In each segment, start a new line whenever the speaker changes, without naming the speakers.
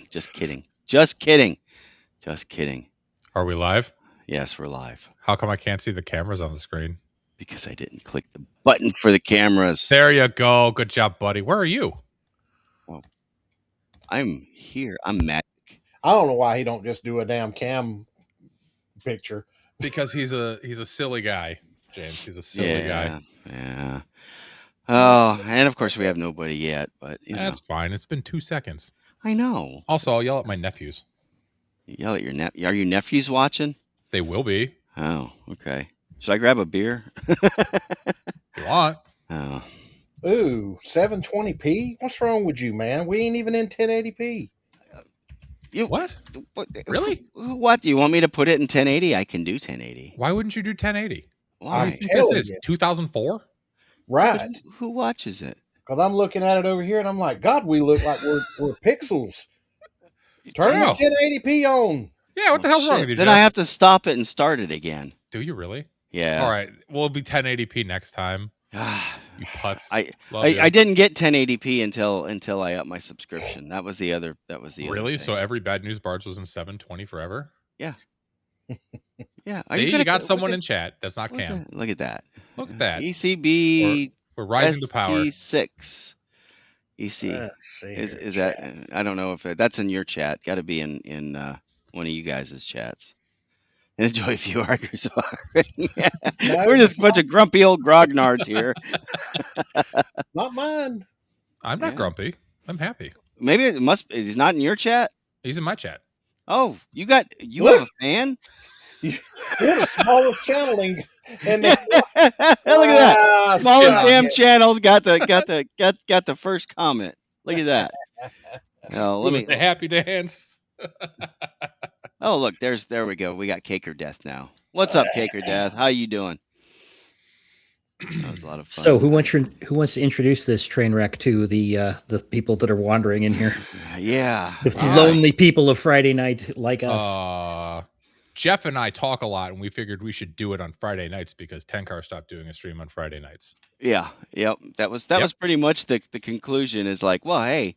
Just kidding. Just kidding. Just kidding.
Are we live?
Yes, we're live.
How come I can't see the cameras on the screen?
Because I didn't click the button for the cameras.
There you go. Good job, buddy. Where are you?
Oh, I'm here. I'm Magic.
I don't know why he don't just do a damn cam picture.
Because he's a silly guy, James. He's a silly guy.
Yeah. Oh, and of course we have nobody yet, but
That's fine. It's been 2 seconds.
I know.
Also, I'll yell at my nephews.
You yell at your Are your nephews watching?
They will be.
Oh, okay. Should I grab a beer?
If you want.
Oh.
Ooh, 720p? What's wrong with you, man? We ain't even in 1080p.
What? Really?
What? You want me to put it in 1080? I can do 1080.
Why wouldn't you do 1080?
Why?
What do you think this is? 2004?
Right.
Who watches it?
Because I'm looking at it over here and I'm like, God, we look like we're pixels. Turn the 1080p on.
Yeah, what the hell's wrong with you,
Then
Jeff?
I have to stop it and start it again.
Do you really?
Yeah.
All right. We'll be 1080p next time. You putz.
I didn't get 1080p until I upped my subscription. That was the other.
Really? So every Bad News Bards was in 720 forever?
Yeah. Yeah.
See, you got someone in chat. That's not Cam.
Look at that.
Look at that.
ECB.
We're rising to power.
ST6. EC. Is that? I don't know if that's in your chat. Got to be in one of you guys' chats. Enjoy a few arguers. We're just a bunch of grumpy old grognards here.
Not mine.
I'm not grumpy. I'm happy.
Maybe it must. He's not in your chat.
He's in my chat.
Oh, you have a fan?
You're the smallest channeling. And
look at that. Smallest damn channel's got the first comment. Look at that. Oh, let me
the happy dance.
Oh, look, there we go. We got Cake or Death now. What's up, Cake or Death? How you doing? That was a lot of fun.
So, who wants to introduce this train wreck to the people that are wandering in here?
Yeah,
the lonely people of Friday night like us.
Jeff and I talk a lot, and we figured we should do it on Friday nights because Tenkar stopped doing a stream on Friday nights.
Yeah, yep. That was pretty much the conclusion. Is like, well, hey,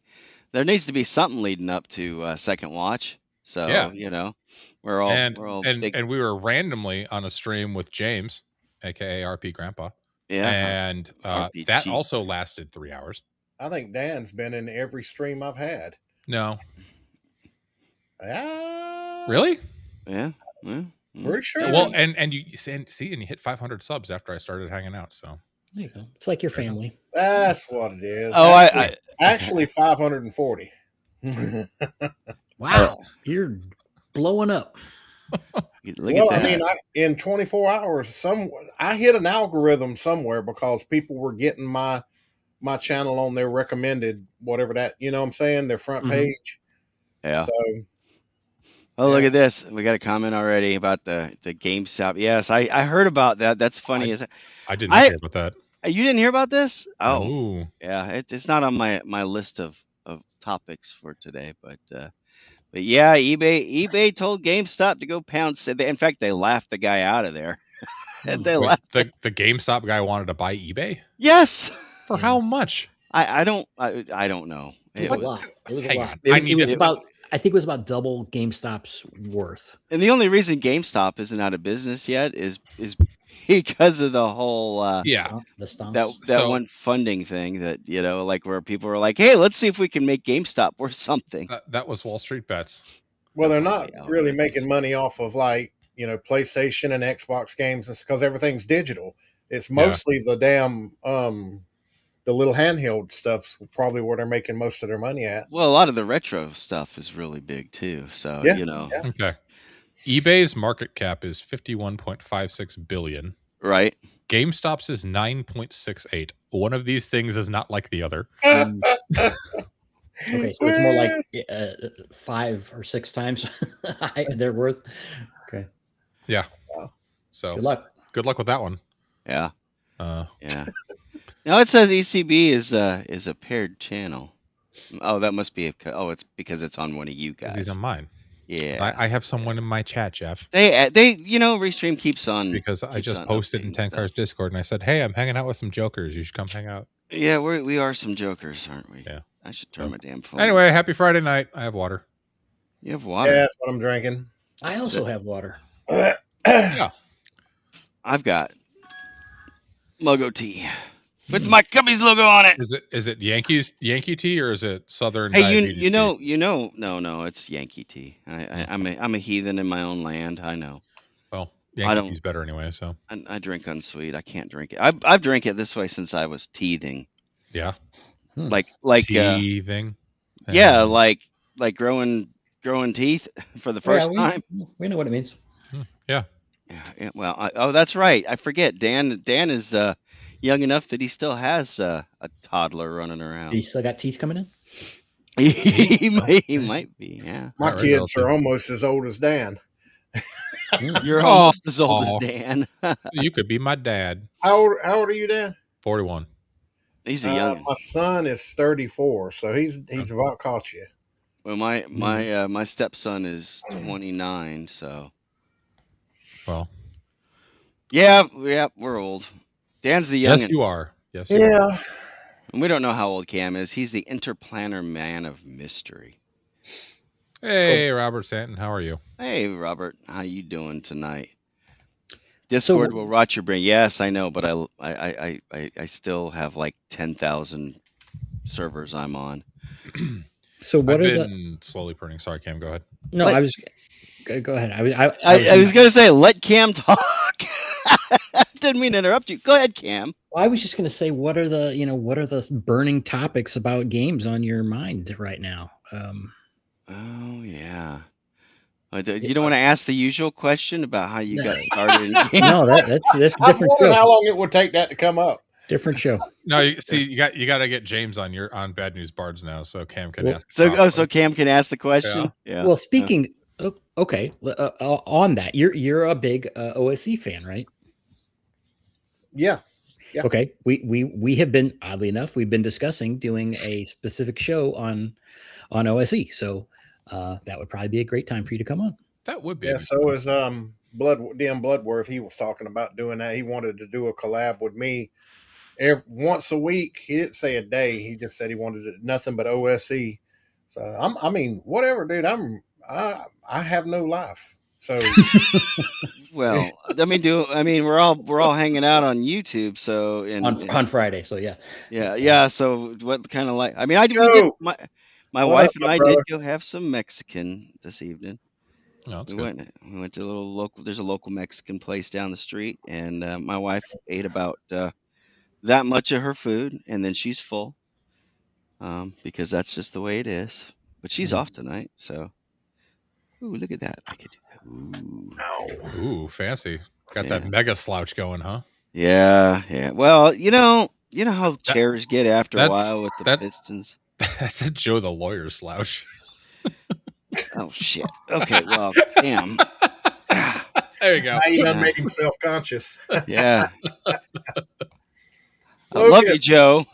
there needs to be something leading up to Second Watch. So we're all big.
And we were randomly on a stream with James, aka RPGGrandpa.
Yeah,
and that also lasted 3 hours.
I think Dan's been in every stream I've had.
No, really?
Yeah,
pretty sure.
Well, and you hit 500 subs after I started hanging out. So
there you go. It's like your family.
That's what it is.
Oh,
actually 540.
Wow, you're blowing up.
Look at that.
I mean, in 24 hours, I hit an algorithm somewhere because people were getting my channel on their recommended, whatever that, you know what I'm saying, their front page.
Yeah.
So,
look at this. We got a comment already about the GameStop. Yes, I heard about that. That's funny.
I didn't hear about that.
You didn't hear about this? Oh,
ooh.
Yeah. It's not on my list of topics for today, but yeah, eBay told GameStop to go pound. In fact, they laughed the guy out of there. Laughed.
The GameStop guy wanted to buy eBay?
Yes.
For how much?
I don't know.
It was a lot. It was a lot. I think it was about double GameStop's worth.
And the only reason GameStop isn't out of business yet is because of the whole
the stomps.
that one funding thing that like where people were like, hey, let's see if we can make GameStop worth something.
That was Wall Street Bets.
Well, they're not really making money off of PlayStation and Xbox games because everything's digital. It's mostly the damn the little handheld stuff's probably where they're making most of their money at.
Well, a lot of the retro stuff is really big too. So
Okay. eBay's market cap is 51.56 billion.
Right.
GameStop's is 9.68. One of these things is not like the other.
Okay, so it's more like 5 or 6 times they're worth. Okay.
Yeah. So
Good luck
with that one.
Yeah. Yeah. Now it says ECB is a paired channel. Oh, that must be it's because it's on one of you guys.
He's on mine.
Yeah.
I have someone in my chat, Jeff.
They Restream keeps on
because I just posted in Tenkar's Discord and I said, hey, I'm hanging out with some jokers. You should come hang out.
Yeah, we are some jokers, aren't we?
Yeah.
I should turn my damn phone.
Anyway, happy Friday night. I have water.
You have water?
Yeah, that's what I'm drinking.
I also have water.
Yeah.
I've got Mogo tea with my Cubbies logo on it.
Is it Yankee tea or is it Southern
Hey,
diabetes
no, it's Yankee tea. I'm a heathen in my own land. I know.
Well, Yankee tea's better anyway. So
I drink unsweet. I can't drink it. I've drank it this way since I was teething.
Yeah.
Like
teething.
Yeah, like growing teeth for the first time.
We know what it means.
Yeah.
Yeah. Well, that's right. I forget. Dan is young enough that he still has a toddler running around.
He still got teeth coming in?
he might be. Yeah.
My kids are almost as old as Dan.
You're almost as old as Dan.
You could be my dad.
How old are you, Dan?
41.
He's a young.
My son is 34, so he's about caught you.
Well, my stepson is 29, so.
Well.
Yeah, we're old. Dan's the young.
Yes, you are. Yes.
Yeah.
And we don't know how old Cam is. He's the interplanar man of mystery.
Hey, Robert Stanton, how are you?
Hey, Robert, how you doing tonight? Discord will rot your brain. Yes, I know, but I still have like 10,000 servers I'm on.
So what
I've
are
been slowly pruning. Sorry, Cam, go ahead.
No, I was. Go ahead.
I was going to say let Cam talk. Didn't mean to interrupt you. Go ahead, Cam.
Well, I was just going to say, what are the burning topics about games on your mind right now?
Oh yeah. You don't want to ask the usual question about how you got started in games?
No, that's a different show.
How long it would take that to come up?
Different show.
No, you got to get James on Bad News Bards now, so Cam can ask.
So Cam can ask the question. Yeah.
Well, speaking. Okay, on that, you're a big OSE fan, right?
Yeah.
Okay, we have been, oddly enough, we've been discussing doing a specific show on OSE, so that would probably be a great time for you to come on.
That would be.
Yeah. So is Bloodworth. He was talking about doing that. He wanted to do a collab with me once a week. He didn't say a day. He just said he wanted nothing but OSE. So I mean, whatever, dude. I have no life. So.
Well, we're all hanging out on YouTube, so
on Friday. So
yeah. So what kind of like? I mean, my wife and I did go have some Mexican this evening.
Oh,
we went to a little local. There's a local Mexican place down the street, and my wife ate about that much of her food, and then she's full, because that's just the way it is. But she's off tonight, so. Ooh, look at that! I could do that.
Ooh, fancy! Got that mega slouch going, huh?
Yeah. Well, you know how chairs get after a while with the pistons.
That's a Joe the lawyer slouch.
Oh shit! Okay, well, damn.
There you go.
Now you done made him self-conscious.
Yeah. I love you, Joe.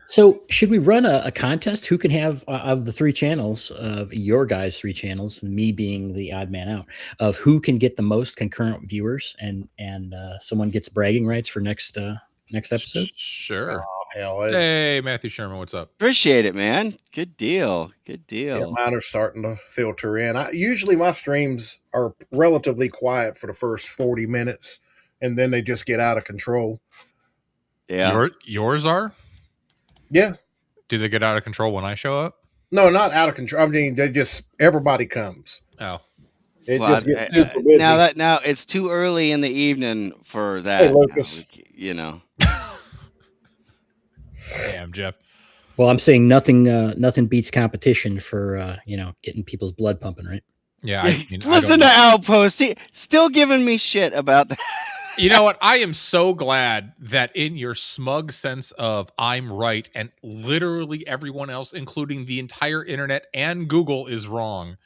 So should we run a contest? Who can have of the 3 channels of your guys' 3 channels, me being the odd man out, of who can get the most concurrent viewers, and someone gets bragging rights for next episode?
Sure.
Oh, hell.
Hey, Matthew Sherman, what's up?
Appreciate it, man. Good deal.
Yeah, mine are starting to filter in. Usually my streams are relatively quiet for the first 40 minutes, and then they just get out of control.
Yeah.
Yours are?
Yeah.
Do they get out of control when I show up?
No, not out of control. I mean, everybody comes.
Oh.
It just gets super busy.
Now it's too early in the evening for that.
Hey, Lucas.
Damn, Jeff.
Well, I'm saying nothing beats competition for getting people's blood pumping, right?
Yeah.
Listen to Outpost. Still giving me shit about that.
You know what? I am so glad that in your smug sense of I'm right and literally everyone else, including the entire internet and Google, is wrong,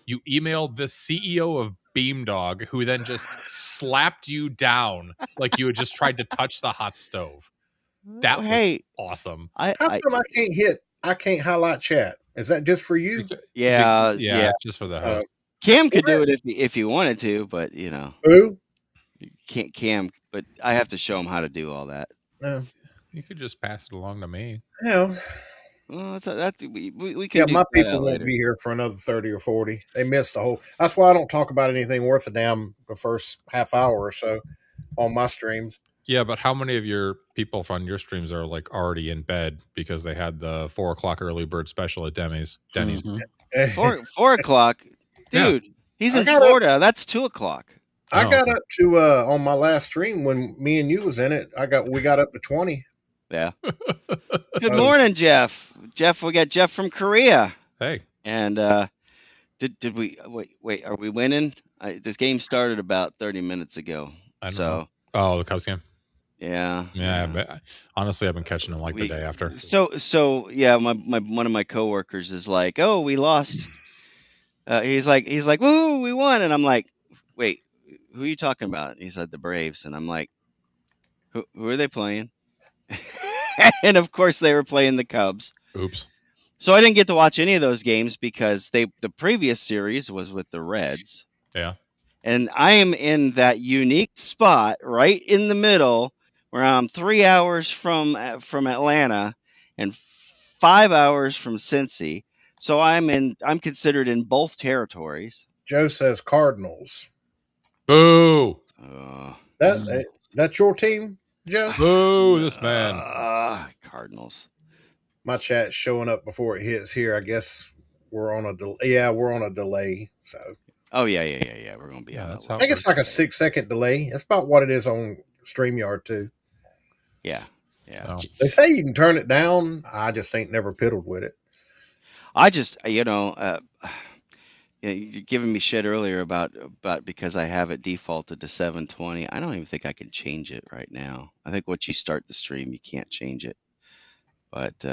you emailed the CEO of Beamdog, who then just slapped you down like you had just tried to touch the hot stove. That was awesome.
How come I can't highlight chat? Is that just for you?
Yeah.
Just for the host.
Cam could do it if he wanted to, but
Who?
Can't Cam, but I have to show him how to do all that.
No.
You could just pass it along to me.
No.
Well, we can
Yeah,
do
my
that
people won't
later.
be here for another 30 or 40. They missed the whole. That's why I don't talk about anything worth a damn the first half hour or so on my streams.
Yeah, but how many of your people from your streams are like already in bed because they had the 4 o'clock early bird special at Denny's?
Mhm.
4 o'clock,
Yeah.
dude. He's
I
in
got up.
Florida. That's 2 o'clock.
I
Oh,
got
okay.
up to on my last stream when me and you was in it. We got up to 20.
Yeah. Good morning, Jeff. We got Jeff from Korea.
Hey.
And did we wait? Are we winning? This game started about 30 minutes ago.
I don't know. Oh, the Cubs game.
Yeah.
Honestly, I've been catching them like the day after.
So yeah, my one of my coworkers is like, "Oh, we lost." He's like, "Woo, we won!" And I'm like, "Wait, who are you talking about?" He said, "The Braves." And I'm like, "Who are they playing?" And of course, they were playing the Cubs.
Oops.
So I didn't get to watch any of those games because the previous series was with the Reds.
Yeah.
And I am in that unique spot right in the middle where I'm 3 hours from Atlanta and 5 hours from Cincy. So I'm considered in both territories.
Joe says Cardinals.
Boo.
That's your team, Joe?
Boo, this man.
Cardinals.
My chat's showing up before it hits here. I guess we're on a we're on a delay. So.
Oh yeah. We're gonna be on.
That's
I think it's like a 6-second delay. That's about what it is on StreamYard too.
Yeah.
So.
They say you can turn it down. I just ain't never piddled with it.
I just you're giving me shit earlier about because I have it defaulted to 720. I don't even think I can change it right now. I think once you start the stream, you can't change it. But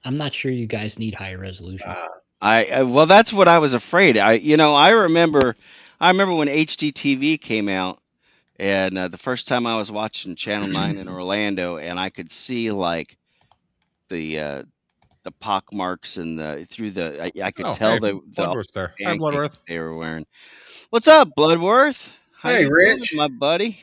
I'm not sure you guys need higher resolution.
Well, that's what I was afraid. I remember when HDTV came out, and the first time I was watching Channel 9 in Orlando, and I could see like the pock marks and I could tell the
Bloodworth's there. Hi, Bloodworth.
They were wearing. What's up, Bloodworth? How
hey,
you
Rich,
doing, my buddy?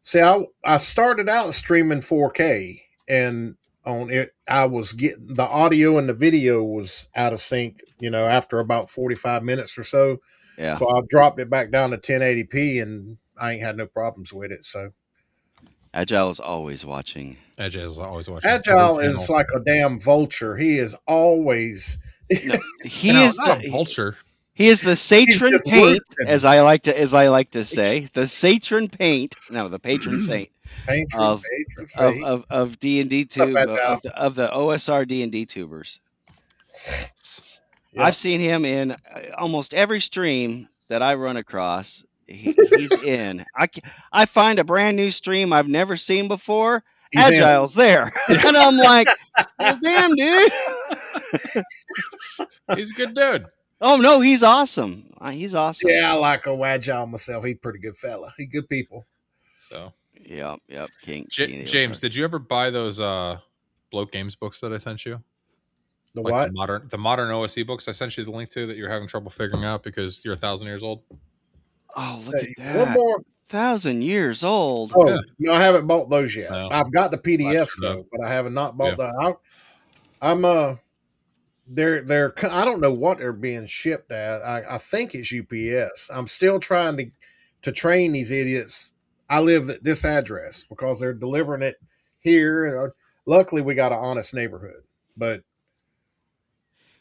See, I started out streaming 4K, and on it, I was getting the audio and the video was out of sync. After about 45 minutes or so.
Yeah.
So I dropped it back down to 1080p, and I ain't had no problems with it. So.
Agile is always watching.
Agile is like a damn vulture. He is always.
No, he is
not a vulture.
He is the Satron Paint, as I like to say, the Satron Paint. No, the patron saint of D&D tube of the OSR D&D tubers. Yep. I've seen him in almost every stream that I run across. He's in. I find a brand new stream I've never seen before. Agile's there, and I'm like, well, damn, dude.
He's a good dude.
Oh no, he's awesome. He's awesome.
Yeah, I like Agile myself. He's a pretty good fella. He's good people.
So.
Yep. King.
James, did you ever buy those Bloat Games books that I sent you?
The what?
The modern OSE books I sent you the link to that you're having trouble figuring out because you're 1,000 years old.
Oh, look at that!
One more
1,000 years old.
Oh, no, I haven't bought those yet.
No.
I've got the PDFs though, but I have not bought that. I'm they're I don't know what they're being shipped at. I think it's UPS. I'm still trying to train these idiots. I live at this address because they're delivering it here. Luckily, we got an honest neighborhood, but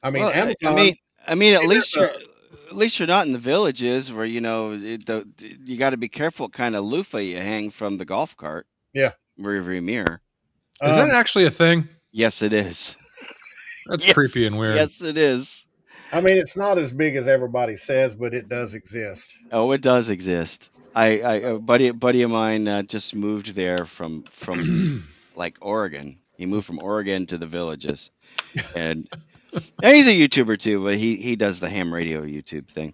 I mean, Amazon.
I mean, at least you're not in the villages where you got to be careful what kind of loofah you hang from the golf cart.
Yeah,
rearview mirror.
Is that actually a thing?
Yes, it is.
That's creepy and weird.
Yes, it is.
I mean, it's not as big as everybody says, but it does exist.
Oh, it does exist. A buddy of mine just moved there from like Oregon. He moved from Oregon to the villages, and he's a YouTuber too. But he does the ham radio YouTube thing.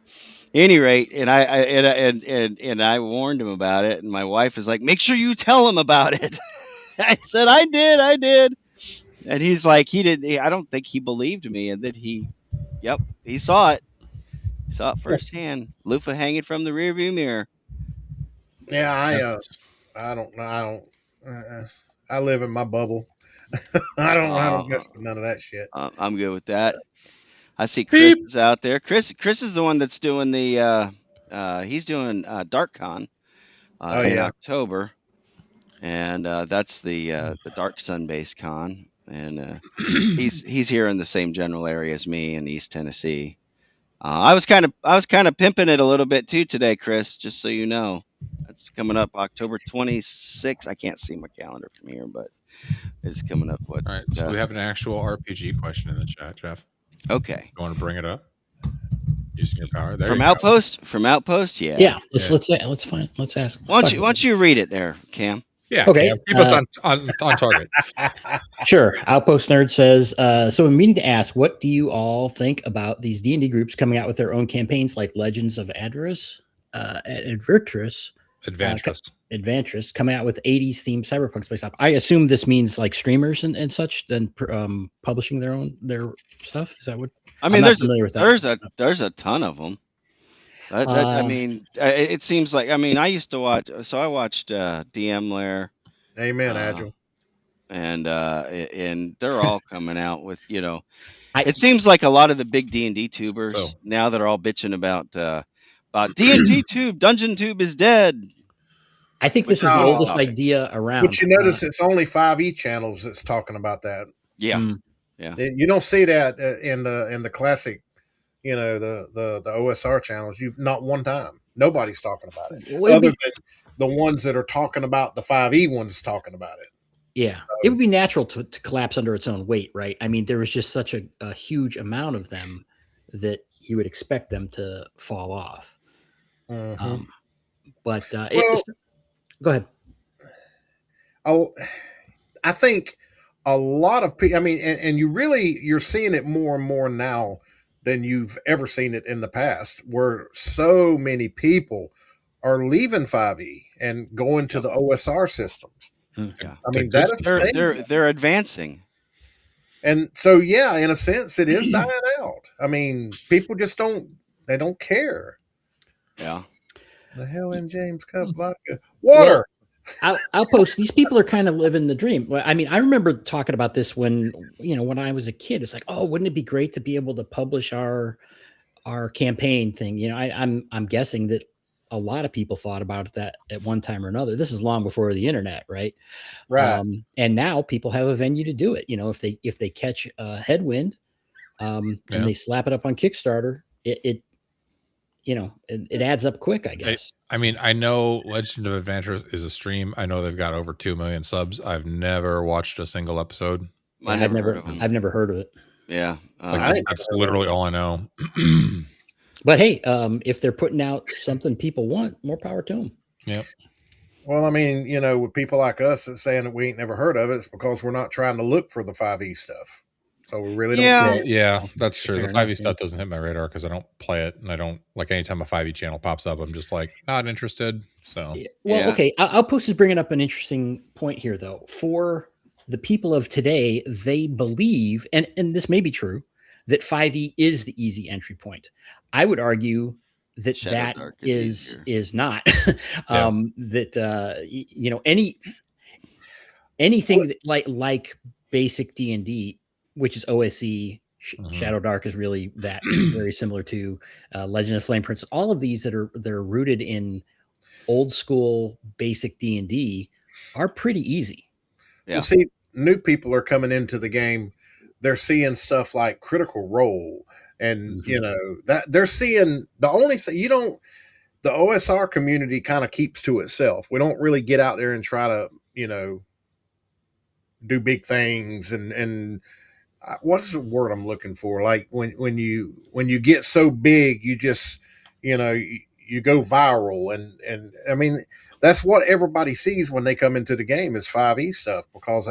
At any rate, and I warned him about it, and my wife is like, "Make sure you tell him about it." I said, "I did," and he's like, I don't think he believed me, and that he saw it. He saw it firsthand. Loofah hanging from the rearview mirror.
Yeah, I don't know. I live in my bubble. I don't mess with none of that shit.
I'm good with that. I see Chris is out there. Chris is the one that's doing the he's doing DarkCon in October, and that's the Dark Sun based con, and he's here in the same general area as me in East Tennessee. I was kind of pimping it a little bit too today, Chris. Just so you know, that's coming up October 26th. I can't see my calendar from here, but it's coming up. What?
All right. So we have an actual RPG question in the chat, Jeff.
Okay.
You want to bring it up? Using your power there.
From Outpost. Yeah.
Yeah. Let's ask.
Why don't you read it there, Cam?
Yeah. Okay. Cam, keep us on target.
Sure. Outpost Nerd says, so I'm meaning to ask, what do you all think about these D&D groups coming out with their own campaigns like Legends of Adventurous, coming out with 80s themed cyberpunk space opera? I assume this means like streamers and such, then publishing their stuff. Is that what?
I mean, there's a ton of them. I mean, it seems like, I mean, I used to watch, so I watched DM Lair.
Amen, Agile.
And they're all coming out with, it seems like a lot of the big D&D tubers now that are all bitching about D&D tube, Dungeon Tube is dead.
I think this is the oldest idea around.
But you notice it's only 5e channels that's talking about that.
Yeah. Yeah.
You don't see that in the classic, the OSR channels. You've not one time. Nobody's talking about it. Other than the ones that are talking about the 5e ones talking about it.
Yeah. It would be natural to collapse under its own weight, right? I mean, there was just such a huge amount of them that you would expect them to fall off.
Mm-hmm.
Go ahead.
I think a lot of people, I mean, and you're seeing it more and more now than you've ever seen it in the past, where so many people are leaving 5e and going to the OSR systems.
Yeah. I mean, they're advancing.
And so, yeah, in a sense, it is dying out. I mean, people just don't care.
Yeah.
The hell in James Cup vodka? Water!
Well, Outpost, these people are kind of living the dream. I mean, I remember talking about this when I was a kid. It's like, oh, wouldn't it be great to be able to publish our campaign thing? I'm guessing that a lot of people thought about that at one time or another. This is long before the internet, right?
Right.
And now people have a venue to do it. If they catch a headwind, and they slap it up on Kickstarter, it adds up quick, I guess.
I mean, I know Legend of Adventurous is a stream. I know they've got over 2 million subs. I've never watched a single episode.
I've never heard of it.
Yeah.
That's literally all I know.
But hey, if they're putting out something people want, more power to them.
Yep.
Well, I mean, with people like us that's saying that we ain't never heard of it, it's because we're not trying to look for the 5e stuff. So we really don't care.
Yeah, that's true. The 5e stuff doesn't hit my radar because I don't play it, and I don't like anytime a 5e channel pops up, I'm just like not interested. So
okay, Outpost is bringing up an interesting point here, though. For the people of today, they believe, and this may be true, that 5e is the easy entry point. I would argue that is not. Anything that like basic D&D, which is OSE, Shadow Dark is really that very similar to Legend of Flame Prince. All of these they're rooted in old school basic D&D are pretty easy.
Yeah. Well, see, new people are coming into the game. They're seeing stuff like Critical Role, and that they're seeing the only thing the OSR community kind of keeps to itself. We don't really get out there and try to do big things and what is the word I'm looking for? Like when you get so big, you just you go viral, and I mean that's what everybody sees when they come into the game is 5e stuff, because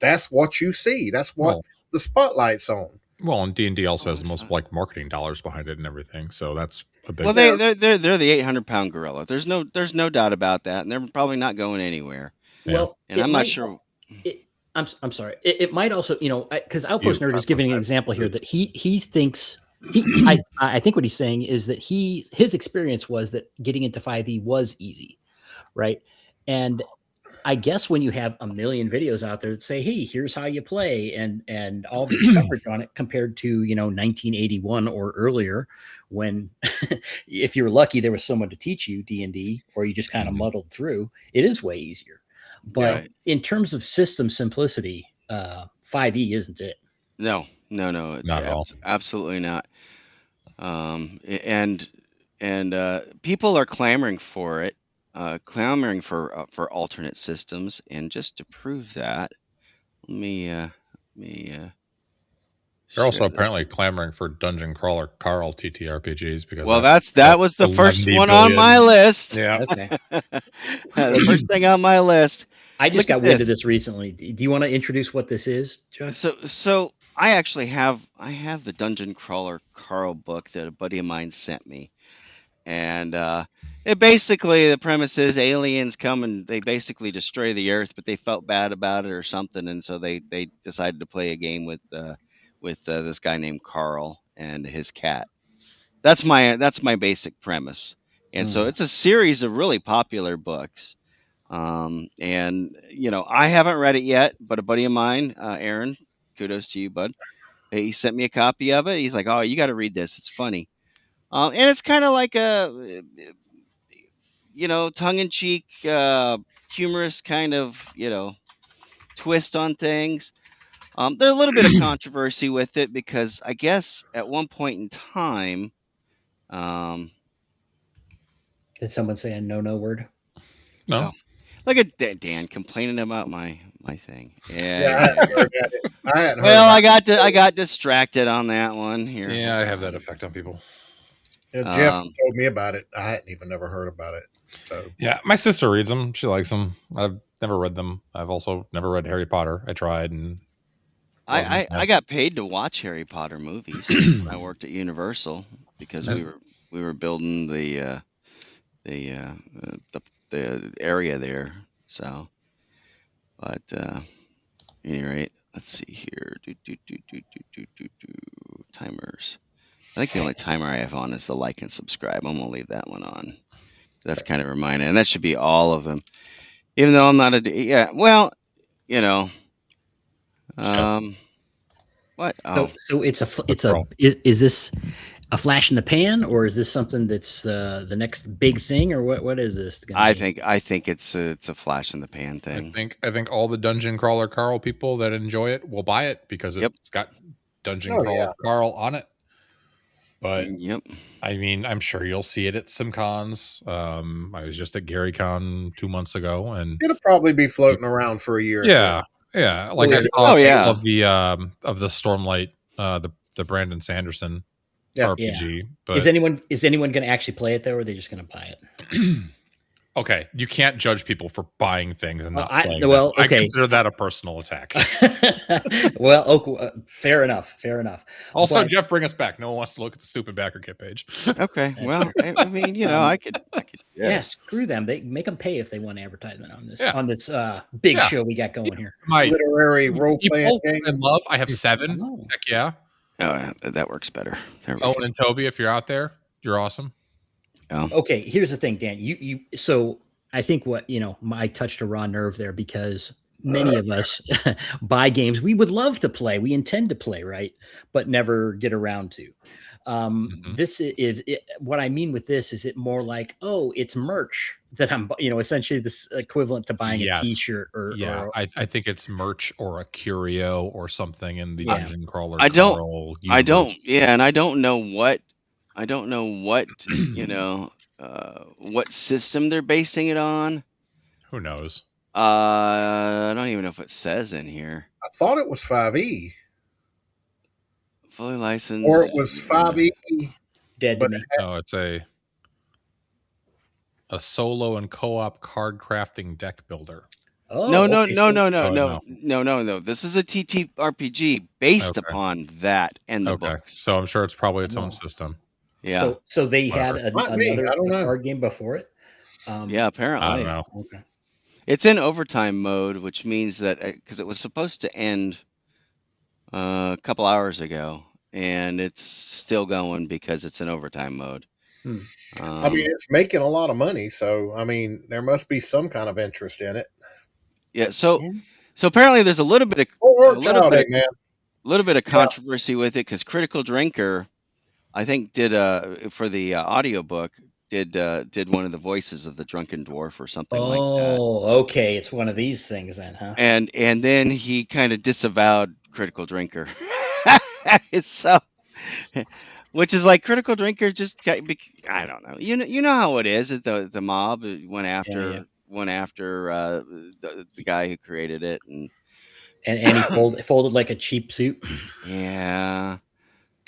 that's what you see. That's what the spotlight's on.
Well, and D&D also has the most marketing dollars behind it and everything, so that's a big.
Well, they're the 800-pound gorilla. There's no doubt about that, and they're probably not going anywhere.
Yeah.
Well,
and I'm not sure.
I'm sorry. It might also, because Outpost Nerd is giving an example here that he thinks. I think what he's saying is that his experience was that getting into 5e was easy, right? And I guess when you have a million videos out there that say, "Hey, here's how you play," and all this coverage on it, compared to 1981 or earlier, when if you're lucky there was someone to teach you D&D, or you just kind of muddled through. It is way easier. But in terms of system simplicity, 5e isn't it?
No, not at all. Absolutely not. And people are clamoring for it, clamoring for alternate systems, and just to prove that, let me
They're also apparently clamoring for Dungeon Crawler Carl TTRPGs because
that was the first one on my list.
Yeah.
Okay.
The first thing on my list.
I just got wind of this recently. Do you want to introduce what this is, Josh?
So I actually have the Dungeon Crawler Carl book that a buddy of mine sent me, and it basically, the premise is aliens come and they basically destroy the Earth, but they felt bad about it or something, and so they decided to play a game with this guy named Carl and his cat. That's my basic premise, and so it's a series of really popular books. And I haven't read it yet, but a buddy of mine, Aaron, kudos to you, bud. He sent me a copy of it. He's like, "Oh, you got to read this. It's funny." And it's kind of like a, tongue-in-cheek, humorous kind of, twist on things. There's a little bit of controversy with it because I guess at one point in time,
did someone say a no word?
No.
Look at Dan complaining about my thing.
Yeah, I hadn't heard that.
I got distracted on that one here.
Yeah, I have that effect on people.
Yeah, Jeff told me about it. I hadn't even never heard about it. So
yeah, my sister reads them. She likes them. I've never read them. I've also never read Harry Potter. I tried, and
I got paid to watch Harry Potter movies when I worked at Universal because we were building the area there. So, but at any rate, let's see here. Timers. I think the only timer I have on is the like and subscribe. I'm gonna leave that one on. That's kind of a reminder, and that should be all of them. Even though I'm not what? Oh.
So it's is this a flash in the pan, or is this something that's the next big thing, or what is this gonna
be? I think it's a flash in the pan thing.
I think all the Dungeon Crawler Carl people that enjoy it will buy it because it's got Dungeon Crawler Carl on it. But I mean, I'm sure you'll see it at some cons. I was just at GaryCon 2 months ago, and
it'll probably be floating around for a year.
Yeah. Like I saw of the Stormlight, the Brandon Sanderson RPG.
Yeah.
But
is anyone going to actually play it though, or are they just going to buy it?
Okay, you can't judge people for buying things and not playing them.
Okay.
I consider that a personal attack.
Fair enough.
Also, Jeff, bring us back. No one wants to look at the stupid backer kit page.
Okay, well, I mean, I could.
Yeah, screw them. They make them pay if they want advertisement on this big show we got going here.
My literary role playing game.
In love, I have 7. Heck yeah.
Oh, that works better.
Owen and Toby, if you're out there, you're awesome.
Okay, here's the thing, Dan. So I think I touched a raw nerve there because many of us buy games we would love to play, we intend to play, right, but never get around to. This is what I mean with this. Is it more like, it's merch that I'm, essentially this equivalent to buying a T-shirt or
I think it's merch or a curio or something in the Dungeon Crawler.
I don't know what. What system they're basing it on.
Who knows?
I don't even know if it says in here.
I thought it was 5e.
Fully licensed.
Or it was 5e.
Dead to me.
No, it's a solo and co-op card crafting deck builder.
No. This is a TTRPG based upon that and the books.
So I'm sure it's probably its own system.
Yeah.
So they had another card game before it.
Yeah, apparently.
I don't know.
Okay.
It's in overtime mode, which means that because it was supposed to end a couple hours ago, and it's still going because it's in overtime mode.
I mean, it's making a lot of money, so I mean, there must be some kind of interest in it.
Yeah. So apparently there's a little bit of controversy with it because Critical Drinker, I think, did for the audiobook did one of the voices of the drunken dwarf or something like that.
Oh, okay. It's one of these things then, huh?
And then he kind of disavowed Critical Drinker. It's so, which is like Critical Drinker I don't know. You know how it is. The mob went after the guy who created it, and
he folded like a cheap suit.
yeah.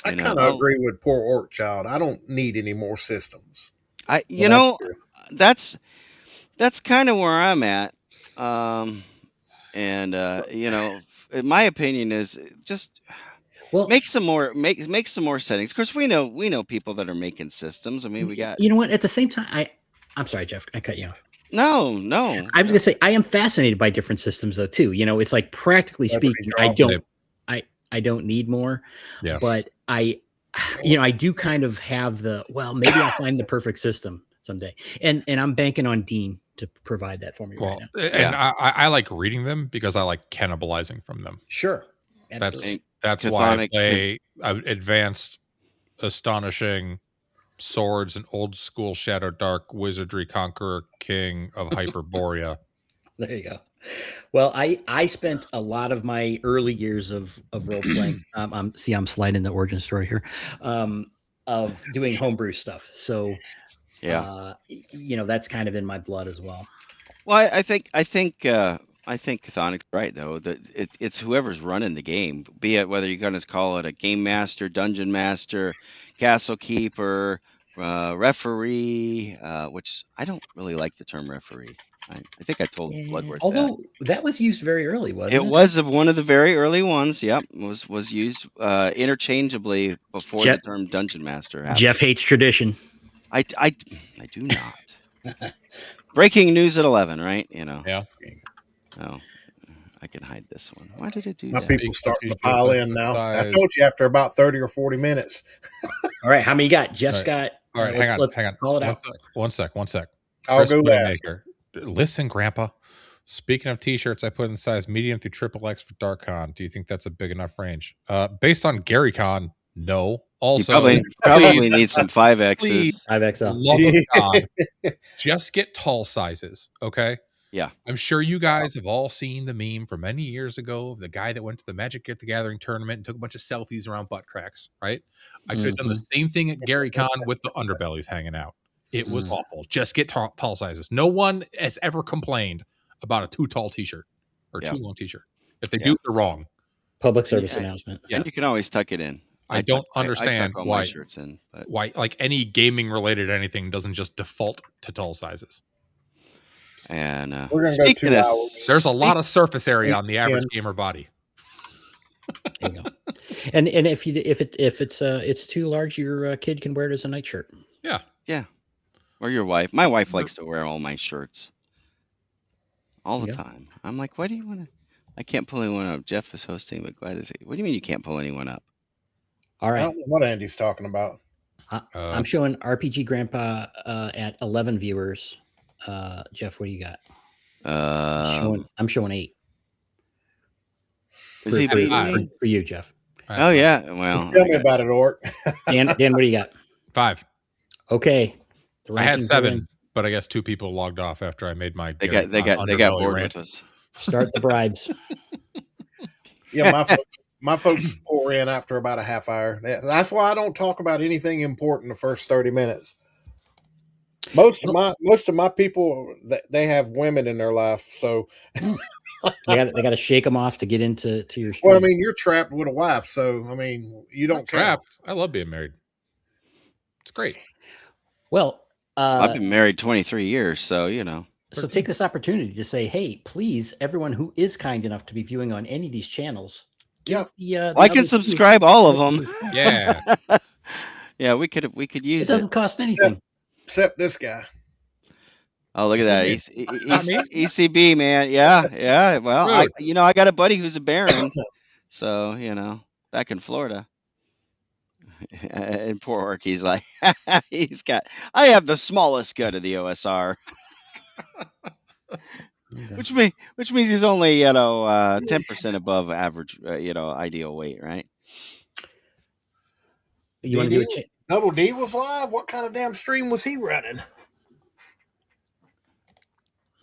I kind of agree with poor Orc Child. I don't need any more systems.
That's kind of where I'm at. And my opinion is just make some more settings. Of course, we know people that are making systems. I mean, we got.
You know what? At the same time, I'm sorry, Jeff. I cut you off.
No.
I was gonna say I am fascinated by different systems though too. It's like practically speaking, I don't need more.
Yeah.
But I do kind of have maybe I'll find the perfect system someday. And I'm banking on Dean to provide that for me right now.
And I like reading them because I like cannibalizing from them.
Sure.
That's why I play advanced, astonishing swords and old school Shadow Dark Wizardry Conqueror King of Hyperborea.
There you go. Well, I spent a lot of my early years of role playing. I'm sliding the origin story here, of doing homebrew stuff. So, that's kind of in my blood as well.
Well, I think Cathonic's right though, that it's whoever's running the game, be it whether you're going to call it a game master, dungeon master, castle keeper, referee, which I don't really like the term referee. I think I told Bloodworth
although that was used very early, wasn't it?
It was one of the very early ones. Yep, was used interchangeably before the term dungeon master happened.
Jeff hates tradition.
I do not. Breaking news at 11, right?
Yeah.
Oh, I can hide this one. Why did it do
My
that?
people starting to pile in now. I told you after about 30 or 40 minutes.
All right, how many you got? Jeff's got.
All right, hang on.
Call it out.
One sec.
I'll go last.
Listen, Grandpa. Speaking of t-shirts, I put in size medium through XXX for DarkCon. Do you think that's a big enough range? Based on GaryCon, no. Also,
you probably need some 5Xs.
5XL.
Love of God. Just get tall sizes, okay?
Yeah.
I'm sure you guys have all seen the meme from many years ago of the guy that went to the Magic the Gathering tournament and took a bunch of selfies around butt cracks, right? I could have done the same thing at GaryCon with the underbellies hanging out. It was awful. Just get tall sizes. No one has ever complained about a too tall t-shirt or too long t-shirt. If they do, they're wrong.
Public service announcement.
Yeah, you can always tuck it in.
I don't understand why
shirts in, but
why like any gaming related anything doesn't just default to tall sizes.
And
we're gonna go 2 hours.
There's a lot of surface area on the average gamer body.
There you go. And if it's too large, your kid can wear it as a nightshirt.
Yeah.
Yeah. Or your wife. My wife likes to wear all my shirts all the time. I'm like, why do you want to? I can't pull anyone up. Jeff is hosting, but glad to see. What do you mean you can't pull anyone up?
All right.
I don't know what Andy's talking about.
I'm showing RPG Grandpa at 11 viewers. Jeff, what do you got? I'm showing 8.
Is he
for you, Jeff?
Oh yeah. Well,
tell me about it, Orc.
Dan, what do you got?
5.
Okay.
I had 7, but I guess 2 people logged off after I made my.
They got bored with us.
Start the bribes.
Yeah, my folks pour in after about a half hour. That's why I don't talk about anything important the first 30 minutes. Most of my people, they have women in their life, so
they got to shake them off to get into your stream.
Well, I mean, you're trapped with a wife, so I mean, you don't
trapped. I love being married. It's great.
Well,
I've been married 23 years, so you know.
So take this opportunity to say, hey, please, everyone who is kind enough to be viewing on any of these channels,
I can subscribe all of them.
Yeah.
Yeah, we could use it.
It doesn't cost anything.
Except this guy.
Oh, look at that. ECB, man. Yeah. Well, I got a buddy who's a Baron. So, back in Florida. And poor Orc, he's like, I have the smallest gun of the OSR.
Okay.
Which means he's only 10% above average ideal weight, right?
You want to do a
Double D was live? What kind of damn stream was he running?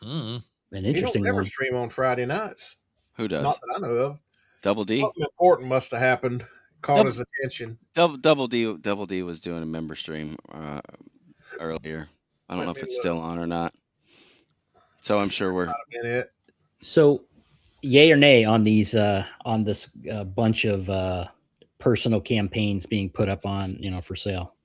An interesting
he don't never
one.
stream on Friday nights.
Who does?
Not that I know of.
Double D?
Something important must have happened. Caught his attention.
Double D was doing a member stream earlier. I don't know if it's still on or not. So I'm sure we're.
So, yay or nay on these on this bunch of personal campaigns being put up on for sale?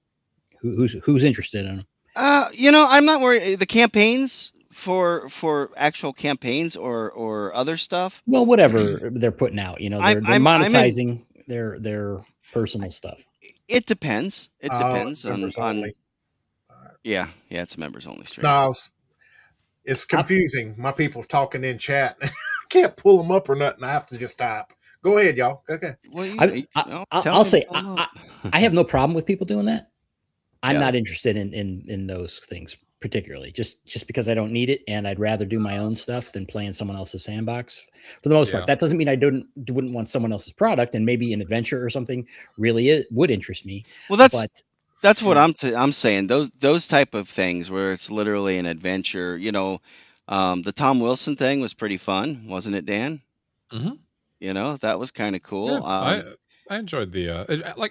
Who's interested in them?
I'm not worried. The campaigns for actual campaigns or other stuff.
Well, whatever they're putting out, they're monetizing their personal stuff.
It depends. It depends on. Yeah, it's a members only stream.
No, it's confusing. My people talking in chat. I can't pull them up or nothing. I have to just type. Go ahead, y'all. Okay.
Well,
I'll say I have no problem with people doing that. I'm not interested in those things particularly, just because I don't need it, and I'd rather do my own stuff than play in someone else's sandbox for the most part. That doesn't mean I wouldn't want someone else's product, and maybe an adventure or something really would interest me.
Well, that's what I'm saying. Those type of things where it's literally an adventure. The Tom Wilson thing was pretty fun, wasn't it, Dan?
Mm-hmm.
That was kind of cool.
Yeah, I enjoed the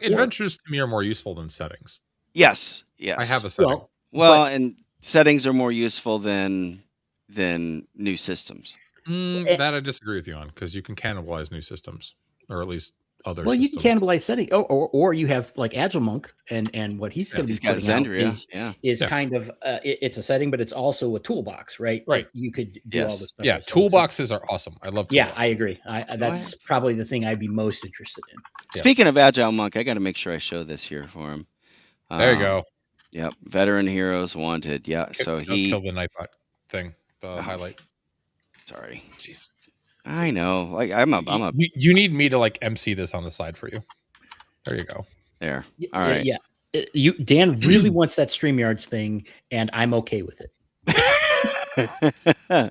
adventures to me are more useful than settings.
Yes.
I have a setting.
And settings are more useful than new systems.
That I disagree with you on, because you can cannibalize new systems, or at least other.
Well, you can cannibalize settings, or you have like Agile Monk, and what he's going to be putting out is kind of it's a setting, but it's also a toolbox, right?
Right.
You could do all this stuff.
Yeah, toolboxes are awesome. I love toolboxes.
Yeah, I agree. That's probably the thing I'd be most interested in.
Speaking of Agile Monk, I got to make sure I show this here for him.
There you go.
Yep, veteran heroes wanted. Yeah, so he
killed the Nightbot thing. The highlight.
Sorry,
jeez.
I know. Like I'm a.
You need me to MC this on the side for you. There you go.
There. All right.
Yeah. Dan really wants that StreamYards thing, and I'm okay with it.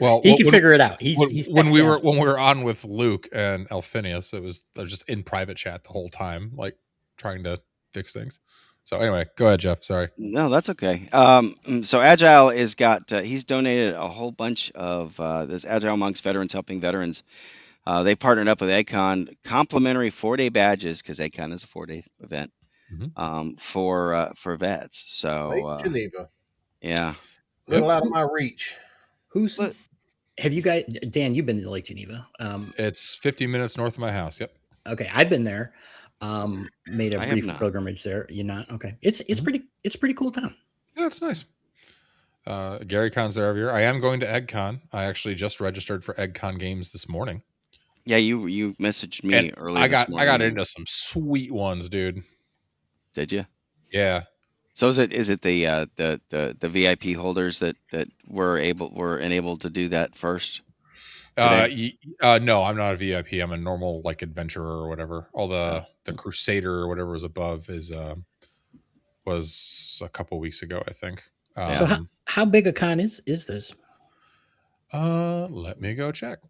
Well,
he can figure it out.
When we were on with Luke and Elphinius, they're just in private chat the whole time, like trying to fix things. So anyway, go ahead, Jeff. Sorry.
No, that's okay. So Agile is he's donated a whole bunch of this Agile Monks Veterans Helping Veterans. They partnered up with EggCon, complimentary 4-day badges, because EggCon is a 4-day event, for vets. So
Lake Geneva.
Yeah.
A little out of my reach.
Have you guys, Dan, you've been to Lake Geneva?
It's 50 minutes north of my house. Yep.
Okay. I've been there. Made a brief pilgrimage there. You're not? Okay. It's pretty cool town.
Yeah, it's nice. Gary Con's there every year. I am going to EggCon. I actually just registered for EggCon games this morning.
Yeah, you messaged me earlier.
I got into some sweet ones, dude.
Did you?
Yeah.
So is it the VIP holders that were enabled to do that first?
No, I'm not a VIP. I'm a normal adventurer or whatever. All the Crusader or whatever was above was a couple weeks ago, I think.
So how big a con is this?
Let me go check.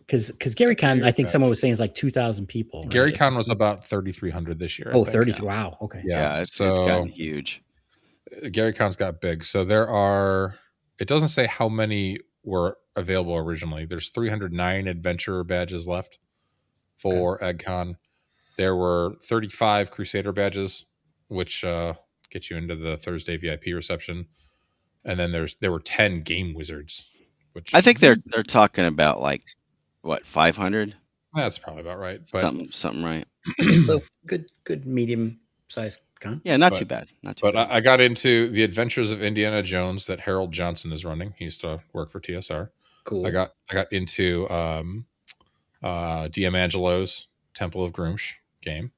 Because Gary Con, I think someone was saying, is like 2,000 people. Right?
Gary Con was about 3,300 this year.
Oh, 30. Wow. Okay.
Yeah, it's gotten huge.
Gary Con's got big. So it doesn't say how many were available originally. There's 309 adventurer badges left for EggCon. There were 35 Crusader badges, which get you into the Thursday VIP reception. And then there were 10 Game Wizards, which
I think they're talking about 500.
That's probably about right. But
something right.
So good medium sized con.
Yeah, not too bad.
But I got into the Adventures of Indiana Jones that Harold Johnson is running. He used to work for TSR.
Cool.
I got into D'Angelo's Temple of Groomsh game.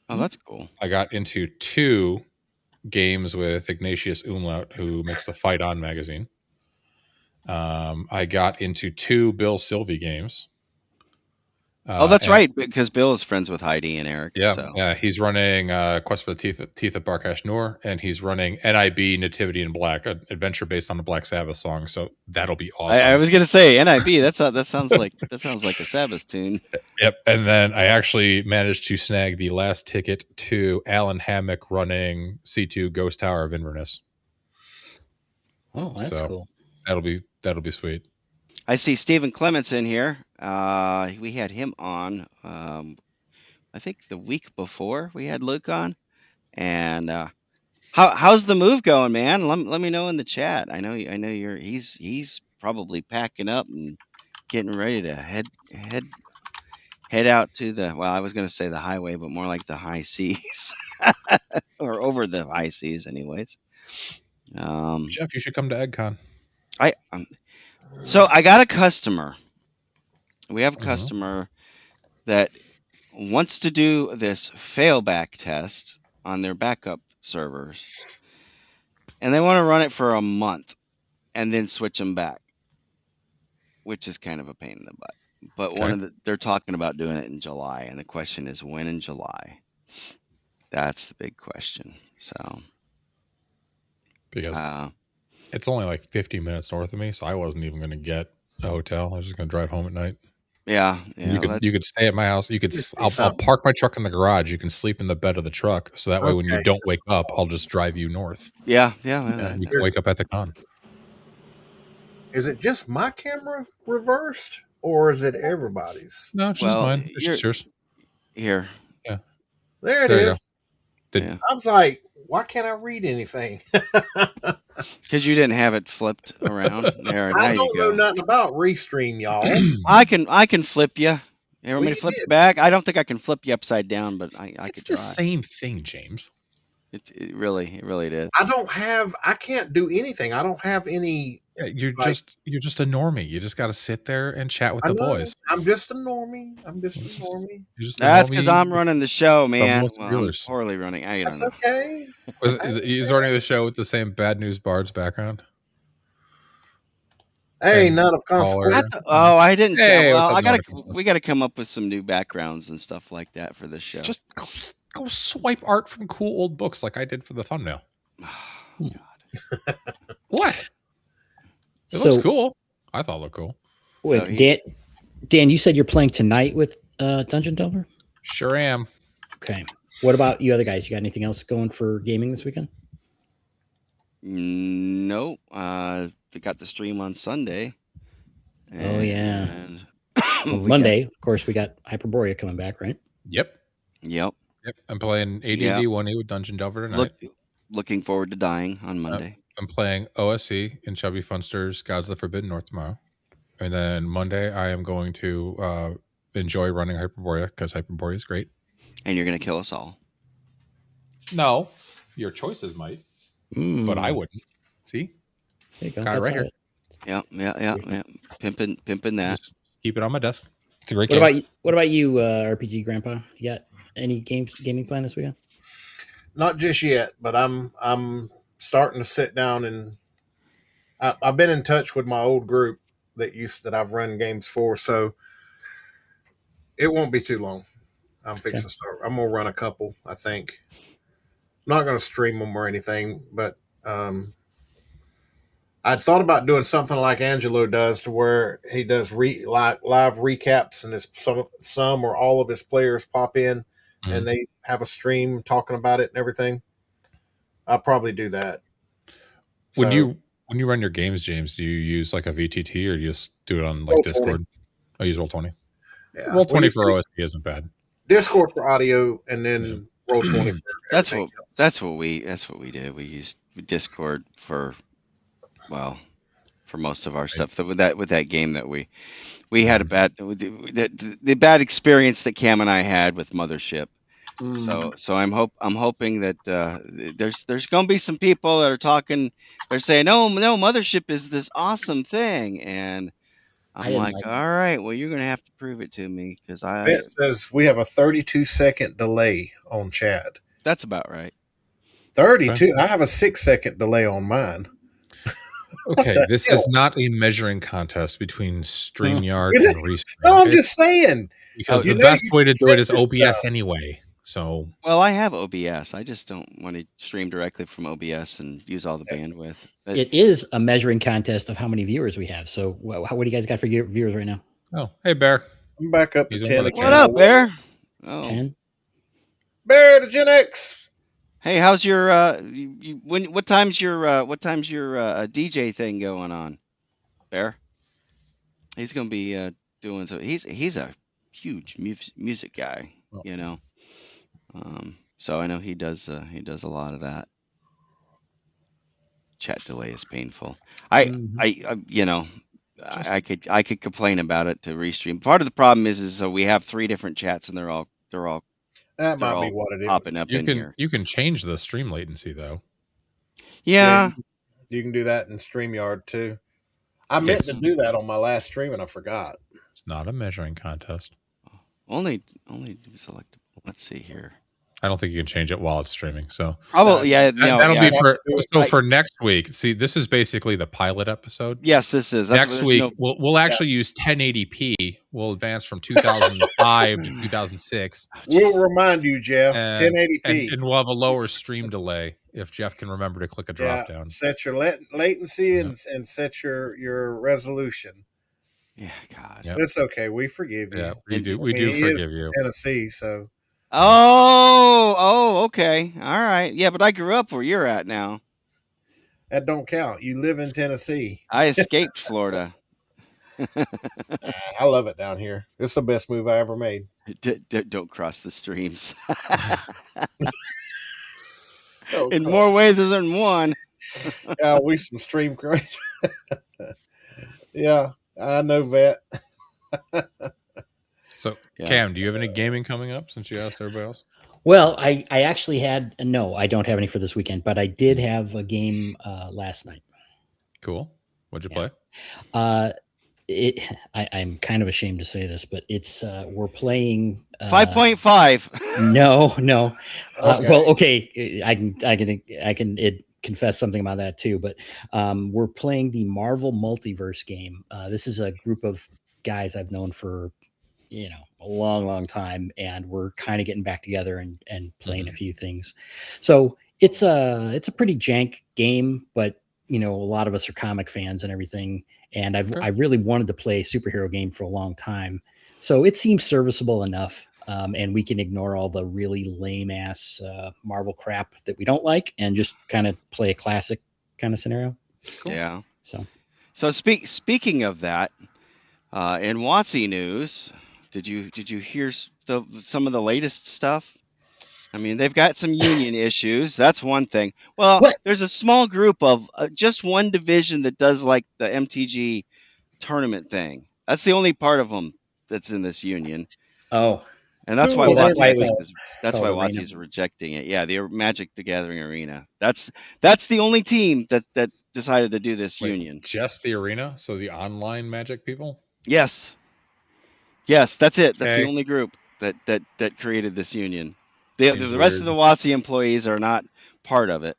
Oh, that's cool.
I got into 2 games with Ignatius Umlaut, who makes the Fight On magazine. I got into 2 Bill Sylvie games.
Oh, that's right, because Bill is friends with Heidi and Eric.
Yeah,
so.
yeah. He's running Quest for the Teeth of Barkash Noor, and he's running NIB Nativity in Black, an adventure based on a Black Sabbath song. So that'll be awesome.
I was gonna say NIB. That sounds like a Sabbath tune.
Yep. And then I actually managed to snag the last ticket to Alan Hammock running C2 Ghost Tower of Inverness.
Oh, that's cool.
That'll be sweet.
I see Stephen Clements in here. We had him on. I think the week before we had Luke on. And how's the move going, man? Let me know in the chat. I know he's probably packing up and getting ready to head out to the, well, I was going to say the highway, but more like the high seas or over the high seas anyways.
Jeff, you should come to EggCon.
So I got a customer. We have a customer that wants to do this failback test on their backup servers, and they want to run it for a month and then switch them back, which is kind of a pain in the butt. But they're talking about doing it in July, and the question is when in July. That's the big question. So
because it's only like 50 minutes north of me, so I wasn't even going to get a hotel. I was just going to drive home at night.
Yeah.
You could stay at my house. I'll park my truck in the garage. You can sleep in the bed of the truck, so that way when you don't wake up, I'll just drive you north.
Yeah.
You can wake up at the con.
Is it just my camera reversed, or is it everybody's?
No, it's just mine. It's just yours.
Here.
Yeah.
There it is. I was like, why can't I read anything?
Because you didn't have it flipped around. There,
I don't know nothing about Restream, y'all.
I can flip you. You want me to flip it back? I don't think I can flip you upside down, but I could try.
It's the same thing, James.
It really did.
I can't do anything. I don't have any.
Yeah, you're just a normie. You just got to sit there and chat with the boys.
I'm just a normie.
That's because I'm running the show, man. Well, I'm poorly running. I don't know.
Okay.
He's running the show with the same Bad News Bards background.
Hey, none of consequence.
I didn't. Well, we got to come up with some new backgrounds and stuff like that for this show.
Just go swipe art from cool old books like I did for the thumbnail.
Oh, God.
What? It looks cool. I thought it looked cool.
Wait, Dan, you said you're playing tonight with Dungeon Delver?
Sure am.
Okay. What about you other guys? You got anything else going for gaming this weekend?
No. We got the stream on Sunday.
And Monday, of course, we got Hyperborea coming back, right?
Yep. I'm playing AD&D 1E with Dungeon Delver tonight.
Looking forward to dying on Monday.
I'm playing OSE in Chubby Funster's Gods of the Forbidden North tomorrow. And then Monday, I am going to enjoy running Hyperborea because Hyperborea is great.
And you're going to kill us all.
No. Your choices might. But I wouldn't. See?
There you go.
Got it right here.
Yeah. Pimping that.
Just keep it on my desk. It's a great
game.
What about you, RPG Grandpa? You got any gaming plan this weekend?
Not just yet, but I'm starting to sit down and I've been in touch with my old group that I've run games for, so it won't be too long. I'm fixing to start. I'm gonna run a couple, I think. I'm not gonna stream them or anything, but I'd thought about doing something like Angelo does, to where he does live recaps, and some or all of his players pop in and they have a stream talking about it and everything. I'll probably do that.
When you run your games, James, do you use like a VTT or do you just do it on like Discord? I use Roll20. Yeah. Roll20 for OST isn't bad.
Discord for audio, and then Roll20 for
that's what we did. We used Discord for most of our stuff. With that game that we had the bad experience that Cam and I had with Mothership. So I'm hoping that there's going to be some people that are talking. They're saying, no, Mothership is this awesome thing, and I'm like, all right, well, you're going to have to prove it to me, because
it says we have a 32-second delay on chat.
That's about right.
32. I have a 6-second delay on mine.
Okay, this is not a measuring contest between StreamYard and Restream.
No, I'm just saying.
Because the best way to do it is OBS anyway. So,
well, I have OBS. I just don't want to stream directly from OBS and use all the bandwidth. But
it is a measuring contest of how many viewers we have. So, what do you guys got for viewers right now?
oh, hey, Bear.
I'm back up to 10 again.
What up, Bear? Oh.
10?
Bear to Gen X.
Hey, how's your what time's your DJ thing going on, Bear? He's gonna be doing so. He's a huge music guy, you know. So I know he does a lot of that. Chat delay is painful. I you know, I could complain about it to Restream. Part of the problem is so we have 3 different chats and they're all
that might be what it is.
Popping up in here.
You can change the stream latency though.
Yeah.
You can do that in StreamYard too. I meant to do that on my last stream and I forgot.
It's not a measuring contest.
Only select. Let's see here.
I don't think you can change it while it's streaming. So
probably
that'll be for next week. See, this is basically the pilot episode.
Yes, this is.
Next week we'll actually use 1080p. We'll advance from 2005 to 2006.
We'll remind you, Jeff. 1080p,
and we'll have a lower stream delay if Jeff can remember to click a drop down.
Set your latency and set your resolution.
Yeah, God,
it's okay. We forgive you.
Yeah, we do. We do forgive you.
Tennessee, so.
Oh, okay, all right. Yeah, but I grew up where you're at now.
That don't count. You live in Tennessee.
I escaped Florida.
I love it down here. It's the best move I ever made.
Don't cross the streams. In more ways than one.
Yeah, we some stream crash. Yeah, I know, Vet.
So, Cam, do you have any gaming coming up since you asked everybody else?
Well, I actually had no, I don't have any for this weekend, but I did have a game last night.
Cool. What'd you play?
I'm kind of ashamed to say this, but it's we're playing
5.5.
No.
Okay.
Well, okay, I can confess something about that too. But we're playing the Marvel Multiverse game. This is a group of guys I've known for a long time, and we're kind of getting back together and playing a few things. So it's a pretty jank game, but a lot of us are comic fans and everything. And I've really wanted to play a superhero game for a long time. So it seems serviceable enough. And we can ignore all the really lame ass Marvel crap that we don't like and just kind of play a classic kind of scenario.
Cool. Yeah.
So
speaking of that, in WotC news, did you hear some of the latest stuff? I mean, they've got some union issues. That's one thing. Well, there's a small group of just one division that does like the MTG tournament thing. That's the only part of them that's in this union.
Oh,
and that's why WotC is rejecting it. Yeah, the Magic the Gathering Arena. That's the only team that decided to do this union.
Just the arena? So the online Magic people?
Yes, that's it. That's the only group that created this union. The rest of the WotC employees are not part of it.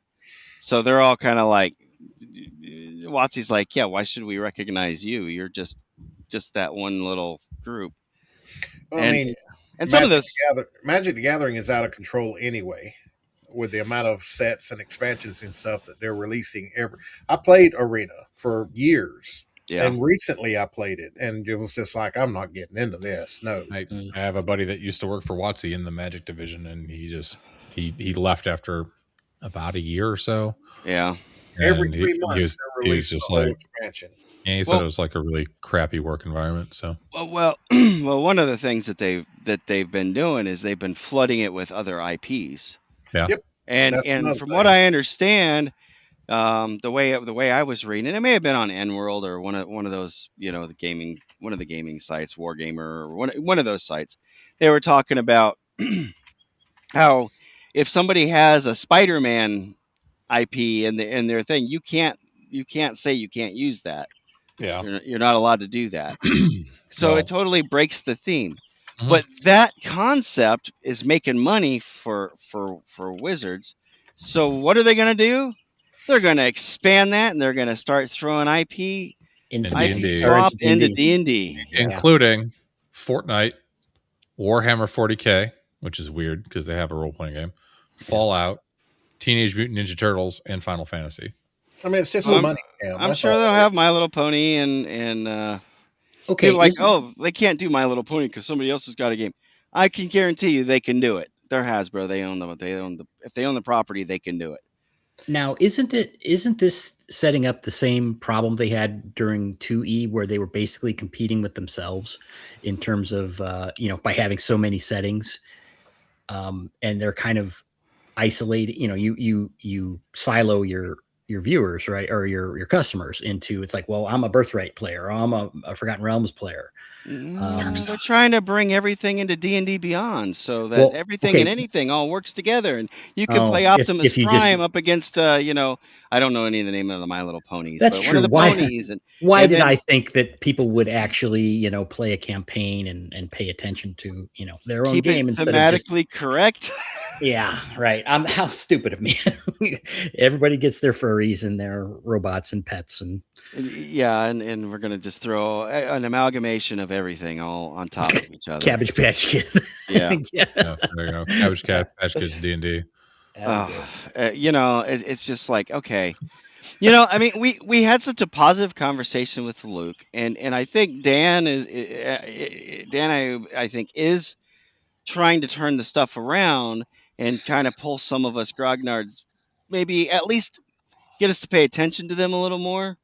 So they're all kind of like, WotC's like, yeah, why should we recognize you? You're just that one little group.
Well, and some of this Magic the Gathering is out of control anyway, with the amount of sets and expansions and stuff that they're releasing. I played Arena for years. Yeah. And recently I played it, and it was just like, I'm not getting into this. No.
I have a buddy that used to work for WotC in the Magic division, and he left after about a year or so.
Yeah.
And every 3 months
he was just like expansion. And he said it was like a really crappy work environment. So
well, one of the things that they've been doing is they've been flooding it with other IPs.
Yeah.
Yep.
And from what I understand, the way I was reading, and it may have been on N-World or one of those, one of the gaming sites, Wargamer, or one of those sites. They were talking about how if somebody has a Spider-Man IP in their thing, you can't say you can't use that.
Yeah,
you're not allowed to do that. So it totally breaks the theme. Mm-hmm. But that concept is making money for Wizards. So what are they going to do? They're going to expand that, and they're going to start throwing IP swap into D&D,
including Fortnite, Warhammer 40K, which is weird because they have a role-playing game, Fallout, Teenage Mutant Ninja Turtles, and Final Fantasy.
I mean, it's just a money scam.
I'm sure they'll have My Little Pony and people like, they can't do My Little Pony because somebody else has got a game. I can guarantee you they can do it. They're Hasbro. If they own the property, they can do it.
Now, isn't this setting up the same problem they had during 2E, where they were basically competing with themselves in terms of by having so many settings, and they're kind of isolated. You silo your viewers, right, or your customers into, it's like, well, I'm a Birthright player, or I'm a Forgotten Realms player.
We're trying to bring everything into D&D Beyond so that everything and anything all works together, and you can play Optimus Prime up against I don't know any of the name of the My Little Ponies.
That's
but
true.
One of the ponies.
Why did I think that people would actually play a campaign and pay attention to their own game instead of
thematically correct?
Yeah, right. How stupid of me. Everybody gets their furries and their robots and pets and
we're gonna just throw an amalgamation of everything all on top of each other.
Cabbage Patch Kids.
Yeah, there you go. Cabbage Patch Kids D&D.
It's just like, okay. I mean, we had such a positive conversation with Luke, and I think Dan I think is trying to turn the stuff around and kind of pull some of us grognards, maybe at least get us to pay attention to them a little more.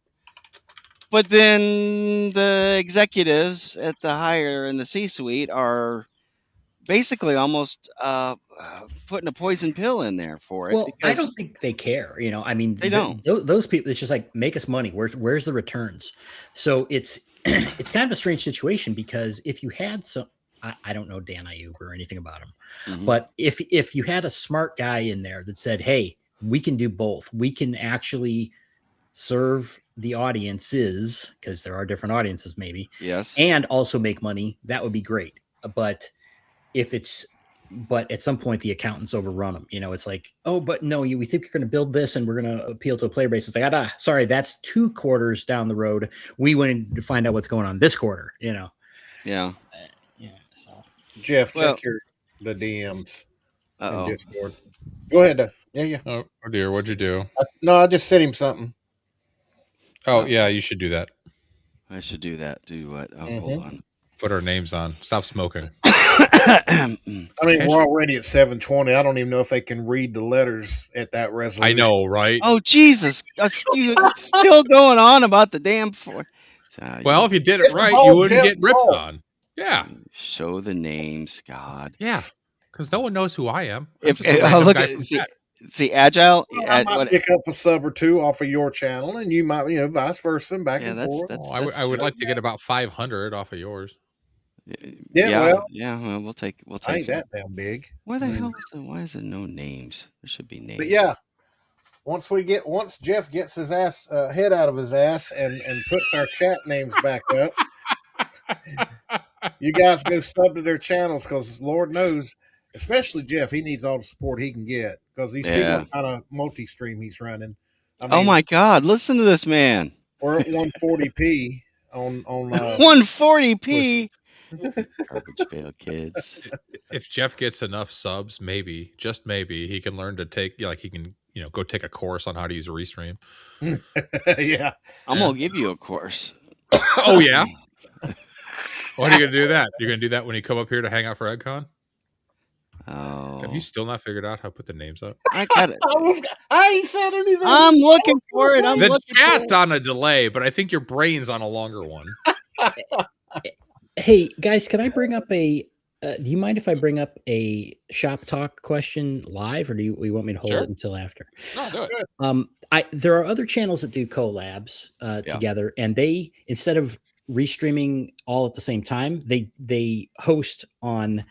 But then the executives at the higher in the C-suite are basically almost putting a poison pill in there for it.
Well, I don't think they care. I mean,
they don't.
Those people, it's just like, make us money. Where's the returns? So it's kind of a strange situation, because if you had some, I don't know Dan Ayub or anything about him, but if you had a smart guy in there that said, hey, we can do both. We can actually serve the audiences, because there are different audiences maybe.
Yes.
And also make money. That would be great. But at some point the accountants overrun them. It's like, oh, but no, we think you're going to build this and we're going to appeal to a player base. It's like, sorry, that's 2 quarters down the road. We wanted to find out what's going on this quarter,
Yeah.
So
Jeff, check the DMs in Discord. Go ahead. Yeah.
Oh dear, what'd you do?
I just sent him something.
Oh yeah, you should do that.
I should do that. Do what? Hold on.
Put our names on. Stop smoking.
I mean, we're already at 7:20. I don't even know if they can read the letters at that resolution.
I know, right?
Oh, Jesus. You're still going on about the damn...
Well, if you did it right, you wouldn't get ripped on. Yeah.
Show the names, God.
Yeah, because no one knows who I am.
See, Agile.
I might pick up a sub or two off of your channel, and you might, vice versa, back and forth.
I would like to get about 500 off of yours.
Well, we'll take.
I ain't that damn big.
Why the hell? Why is there no names? There should be names.
But yeah, once Jeff gets his ass head out of his ass and puts our chat names back up, you guys go sub to their channels, because Lord knows, especially Jeff, he needs all the support he can get, because you see what kind of multi-stream he's running.
I mean, oh my God, listen to this man.
We're at 140p on
140p. Garbage pail kids.
If Jeff gets enough subs, maybe, just maybe, he can learn to take, he can, go take a course on how to use a restream.
Yeah.
I'm going to give you a course.
Oh, yeah? When are you going to do that? You're going to do that when you come up here to hang out for EdCon?
Oh.
Have you still not figured out how to put the names up?
I got it.
I ain't said anything.
I'm looking for it.
The chat's on a delay, but I think your brain's on a longer one.
Hey guys, can I bring up do you mind if I bring up a shop talk question live, or do you want me to hold it until after?
No, do it.
There are other channels that do collabs together, and they, instead of restreaming all at the same time, they host on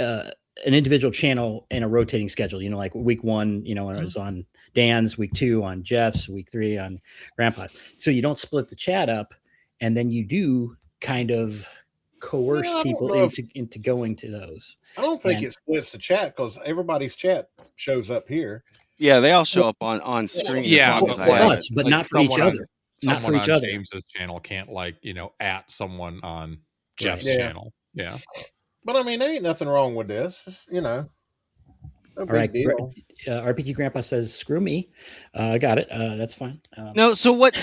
an individual channel in a rotating schedule. Like week 1, it was on Dan's, week 2 on Jeff's, week 3 on Grandpa. So you don't split the chat up, and then you do kind of coerce people into going to those.
I don't think it splits the chat, because everybody's chat shows up here.
Yeah, they all show up on screen as long as I have it.
But not for each other. Not for each other.
James's channel can't at someone on Jeff's
Yeah.
channel. Yeah.
But I mean, there ain't nothing wrong with this. It's, no big deal.
RPG Grandpa says, "Screw me." I got it. That's fine.
No, so what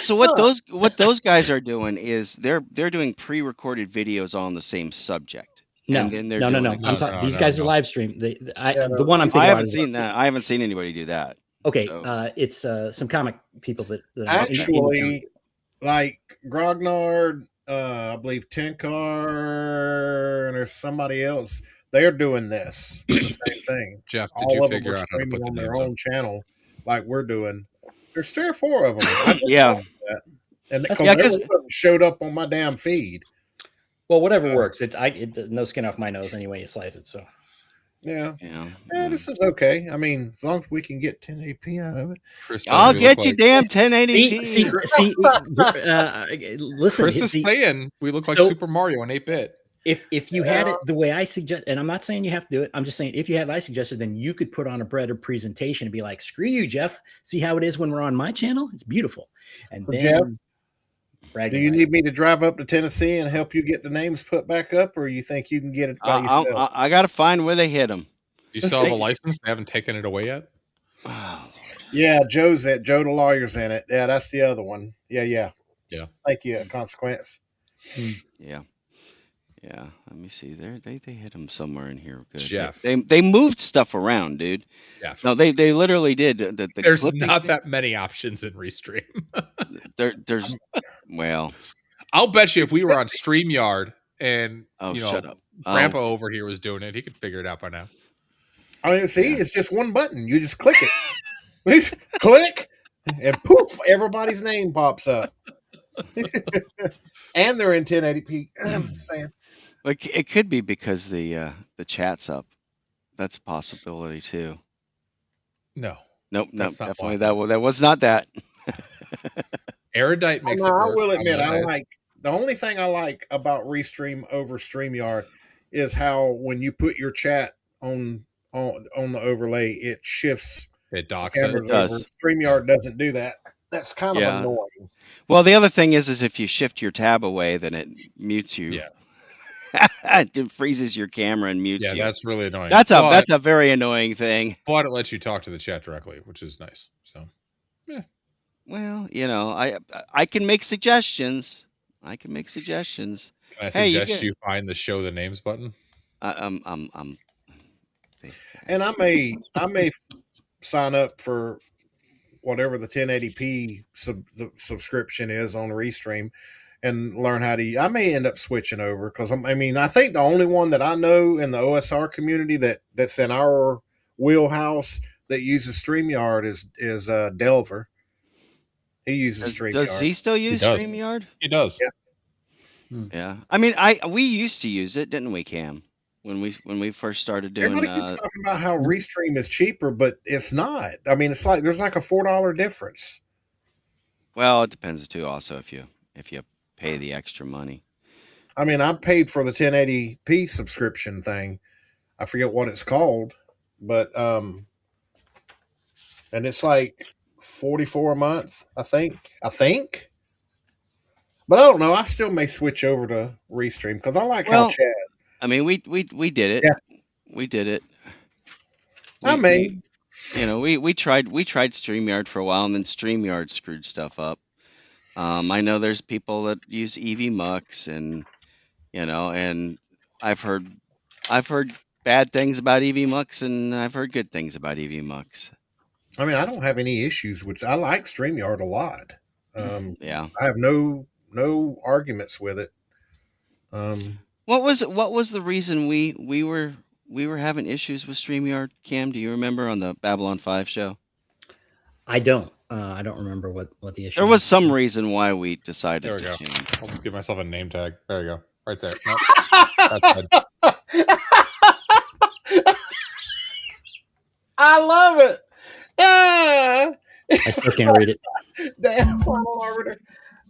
those guys are doing is they're doing pre-recorded videos on the same subject.
No,
and then they're
no.
doing
I'm talking. These guys are live stream. The one I'm thinking
I
about
haven't seen that. I haven't seen anybody do that.
Okay,
so.
It's some comic people that
actually like Grognard, I believe Tenkar, and there's somebody else. They're doing this the same thing.
Jeff, did you figure out how to put
on
the
their
names
own
up?
channel like we're doing? There's 3 or 4 of them.
Yeah,
and because showed up on my damn feed.
Well, whatever works. It no skin off my nose anyway. You slice it, so
yeah. This is okay. I mean, as long as we can get 1080p out of it,
I'll get you damn 1080p.
See, listen.
Chris is saying we look like Super Mario in 8-bit.
If you had it the way I suggest, and I'm not saying you have to do it, I'm just saying if you had what I suggested, then you could put on a better presentation and be like, "Screw you, Jeff. See how it is when we're on my channel? It's beautiful." And then.
Jeff, do you need me to drive up to Tennessee and help you get the names put back up, or you think you can get it by yourself?
I got to find where they hit them.
You still have a license? They haven't taken it away yet?
Yeah, Joe the lawyer's in it. Yeah, that's the other one. Yeah. Thank you, Consequence.
Yeah. Let me see. They hit them somewhere in here. Good.
Jeff.
They moved stuff around, dude.
Jeff.
No, they literally did.
There's not that many options in Restream.
There's well,
I'll bet you if we were on StreamYard and
shut up.
Grandpa over here was doing it, he could figure it out by now.
I mean, see, it's just one button. You just click it. Click, and poof, everybody's name pops up. And they're in 1080p. I'm just saying.
Like it could be because the chat's up. That's a possibility too.
No.
Nope. Definitely that was not that.
Erudite makes it work.
I will admit, the only thing I like about Restream over StreamYard is how when you put your chat on the overlay, it shifts.
It docks it.
It does.
StreamYard doesn't do that. That's kind of annoying.
Well, the other thing is if you shift your tab away, then it mutes you.
Yeah.
It freezes your camera and mutes you.
Yeah, that's really annoying.
That's a very annoying thing.
But it lets you talk to the chat directly, which is nice. So, yeah.
Well, I can make suggestions.
Can I suggest you find the show the names button?
And I may sign up for whatever the 1080p subscription is on Restream and learn how to. I may end up switching over because I think the only one that I know in the OSR community that's in our wheelhouse that uses StreamYard is Delver. He uses StreamYard.
Does he still use StreamYard?
He does.
Yeah.
Yeah. I mean, we used to use it, didn't we, Cam? When we first started doing.
Everybody keeps talking about how Restream is cheaper, but it's not. I mean, it's like there's like a $4 difference.
Well, it depends too. Also, if you pay the extra money.
I mean, I paid for the 1080p subscription thing. I forget what it's called, but and it's like $44 a month. I think. But I don't know. I still may switch over to Restream because I like how chat.
I mean, we did it.
Yeah.
We did it. We tried StreamYard for a while, and then StreamYard screwed stuff up. I know there's people that use EVMux, and and I've heard bad things about EVMux, and I've heard good things about EVMux.
I mean, I don't have any issues with. I like StreamYard a lot.
Yeah,
I have no arguments with it.
What was the reason we were having issues with StreamYard, Cam? Do you remember on the Babylon 5 show?
I don't remember what the issue.
There was some reason why we decided
there we
to
go.
change.
I'll just give myself a name tag. There you go. Right there. Nope.
I love it. Yeah.
I still can't read it.
Damn, Final Arbiter.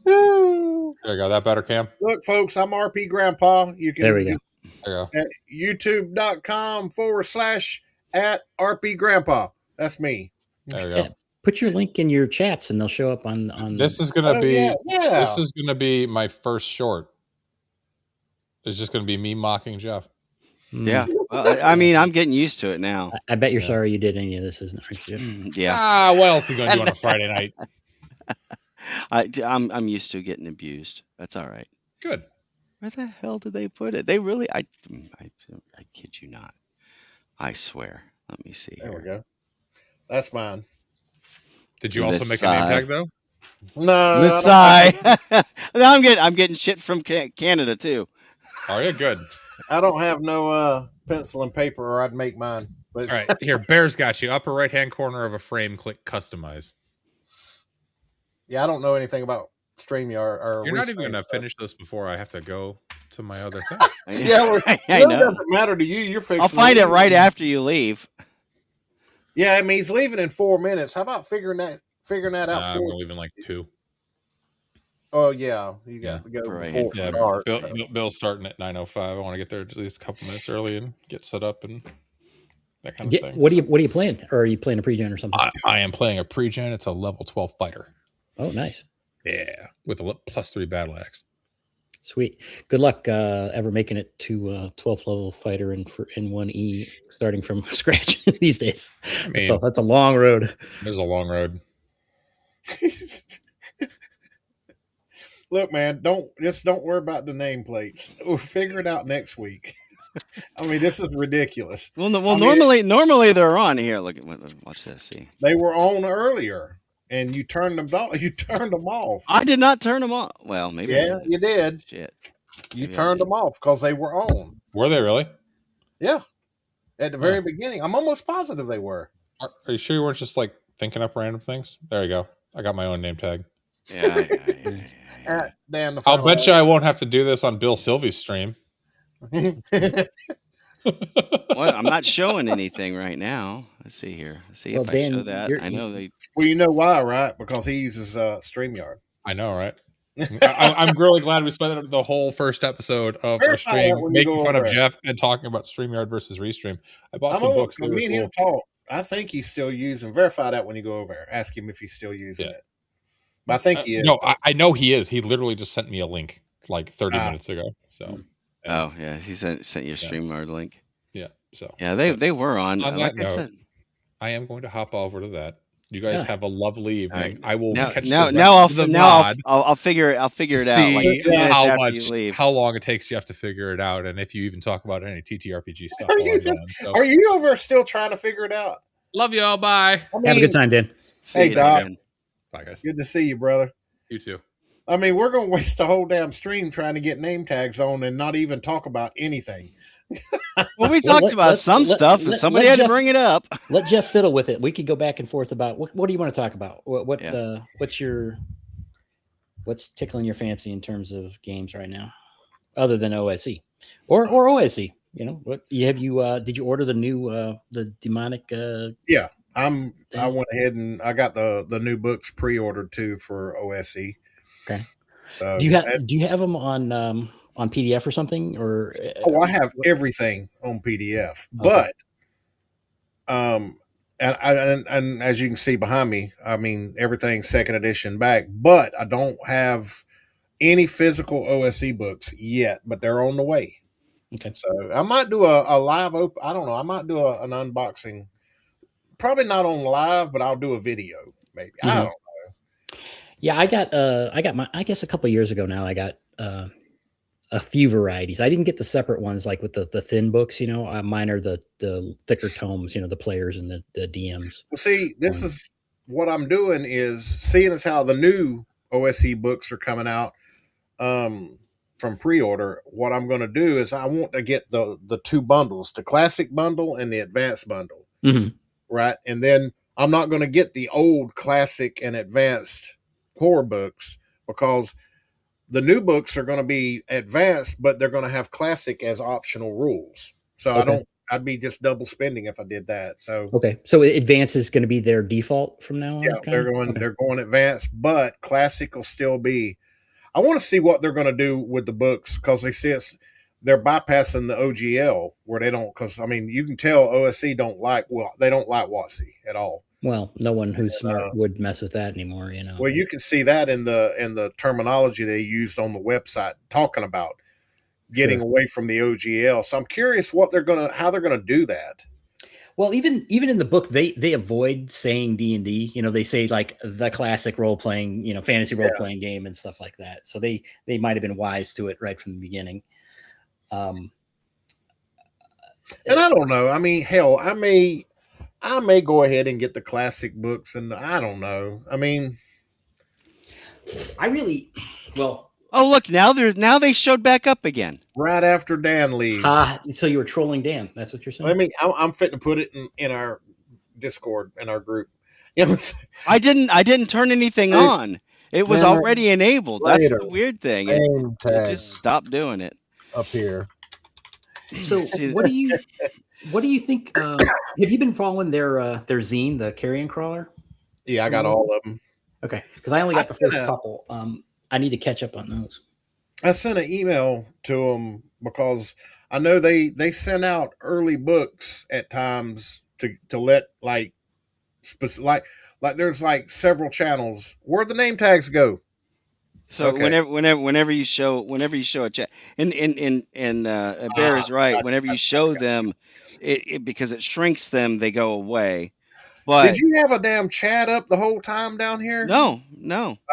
There you go. That better, Cam?
Look, folks, I'm RP Grandpa. You can
there we go.
There you
go. At youtube.com/@RP Grandpa. That's me.
There we go.
Put your link in your chats, and they'll show up on.
This is gonna be This is gonna be my first short. It's just gonna be me mocking Jeff.
Yeah. Well, I mean, I'm getting used to it now.
I bet you're sorry you did any of this, isn't it?
Yeah.
What else are you gonna do on a Friday night?
I'm used to getting abused. That's all right.
Good.
Where the hell did they put it? They really, I kid you not. I swear. Let me see.
There we go. That's mine.
Did you also make a name tag though?
No.
This side. I'm getting shit from Canada too.
Oh yeah, good.
I don't have no pencil and paper, or I'd make mine. But
all right, here, Bear's got you. Upper right hand corner of a frame. Click customize.
Yeah, I don't know anything about StreamYard. Or
you're not even going to finish this before I have to go to my other thing.
Yeah,
I know. It doesn't
matter to you. You're fixing.
I'll find it right after you leave.
Yeah, I mean he's leaving in 4 minutes. How about figuring that out?
I'm going to leave in like 2.
Oh yeah, you got to go before
start. Bill's starting at 9:05. I want to get there at least a couple minutes early and get set up and that kind of thing.
What are you playing? Or are you playing a pre-gen or something?
I am playing a pre-gen. It's a level 12 fighter.
Oh, nice.
Yeah, with a +3 battle axe. Sweet.
Good luck ever making it to 12th level fighter in 1E, starting from scratch these days. I mean, that's a long road.
There's a long road.
Look, man, don't worry about the nameplates. We'll figure it out next week. I mean, this is ridiculous.
Well, normally they're on here. Look, watch this. See,
they were on earlier, and you turned them off. You turned them off.
I did not turn them off. Well, maybe.
Yeah, you did.
Shit.
You turned them off because they were on.
Were they really?
Yeah. At the very beginning, I'm almost positive they were.
Are you sure you weren't just like thinking up random things? There you go. I got my own name tag.
Yeah.
I'll bet you I won't have to do this on Bill Sylvie's stream.
Well, I'm not showing anything right now. Let's see here. Let's see if Dan, I show that. I know they.
Well, you know why, right? Because he uses StreamYard.
I know, right? I'm really glad we spent the whole first episode of our stream making fun of Jeff and talking about StreamYard versus Restream. I bought some books.
Me and him talk. I think he's still using. Verify that when you go over there. Ask him if he's still using it. But I think he is.
No, I know he is. He literally just sent me a link like 30 minutes ago. So.
Oh yeah, he sent you a StreamYard link.
Yeah. So.
Yeah, they were on.
Like I said, I am going to hop over to that. You guys have a lovely evening. Right. I will catch the rest of the VOD.
I'll figure it out.
See how long it takes you have to figure it out, and if you even talk about any TTRPG stuff.
Are you over still trying to figure it out?
Love you all. Bye.
Have a good time, Dan.
Hey, Doc.
Bye, guys.
Good to see you, brother.
You too.
I mean, we're going to waste the whole damn stream trying to get name tags on and not even talk about anything.
Well, we talked about some stuff, and somebody had to bring it up.
Let Jeff fiddle with it. We could go back and forth about what do you want to talk about? What's tickling your fancy in terms of games right now, other than OSE or OSE? You know, what did you order the new the demonic?
Yeah, I went ahead and I got the new books pre-ordered too for OSE.
Okay. So do you have them on PDF or something? Or
I have everything on PDF, but and as you can see behind me, I mean everything's second edition back, but I don't have any physical OSE books yet, but they're on the way.
Okay.
So I might do a live open. I don't know. I might do an unboxing. Probably not on live, but I'll do a video maybe. Mm-hmm. I don't know.
Yeah, I got my. I guess a couple of years ago now, I got a few varieties. I didn't get the separate ones like with the thin books. You know, mine are the thicker tomes. You know, the players and the DMs.
Well, see, this is what I'm doing is seeing as how the new OSE books are coming out from pre-order. What I'm going to do is I want to get the two bundles, the classic bundle and the advanced bundle, right? And then I'm not going to get the old classic and advanced core books because the new books are going to be advanced, but they're going to have classic as optional rules. So I'd be just double spending if I did that. So
so advanced is going to be their default from now on.
Yeah, they're going advanced, but classic will still be. I want to see what they're going to do with the books because they see they're bypassing the OGL where they don't. Because I mean, you can tell OSE don't like they don't like WotC at all.
Well, no one who's smart would mess with that anymore, you know.
Well, you can see that in the terminology they used on the website talking about getting away from the OGL. So I'm curious how they're gonna do that.
Well, even in the book, they avoid saying D&D. You know, they say like the classic role playing, you know, fantasy role playing game and stuff like that. So they might have been wise to it right from the beginning.
And I don't know. I mean, hell, I may go ahead and get the classic books, and I don't know. I mean,
Oh, look, now they showed back up again.
Right after Dan leaves.
So you were trolling Dan. That's what you're saying?
I'm fitting to put it in our Discord, in our group.
I didn't turn anything on. It was already enabled. That's the weird thing. It just stopped doing it.
Up here.
So what do you think? Have you been following their zine, the Carrion Crawler?
Yeah, I got all of them.
Okay, because I only got the first couple. I need to catch up on those.
I sent an email to them because I know they send out early books at times to let like there's like several channels. Where'd the name tags go?
So whenever you show a chat, and Bear is right. Whenever you show them, because it shrinks them, they go away. But
did you have a damn chat up the whole time down here?
No.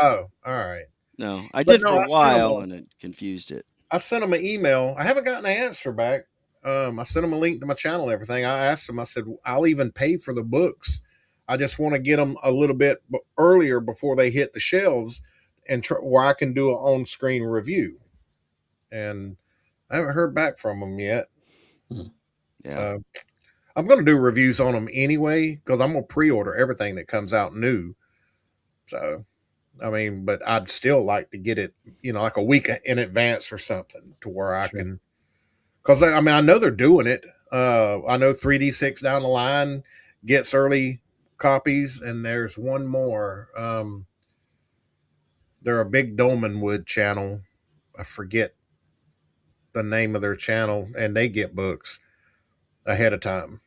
Oh, all right.
No, I did for a while, and it confused it.
I sent them an email. I haven't gotten an answer back. I sent them a link to my channel and everything. I asked them. I said, I'll even pay for the books. I just want to get them a little bit earlier before they hit the shelves, and where I can do an on-screen review. And I haven't heard back from them yet.
Yeah.
I'm going to do reviews on them anyway because I'm going to pre-order everything that comes out new. So, I mean, but I'd still like to get it, you know, like a week in advance or something to where I can. Because, I mean, I know they're doing it. I know 3D6 down the line gets early copies, and there's one more. They're a big Dolmenwood channel. I forget the name of their channel, and they get books ahead of time.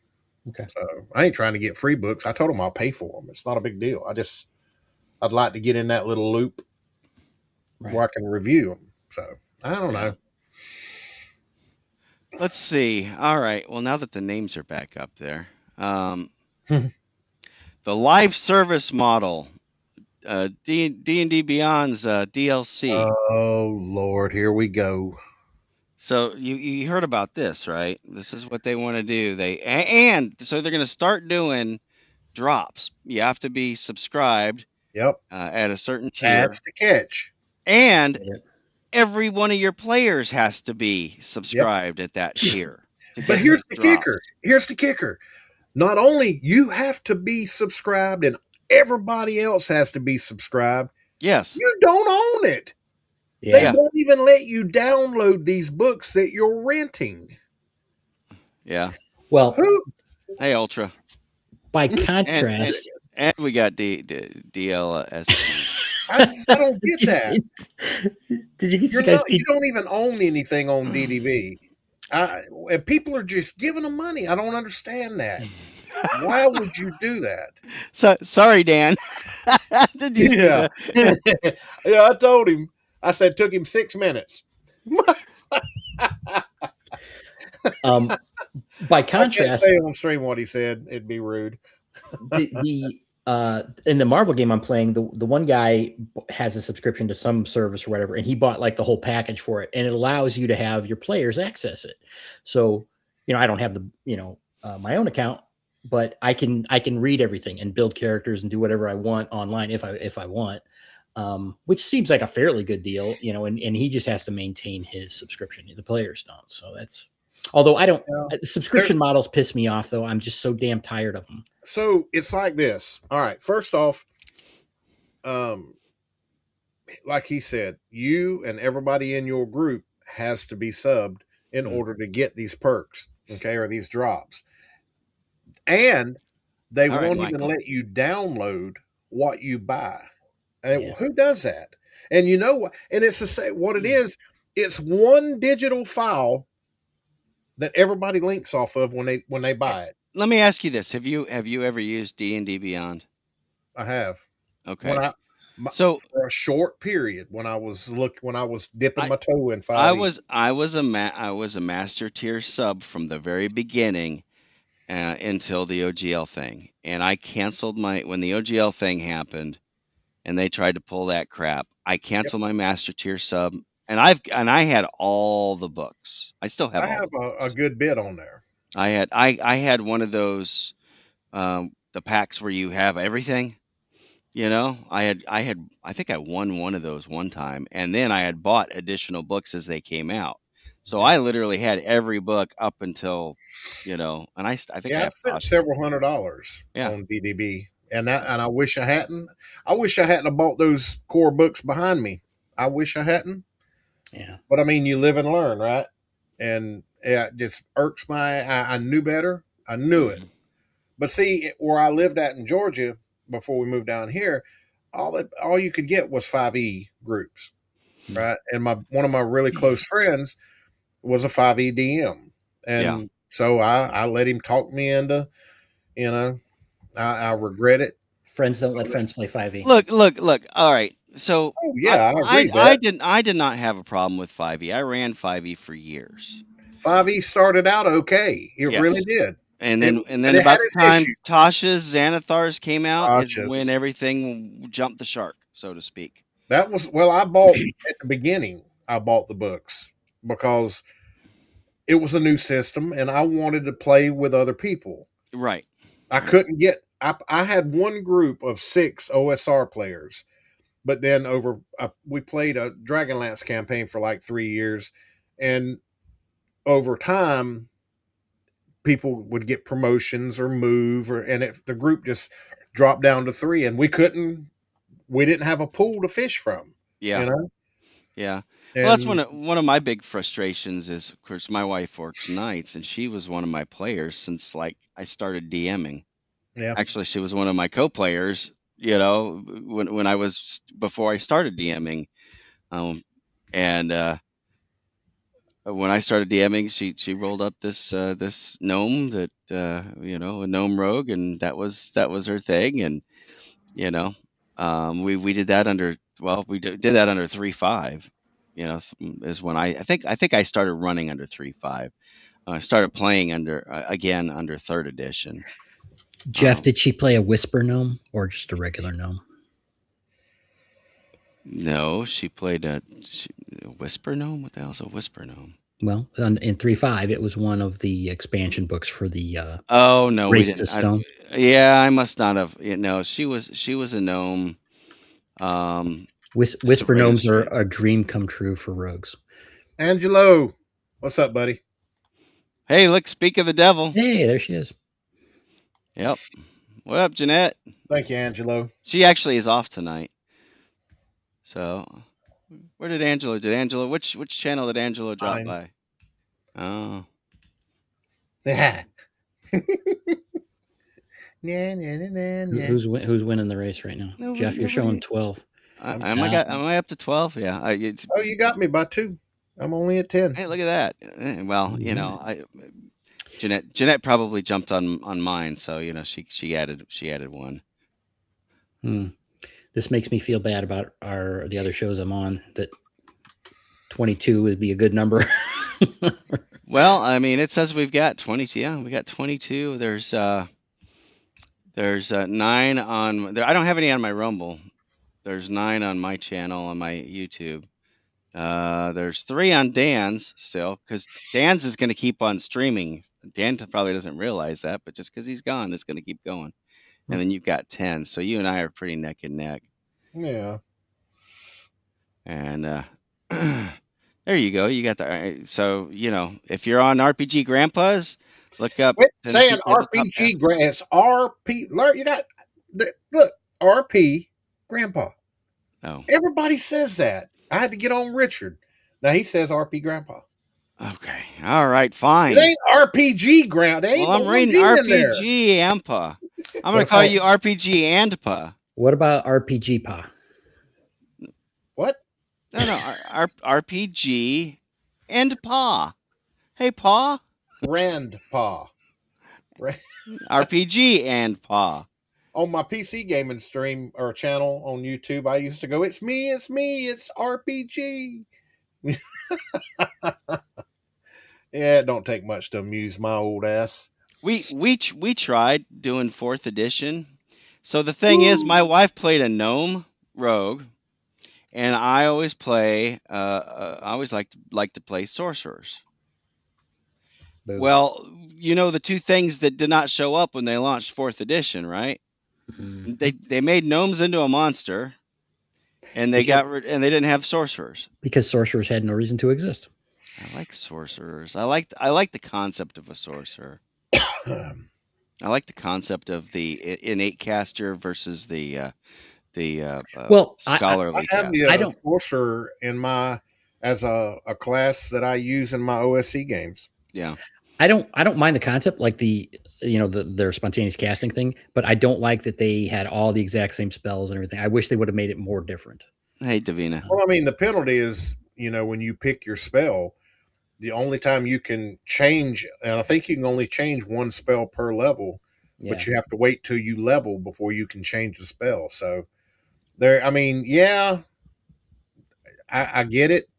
Okay.
So I ain't trying to get free books. I told them I'll pay for them. It's not a big deal. I'd like to get in that little loop where I can review them. So I don't know.
Let's see. All right. Well, now that the names are back up there, the live service model, D&D Beyond's DLC.
Oh Lord, here we go.
So you heard about this, right? This is what they want to do. So they're going to start doing drops. You have to be subscribed.
Yep.
At a certain tier.
That's the catch.
And every one of your players has to be subscribed at that tier.
But here's the kicker. Here's the kicker. Not only you have to be subscribed and everybody else has to be subscribed.
Yes.
You don't own it. Yeah. They won't even let you download these books that you're renting.
Yeah.
Well,
hey, Ultra.
By contrast,
and we got DLS.
I don't get that.
Did you
see? You don't even own anything on DDB. And people are just giving them money. I don't understand that. Why would you do that?
So sorry, Dan. Did you?
Yeah. Yeah, I told him. I said it took him 6 minutes.
By contrast, I can't
say on stream what he said. It'd be rude.
In the Marvel game I'm playing, the one guy has a subscription to some service or whatever, and he bought like the whole package for it, and it allows you to have your players access it. So, you know, I don't have the, you know, my own account, but I can read everything and build characters and do whatever I want online if I want, which seems like a fairly good deal, you know, and he just has to maintain his subscription. The players don't. So that's, although I don't, the subscription models piss me off though. I'm just so damn tired of them.
So it's like this. All right. First off, like he said, you and everybody in your group has to be subbed in order to get these perks, okay, or these drops. And they won't even let you download what you buy. And who does that? And you know what? And it's the same. What it is, it's one digital file that everybody links off of when they buy it.
let me ask you this: Have you ever used D&D Beyond?
I have.
Okay.
So for a short period when I was dipping my toe in 5e.
I was a master tier sub from the very beginning until the OGL thing, and I canceled when the OGL thing happened, and they tried to pull that crap. I canceled my master tier sub, and I had all the books. I still have
I
all
have
the books.
a good bit on there.
I had one of those the packs where you have everything. I think I won one of those one time, and then I had bought additional books as they came out. So I literally had every book up until, and I think I
I
have
spent
Tasha's.
several $100
Yeah.
on DDB, and I wish I hadn't. I wish I hadn't bought those core books behind me. I wish I hadn't.
Yeah.
But I mean, you live and learn, right? And it just irks I knew better. I knew it. But see, where I lived at in Georgia before we moved down here, all you could get was 5e groups, right? And one of my really close friends was a 5e DM, and so I let him talk me into, I regret it.
Friends don't let friends play 5e.
Look. All right. So
I agree.
I did not have a problem with 5e. I ran 5e for years.
5e started out okay. It really did.
And then about the time Tasha's Xanathars came out is when everything jumped the shark, so to speak.
That was I bought at the beginning. I bought the books because it was a new system and I wanted to play with other people.
Right.
I couldn't get. I had one group of 6 OSR players, but then we played a Dragonlance campaign for like 3 years, and over time, people would get promotions or move, and the group just dropped down to 3, and we didn't have a pool to fish from.
Yeah. Yeah. Well, that's one of my big frustrations is, of course, my wife works nights, and she was one of my players since like I started DMing.
Yeah.
Actually, she was one of my co-players, when I was before I started DMing. And when I started DMing, she rolled up this gnome that a gnome rogue, and that was her thing, and we did that under we did that under 3.5. Is when I think I started running under 3.5. I started playing again under 3rd edition.
Jeff, did she play a whisper gnome or just a regular gnome?
No, she played a whisper gnome. What the hell's a whisper gnome?
Well, in 3.5, it was one of the expansion books for the
oh no, we didn't.
Stone.
I must not have. No, she was a gnome.
Whisper gnomes are a dream come true for rogues.
Angelo, what's up, buddy?
Hey, look, speak of the devil.
Hey, there she is.
Yep. What up, Jeanette?
Thank you, Angelo.
She actually is off tonight. So, where did Angelo? Which channel did Angelo drop by? Oh.
Yeah.
Who's winning the race right now? Jeff, you're showing 12.
Am I up to 12? Yeah.
Oh, you got me by 2. I'm only at 10.
Hey, look at that. Well, Jeanette probably jumped on mine, so she added one.
This makes me feel bad about the other shows I'm on. That 22 would be a good number.
Well, I mean, it says we've got 22. Yeah, we got 22. There's 9 on there. I don't have any on my Rumble. There's 9 on my channel on my YouTube. There's 3 on Dan's still, because Dan's is going to keep on streaming. Dan probably doesn't realize that, but just because he's gone, it's going to keep going. And then you've got 10. So you and I are pretty neck and neck.
Yeah.
And there you go. You got the so if you're on RPGGrandpa's, look up.
Quit saying RPG Grandpa. It's RP. You got look RP Grandpa.
Oh.
Everybody says that. I had to get on Richard. Now he says RP Grandpa.
Okay. All right. Fine.
It ain't RPG Grandpa.
Well, I'm reading RPG Ampa. I'm going to call you RPG and Pa.
What about RPG Pa?
What?
No, RPG and Pa. Hey, Pa.
Grandpa.
RPGGrandpa.
On my PC gaming stream or channel on YouTube, I used to go, it's me, it's RPG. Yeah, it don't take much to amuse my old ass.
We tried doing 4th edition. So the thing is, my wife played a gnome rogue, and I always play. I always like to play sorcerers.
Boom.
Well, you know the two things that did not show up when they launched 4th edition, right?
Mm-hmm.
They made gnomes into a monster, and they didn't have sorcerers
because sorcerers had no reason to exist.
I like sorcerers. I like the concept of a sorcerer. I like the concept of the innate caster versus the scholarly
I have
caster.
the sorcerer in my as a class that I use in my OSC games.
Yeah.
I don't mind the concept, like their spontaneous casting thing, but I don't like that they had all the exact same spells and everything. I wish they would have made it more different.
Hey, Davina.
Well, I mean, the penalty is, when you pick your spell, the only time you can change, and I think you can only change one spell per level, but you have to wait till you level before you can change the spell. So I get it,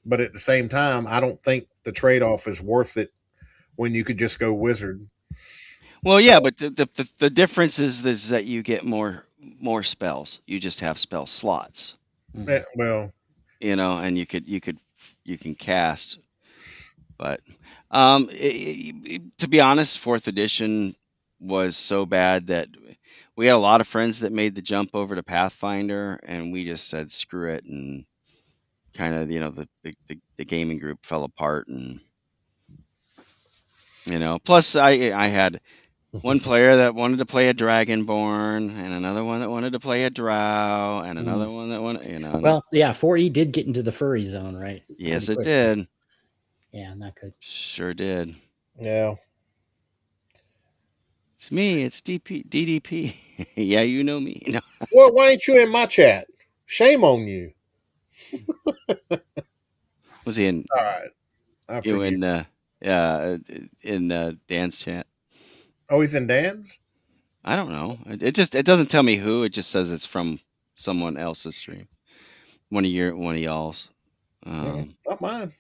but at the same time, I don't think the trade-off is worth it when you could just go wizard.
Well, yeah, but the difference is that you get more spells. You just have spell slots.
Yeah, well,
and you can cast. But to be honest, 4th edition was so bad that we had a lot of friends that made the jump over to Pathfinder, and we just said screw it, and kind of the gaming group fell apart, and plus I had one player that wanted to play a Dragonborn, and another one that wanted to play a Drow, and another one that wanted,
Well, yeah, 4E did get into the furry zone, right?
Yes, it did.
Yeah, not good.
Sure did.
Yeah.
It's me. It's DDP. Yeah, you know me. No.
Well, why ain't you in my chat? Shame on you.
Was he in?
All right.
You in Dan's chat?
Oh, he's in Dan's?
I don't know. It doesn't tell me who. It just says it's from someone else's stream. One of y'all's.
Not mine.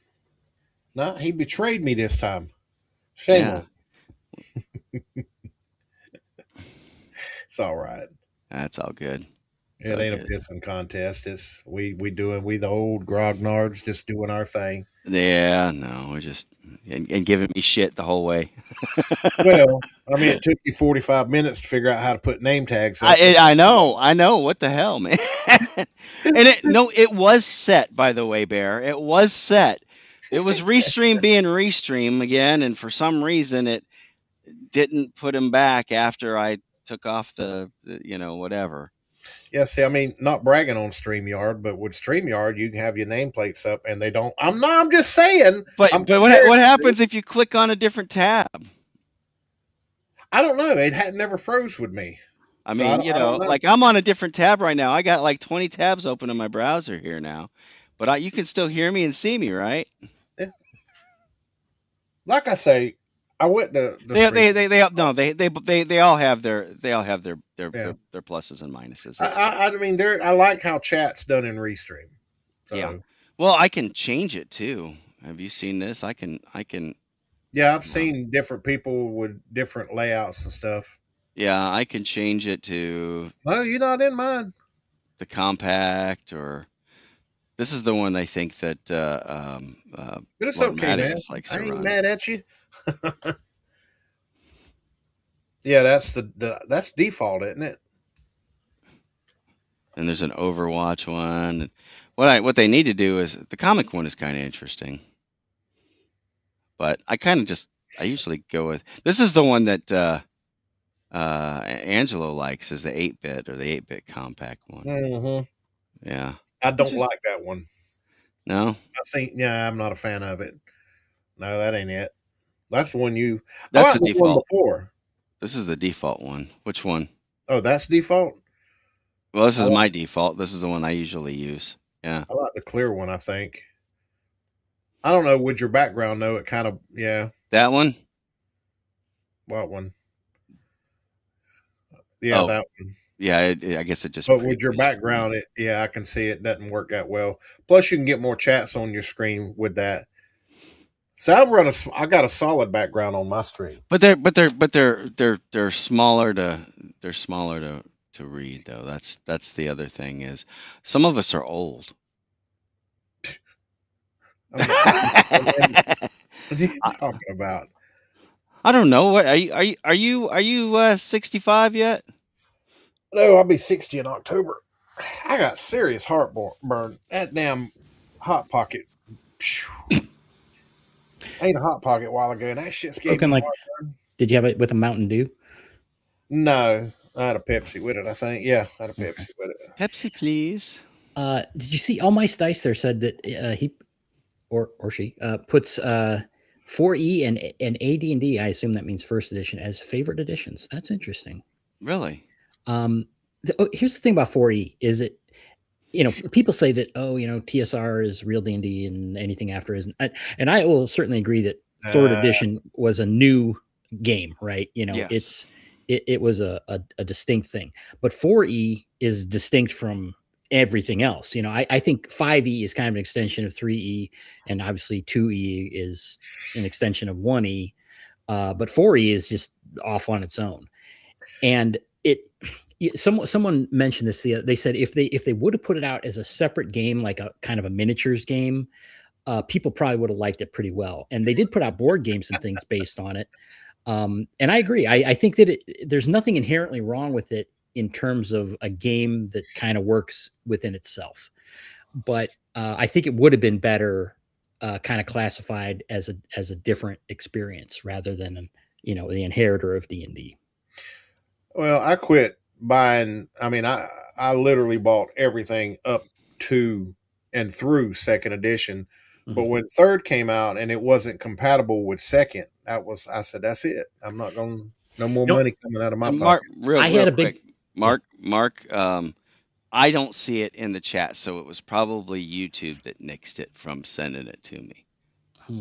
No, he betrayed me this time. Shame on him. It's all right.
That's all good.
It ain't a pissing contest. It's we the old grognards just doing our thing.
Yeah, no, we're just and giving me shit the whole way.
Well, I mean, it took you 45 minutes to figure out how to put name tags up.
I know. What the hell, man? And it was set, by the way, Bear. It was set. It was Restream being Restream again, and for some reason it didn't put him back after I took off the whatever.
Yeah, see, I mean, not bragging on StreamYard, but with StreamYard, you can have your nameplates up, and they don't. I'm just saying.
But what happens if you click on a different tab?
I don't know. It had never froze with me.
I mean, like I'm on a different tab right now. I got like 20 tabs open in my browser here now, but you can still hear me and see me, right?
Yeah. Like I say, I went to
they all have their pluses and minuses.
I mean, I like how chat's done in Restream. So.
Yeah. Well, I can change it too. Have you seen this? I can.
Yeah, I've seen different people with different layouts and stuff.
Yeah, I can change it to.
No, you're not in mine.
The compact, or this is the one I think that.
But it's okay, man. I ain't mad at you. Yeah, that's default, isn't it?
And there's an Overwatch one. What they need to do is the comic one is kind of interesting, but I usually go with this is the one that Angelo likes is the 8-bit or the 8-bit compact one.
Mm-hmm.
Yeah,
I don't like that one.
No,
I'm not a fan of it. No, that ain't it. That's the one you.
That's the default.
One before.
This is the default one. Which one?
Oh, that's default.
Well, this is my default. This is the one I usually use. Yeah.
I like the clear one, I think. I don't know. Would your background know it kind of, yeah.
That one?
What one? Yeah, that one.
Yeah, I guess it just.
But with your background, I can see it doesn't work that well. Plus, you can get more chats on your screen with that. So I got a solid background on my stream.
But they're smaller to read though. That's the other thing is some of us are old.
What are you talking about?
I don't know. What are you 65 yet?
No, I'll be 60 in October. I got serious heartburn. That damn hot pocket. I ate a hot pocket a while ago, and that shit's gave me heartburn.
Did you have it with a Mountain Dew?
No, I had a Pepsi with it. I think. Yeah, I had a Pepsi with it.
Pepsi, please.
Did you see All My Dice there said that he or she puts 4E and AD&D, I assume that means first edition, as favorite editions. That's interesting.
Really?
Here's the thing about 4E is it, people say that, TSR is real D&D and anything after isn't. And I will certainly agree that third edition was a new game, right?
Yes.
It was a distinct thing. But 4E is distinct from everything else. I think 5E is kind of an extension of 3E, and obviously 2E is an extension of 1E. But 4E is just off on its own. And someone mentioned this. They said if they would have put it out as a separate game, like a kind of a miniatures game, people probably would have liked it pretty well. And they did put out board games and things based on it. And I agree. I think that there's nothing inherently wrong with it in terms of a game that kind of works within itself. But I think it would have been better kind of classified as a different experience rather than the inheritor of D&D.
Well, I quit buying. I mean, I literally bought everything up to and through second edition. Mm-hmm. But when third came out and it wasn't compatible with second, I said, that's it. I'm not going. No more money coming out of my pocket.
Real quick. Mark. I don't see it in the chat, so it was probably YouTube that nixed it from sending it to me.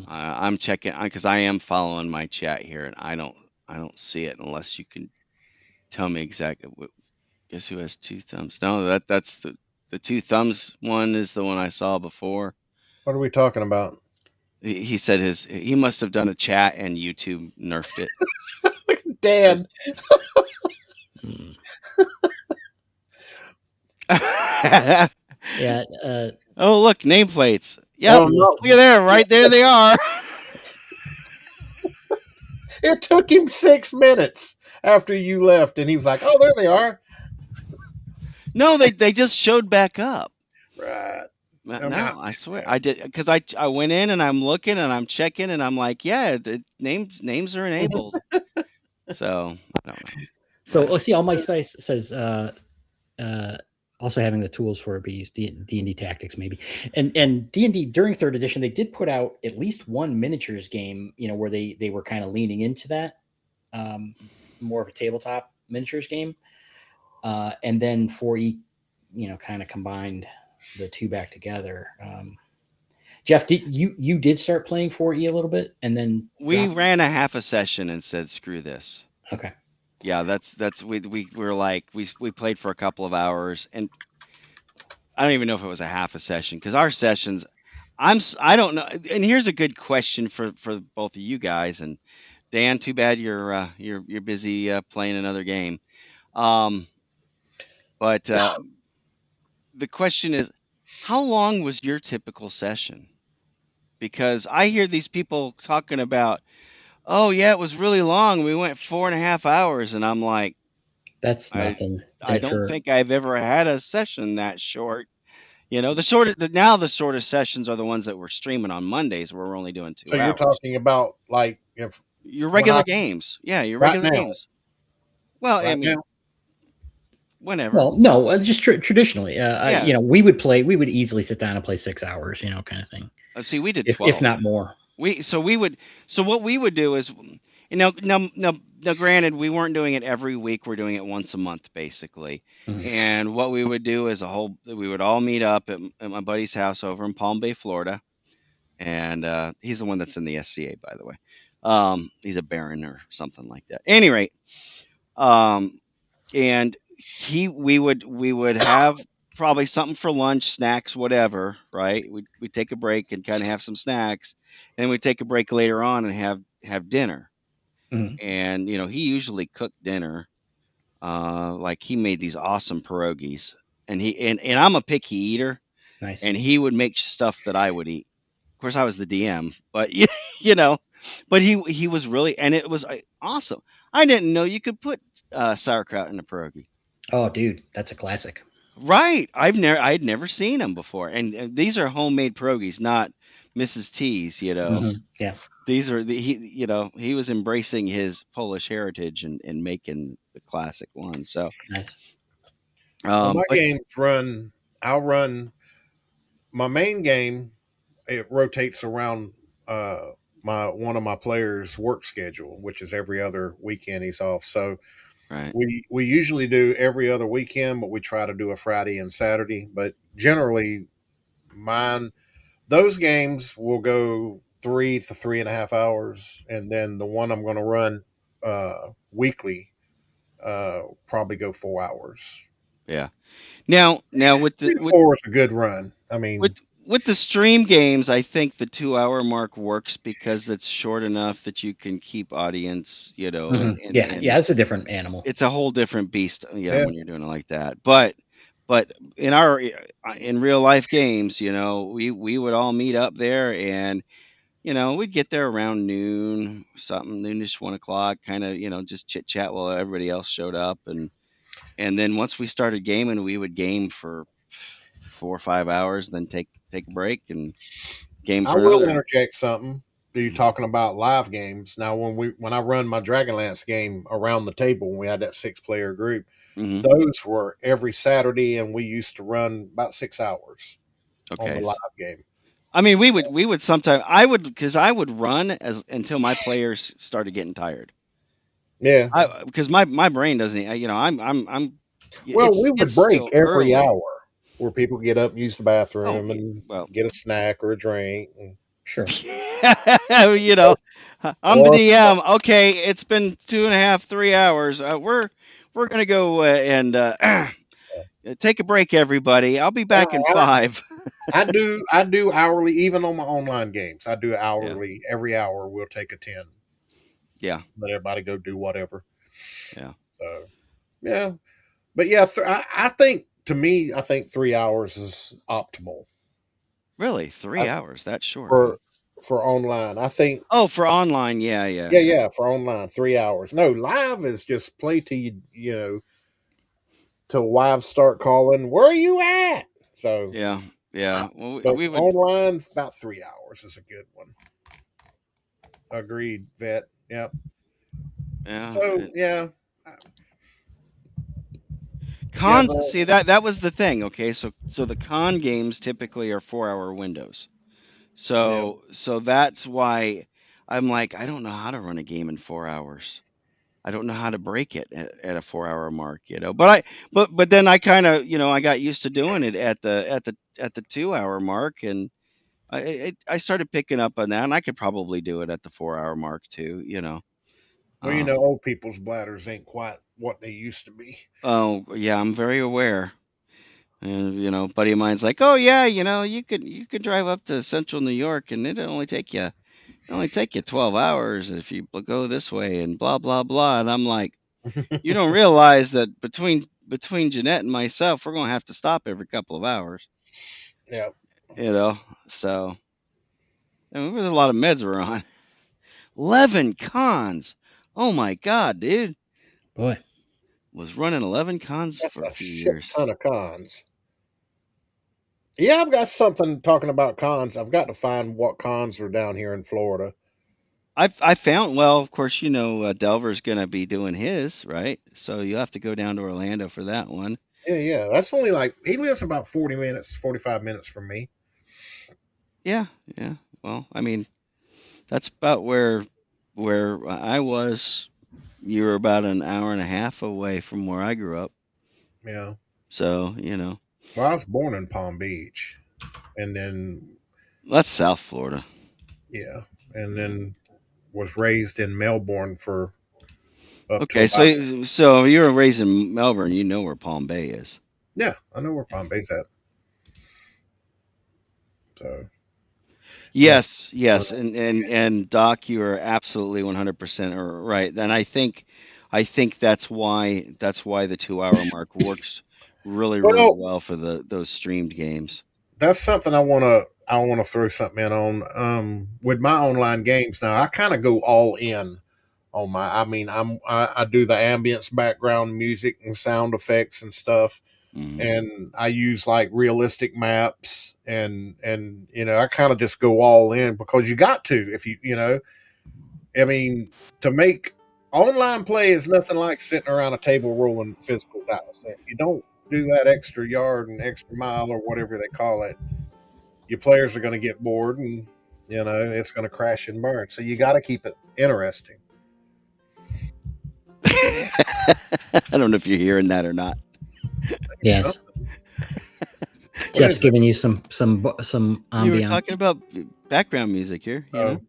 I'm checking because I am following my chat here, and I don't see it unless you can tell me exactly. Guess who has two thumbs? No, that's the two thumbs one is the one I saw before.
What are we talking about?
He said he must have done a chat and YouTube nerfed it.
Dan.
Yeah.
Oh, look, nameplates. Yeah, look at there, right there they are.
It took him 6 minutes after you left, and he was like, "Oh, there they are."
No, they just showed back up.
Right.
No, I swear I did because I went in and I'm looking and I'm checking and I'm like, yeah, the names are enabled. So I don't know.
So let's see. All My Dice says also having the tools for it, but use D&D tactics maybe. And D&D during third edition, they did put out at least one miniatures game, where they were kind of leaning into that, more of a tabletop miniatures game. And then 4E, kind of combined the two back together. Jeff, you did start playing 4E a little bit, and then
we ran a half a session and said, screw this.
Okay.
Yeah, that's we were like we played for a couple of hours, and I don't even know if it was a half a session because our sessions, I don't know. And here's a good question for both of you guys. And Dan, too bad you're busy playing another game. But the question is, how long was your typical session? Because I hear these people talking about, oh yeah, it was really long. We went 4.5 hours, and I'm like,
that's nothing.
I don't think I've ever had a session that short. The shortest sessions are the ones that we're streaming on Mondays, where we're only doing 2 hours.
So you're talking about like if
your regular games, yeah, your regular games. Well, I mean, whenever.
Well, no, just traditionally, we would easily sit down and play 6 hours, kind of thing.
See, we did 12,
if not more.
So what we would do is, now, granted, we weren't doing it every week. We're doing it once a month, basically. Mm-hmm. And what we would do is we would all meet up at my buddy's house over in Palm Bay, Florida. And he's the one that's in the SCA, by the way. He's a baron or something like that. Any rate, um, and we would have probably something for lunch, snacks, whatever, right? We'd take a break and kind of have some snacks, and we'd take a break later on and have dinner.
Mhm.
And he usually cooked dinner. Like he made these awesome pierogies, and I'm a picky eater,
Nice.
and he would make stuff that I would eat. Of course, I was the DM, but you know, but he was really, and it was awesome. I didn't know you could put sauerkraut in a pierogi.
Oh, dude, that's a classic.
Right. I'd never seen them before. And these are homemade pierogies, not Mrs. T's,
Yeah.
These are he was embracing his Polish heritage and making the classic ones. So,
Nice.
Well, my
but
games I'll run my main game. It rotates around my one of my players' work schedule, which is every other weekend he's off. So
right.
we usually do every other weekend, but we try to do a Friday and Saturday. But generally, mine those games will go 3 to 3.5 hours, and then the one I'm going to run weekly probably go 4 hours.
Yeah. Now with the
Three to four is a good run. I
with
mean,
with the stream games, I think the 2 hour mark works because it's short enough that you can keep audience,
Yeah, it's a different animal.
it's a whole different beast,
yeah,
when you're doing it like that. But in real life games, we would all meet up there, and we'd get there around noon, something noonish, 1 o'clock, kind of, just chit chat while everybody else showed up, and then once we started gaming, we would game for 4 or 5 hours, then take a break and game
I
for
will
another.
interject something. You talking about live games now? When I run my Dragonlance game around the table, when we had that 6 player group,
Hmm.
those were every Saturday, and we used to run about 6 hours on the
Okay.
live game.
I mean, we would sometimes because I would run as until my players started getting tired.
Yeah.
Because my brain doesn't, I'm
Well, we
it's
would break
still
every
early.
hour where people get up and use the
Oh,
bathroom and
well,
get a snack or a drink.
Sure.
you know, I'm the
Or
DM. Okay, it's been 2.5, 3 hours. We're gonna go and take a break, everybody. I'll be
yeah,
back in 5.
I do hourly, even on my online games. I do
Yeah,
hourly. Every hour we'll take a 10.
yeah,
Let everybody go do whatever.
yeah.
So yeah, but yeah, I think to me, I think 3 hours is optimal
Really, three
I,
hours? That's short, huh?
for online. I think
Oh, for online, yeah, yeah,
yeah,
yeah,
yeah, for online 3 hours. No, live is just play till till wives start calling. Where are you at? So,
yeah, yeah. Well,
but
we would,
online about 3 hours is a good one. Agreed, vet. Yep.
yeah.
So yeah, yeah,
Cons. See, that was the thing. Okay, so the con games typically are 4 hour windows.
yeah.
So that's why I'm like, I don't know how to run a game in 4 hours. I don't know how to break it at a 4 hour mark, but then I kind of, I got used to doing it at the 2 hour mark, and I started picking up on that, and I could probably do it at the 4 hour mark too.
Well,
Um,
old people's bladders ain't quite what they used to be.
oh yeah, I'm very aware. And buddy of mine's like, oh yeah, you could drive up to central New York, and it only take you 12 hours if you go this way, and blah blah blah. And I'm like, you don't realize that between Jeanette and myself, we're gonna have to stop every couple of hours.
Yeah.
You know, so there's a lot of meds we're on. 11 cons. Oh my god, dude,
Boy.
was running 11 cons
That's
for a
a
few
shit
years.
ton of cons. Yeah, I've got something talking about cons. I've got to find what cons are down here in Florida.
I found, well, of course, Delver's gonna be doing his, right? So you have to go down to Orlando for that one.
Yeah, yeah. That's only he lives about 40 minutes, 45 minutes from me.
Yeah, yeah. Well, I mean, that's about where I was. You were about an hour and a half away from where I grew up.
Yeah.
So.
Well, I was born in Palm Beach, and then
That's South Florida.
yeah, and then was raised in Melbourne for up to
Okay,
about.
so you were raised in Melbourne. You know where Palm Bay is.
Yeah, I know where Palm Bay's at. So yeah,
Yes, and Doc, you are absolutely 100% right. And I think that's why the 2 hour mark works really
well,
well for those streamed games.
that's something I wanna throw something in on. With my online games now, I kind of go all in on my. I mean, I do the ambience background music and sound effects and stuff,
Mhm.
and I use like realistic maps and I kind of just go all in because you got to if I mean to make online play is nothing like sitting around a table rolling physical dice. If you don't do that extra yard and extra mile or whatever they call it, your players are going to get bored and it's going to crash and burn. So you got to keep it interesting.
I don't know if you're hearing that or not.
Yes.
What
Jeff's
is it?
giving you some
You were
ambiance.
talking about background music here, you know?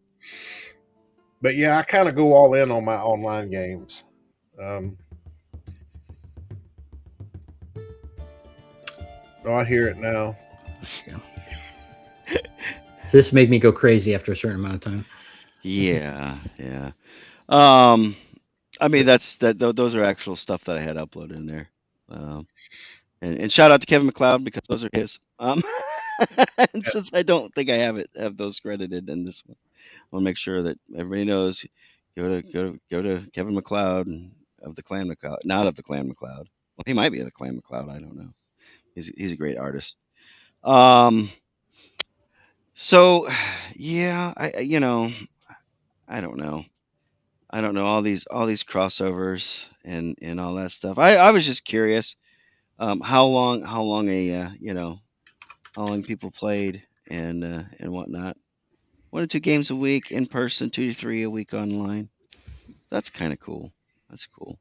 But yeah, I kind of go all in on my online games. Oh, I hear it now.
This made me go crazy after a certain amount of time.
Yeah. I mean those are actual stuff that I had uploaded in there. And shout out to Kevin McLeod because those are his. And since I don't think I have those credited in this one, I want to make sure that everybody knows. Go to Kevin McLeod of the Clan McLeod, not of the Clan McLeod. Well, he might be of the Clan McLeod. I don't know. He's a great artist. So yeah, I don't know. I don't know all these crossovers and all that stuff. I was just curious how long how long people played and whatnot. 1 to 2 games a week in person, 2 to 3 a week online. That's kind of cool. That's cool.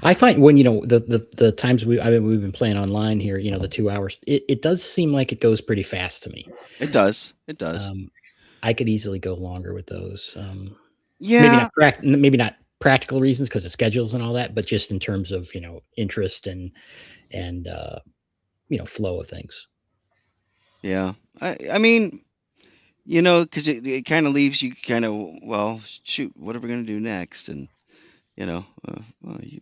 I find when the times we've been playing online here, the 2 hours, it does seem like it goes pretty fast to me.
It does. It does.
I could easily go longer with those.
Yeah.
Maybe not practical reasons because of schedules and all that, but just in terms of interest and flow of things.
Yeah. I mean, because it kind of leaves you kind of, well, shoot, what are we gonna do next? And well, you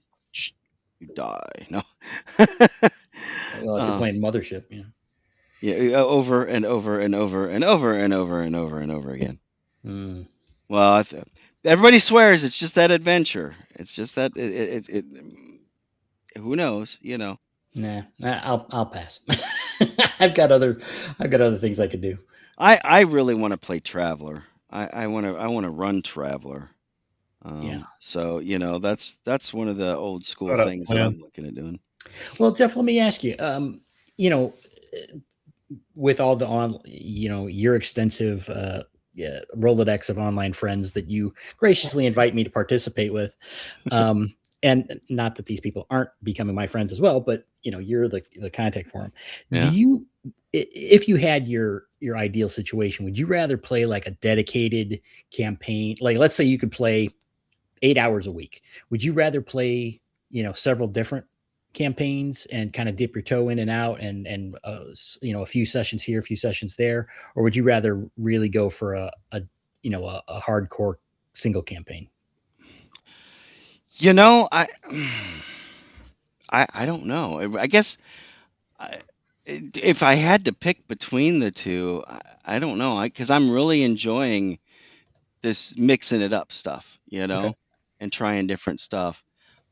die. No.
Well, if you're playing Mothership,
Yeah, over and over and over and over and over and over and over again.
Mm.
Well, everybody swears it's just that adventure. It's just that it who knows,
Nah, I'll pass. I've got other things I could do.
I really want to play Traveler. I want to run Traveler.
Yeah.
So that's one of the old school things that I'm looking at doing.
Well, Jeff, let me ask you. With all the your extensive Rolodex of online friends that you graciously invite me to participate with, and not that these people aren't becoming my friends as well, but you're the contact for them.
Yeah.
Do you, if you had your ideal situation, would you rather play like a dedicated campaign? Like, let's say you could play 8 hours a week. Would you rather play, several different campaigns and kind of dip your toe in and out and a few sessions here, a few sessions there, or would you rather really go for a hardcore single campaign?
I don't know. I guess if I had to pick between the two, I don't know. Because I'm really enjoying this mixing it up stuff,
Okay.
and trying different stuff.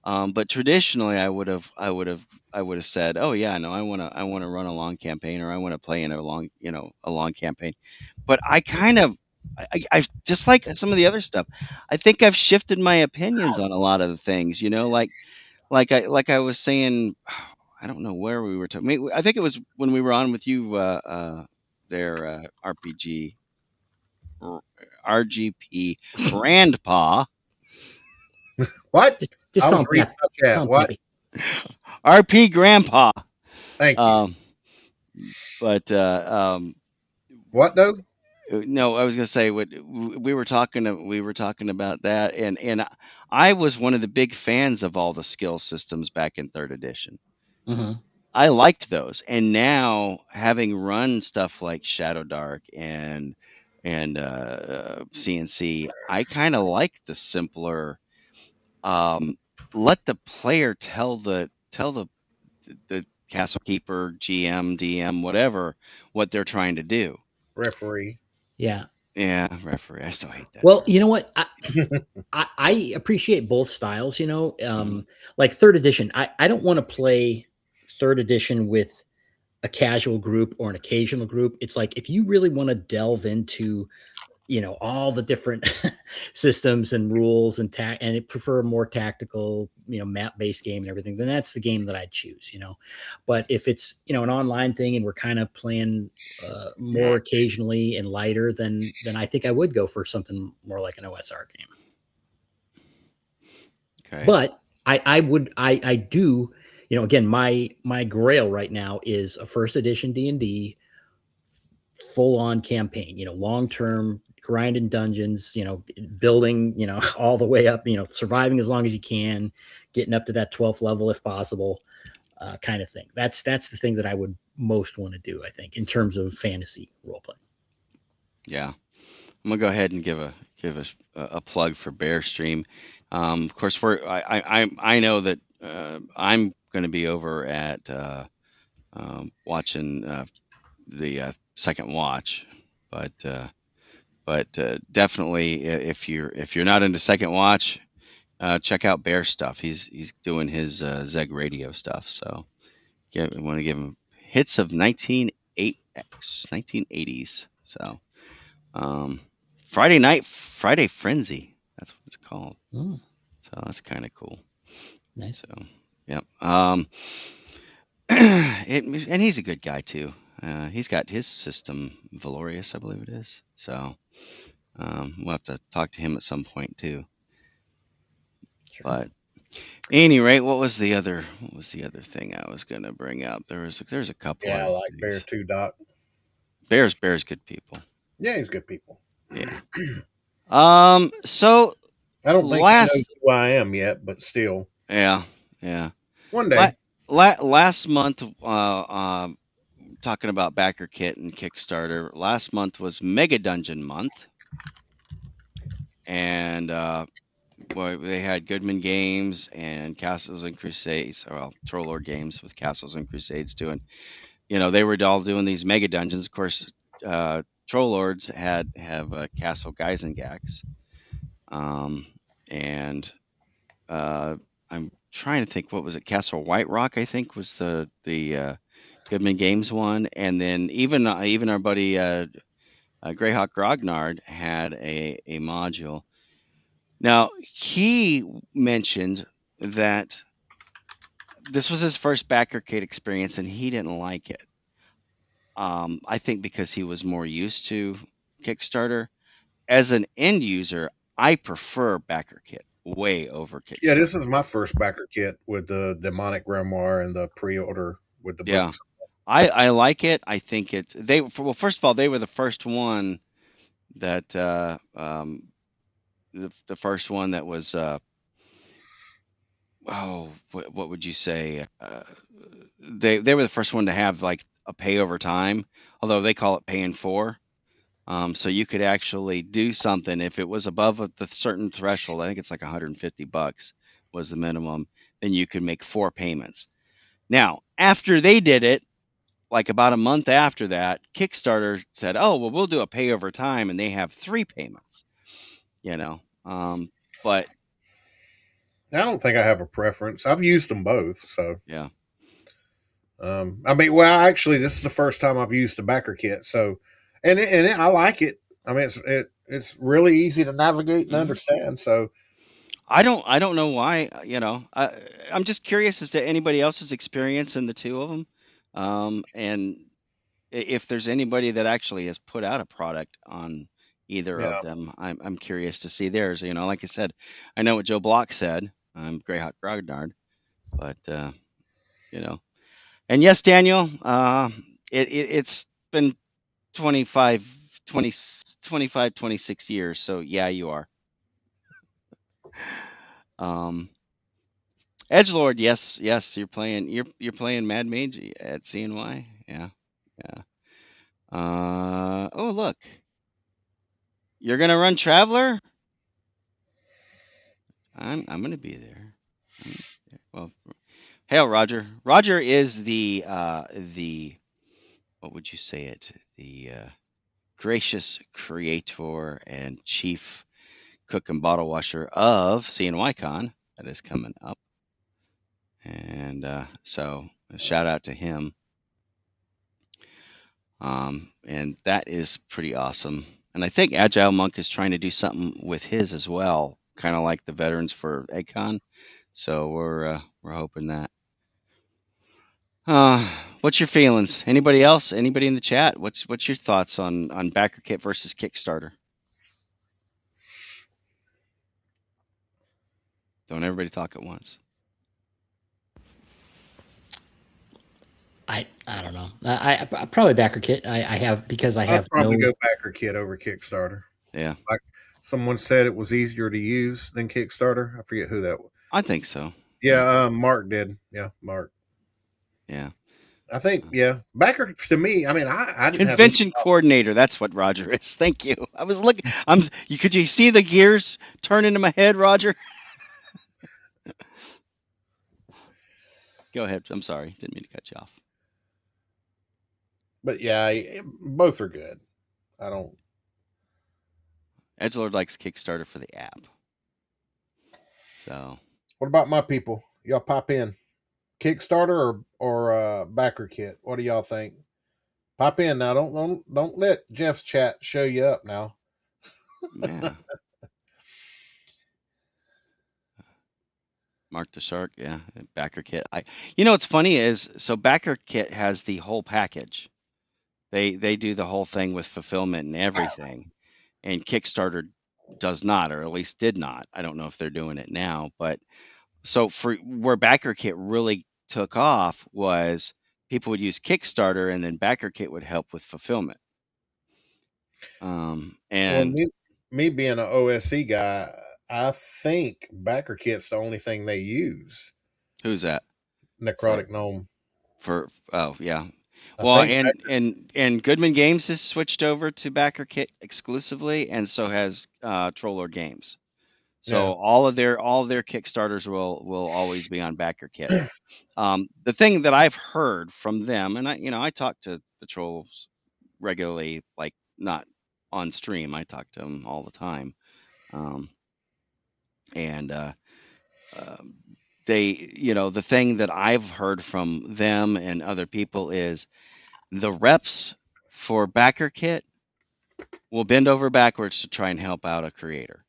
But traditionally, I would have said, oh yeah, no, I want to run a long campaign, or I want to play in a long campaign. But I kind of, I just like some of the other stuff. I think I've shifted my opinions on a lot of the things, like I was saying. I don't know where we were talking. I think it was when we were on with you, there, RGP Grandpa.
What?
Just call him
Pappy. What?
RP Grandpa.
Thank you.
But
what though?
No, I was gonna say what we were talking. We were talking about that, and I was one of the big fans of all the skill systems back in third edition.
Mm-hmm.
I liked those, and now having run stuff like Shadow Dark and CNC, I kind of like the simpler. Um, Let the player tell the castle keeper, GM, DM, whatever, what they're trying to do.
Referee.
Yeah.
Yeah, referee. I still hate that.
Well,
word.
you know what? I appreciate both styles.
Mhm.
Like third edition. I don't want to play third edition with a casual group or an occasional group. It's like if you really want to delve into all the different systems and rules and it prefer a more tactical map based game and everything, then that's the game that I'd choose. But if it's an online thing and we're kind of playing more occasionally and lighter, then I think I would go for something more like an OSR game.
Okay.
But I do, again, my grail right now is a first edition D&D full on campaign, long term grinding dungeons, building, all the way up, surviving as long as you can, getting up to that 12th level if possible, kind of thing. That's the thing that I would most want to do, I think, in terms of fantasy role playing.
Yeah, I'm gonna go ahead and give a plug for Bear Stream. Of course, I know that I'm going to be over at watching the second watch, but definitely if you're not into second watch, check out Bear stuff. He's doing his Zeg Radio stuff. So I want to give him hits of 1980s. So Friday Frenzy. That's what it's called.
Oh,
So that's kind of cool.
nice.
So yeah. And he's a good guy too. He's got his system, Valorious, I believe it is. So we'll have to talk to him at some point too.
Sure.
But any rate, what was the other thing I was gonna bring up? There's a couple.
Yeah, I
other
like
things.
Bear too, Doc.
Bear's good people.
Yeah, he's good people.
Yeah. So
I don't think he knows who I am yet, but still.
Yeah.
One day.
Last month, talking about Backer Kit and Kickstarter. Last month was Mega Dungeon month, and they had Goodman Games and Castles and Crusades, Troll Lord Games with Castles and Crusades doing. They were all doing these mega dungeons. Of course, Troll Lords have Castle Geisengax, and I'm trying to think, what was it? Castle White Rock, I think, was the Goodman Games one, and then even our buddy Greyhawk Grognard had a module. Now he mentioned that this was his first backer kit experience, and he didn't like it. I think because he was more used to Kickstarter. As an end user, I prefer backer kit way over Kickstarter.
Yeah, this is my first backer kit with the demonic grimoire and the pre-order with the books.
I like it. I think first of all, they were the first one that the first one that was what would you say? They were the first one to have like a pay over time, although they call it pay in 4. So you could actually do something if it was above the certain threshold. I think it's like $150 was the minimum. Then you could make 4 payments. Now, after they did it, like about a month after that, Kickstarter said, "Oh, well, we'll do a pay over time," and they have 3 payments. But
I don't think I have a preference. I've used them both, so
yeah.
I mean, well, actually, this is the first time I've used a backer kit, so I like it. I mean, it's really easy to navigate and understand. So
I don't know why. I'm just curious as to anybody else's experience in the two of them, and if there's anybody that actually has put out a product on either of them. I'm curious to see theirs. Like I said, I know what Joe Block said. I'm Greyhawk Grognard, but and yes, Daniel, it's been 25, 25, 26 years. So yeah, you are. Edgelord, yes, you're playing Mad Mage at CNY. Yeah. Oh look, you're gonna run Traveler. I'm gonna be there. Well, hail Roger. Roger is the what would you say it? The gracious creator and chief cook and bottle washer of CNYCon that is coming up. And so a shout out to him. And that is pretty awesome. And I think Agile Monk is trying to do something with his as well, kind of like the veterans for EggCon. So we're hoping that. What's your feelings? Anybody else? Anybody in the chat? What's your thoughts on backer kit versus Kickstarter? Don't everybody talk at once.
I don't know. I probably backer kit. I have because I have
I'd probably go backer kit over Kickstarter.
Yeah.
Like someone said, it was easier to use than Kickstarter. I forget who that was.
I think so.
Yeah, Mark did. Yeah, Mark.
Yeah.
I think, yeah. Backer, to me, I mean, I didn't
Convention coordinator. That's what Roger is. Thank you. I was looking. Could you see the gears turn into my head, Roger? Go ahead. I'm sorry. Didn't mean to cut you off.
But yeah, both are good. I don't.
Edgelord likes Kickstarter for the app. So.
What about my people? Y'all pop in. Kickstarter or backer kit? What do y'all think? Pop in now. Don't let Jeff's chat show you up now.
Yeah. Mark the Shark, yeah. Backer kit. What's funny is backer kit has the whole package. They do the whole thing with fulfillment and everything, and Kickstarter does not, or at least did not. I don't know if they're doing it now, but so for where backer kit really took off was people would use Kickstarter, and then backer kit would help with fulfillment. And
well, me being an OSC guy, I think backer kit's the only thing they use.
Who's that?
Necrotic Gnome.
Oh yeah. Well, and Goodman Games has switched over to backer kit exclusively, and so has Troller Games. So yeah. all of their Kickstarters will always be on backer kit. The thing that I've heard from them, and I talk to the trolls regularly, like not on stream. I talk to them all the time, and they, the thing that I've heard from them and other people is the reps for backer kit will bend over backwards to try and help out a creator,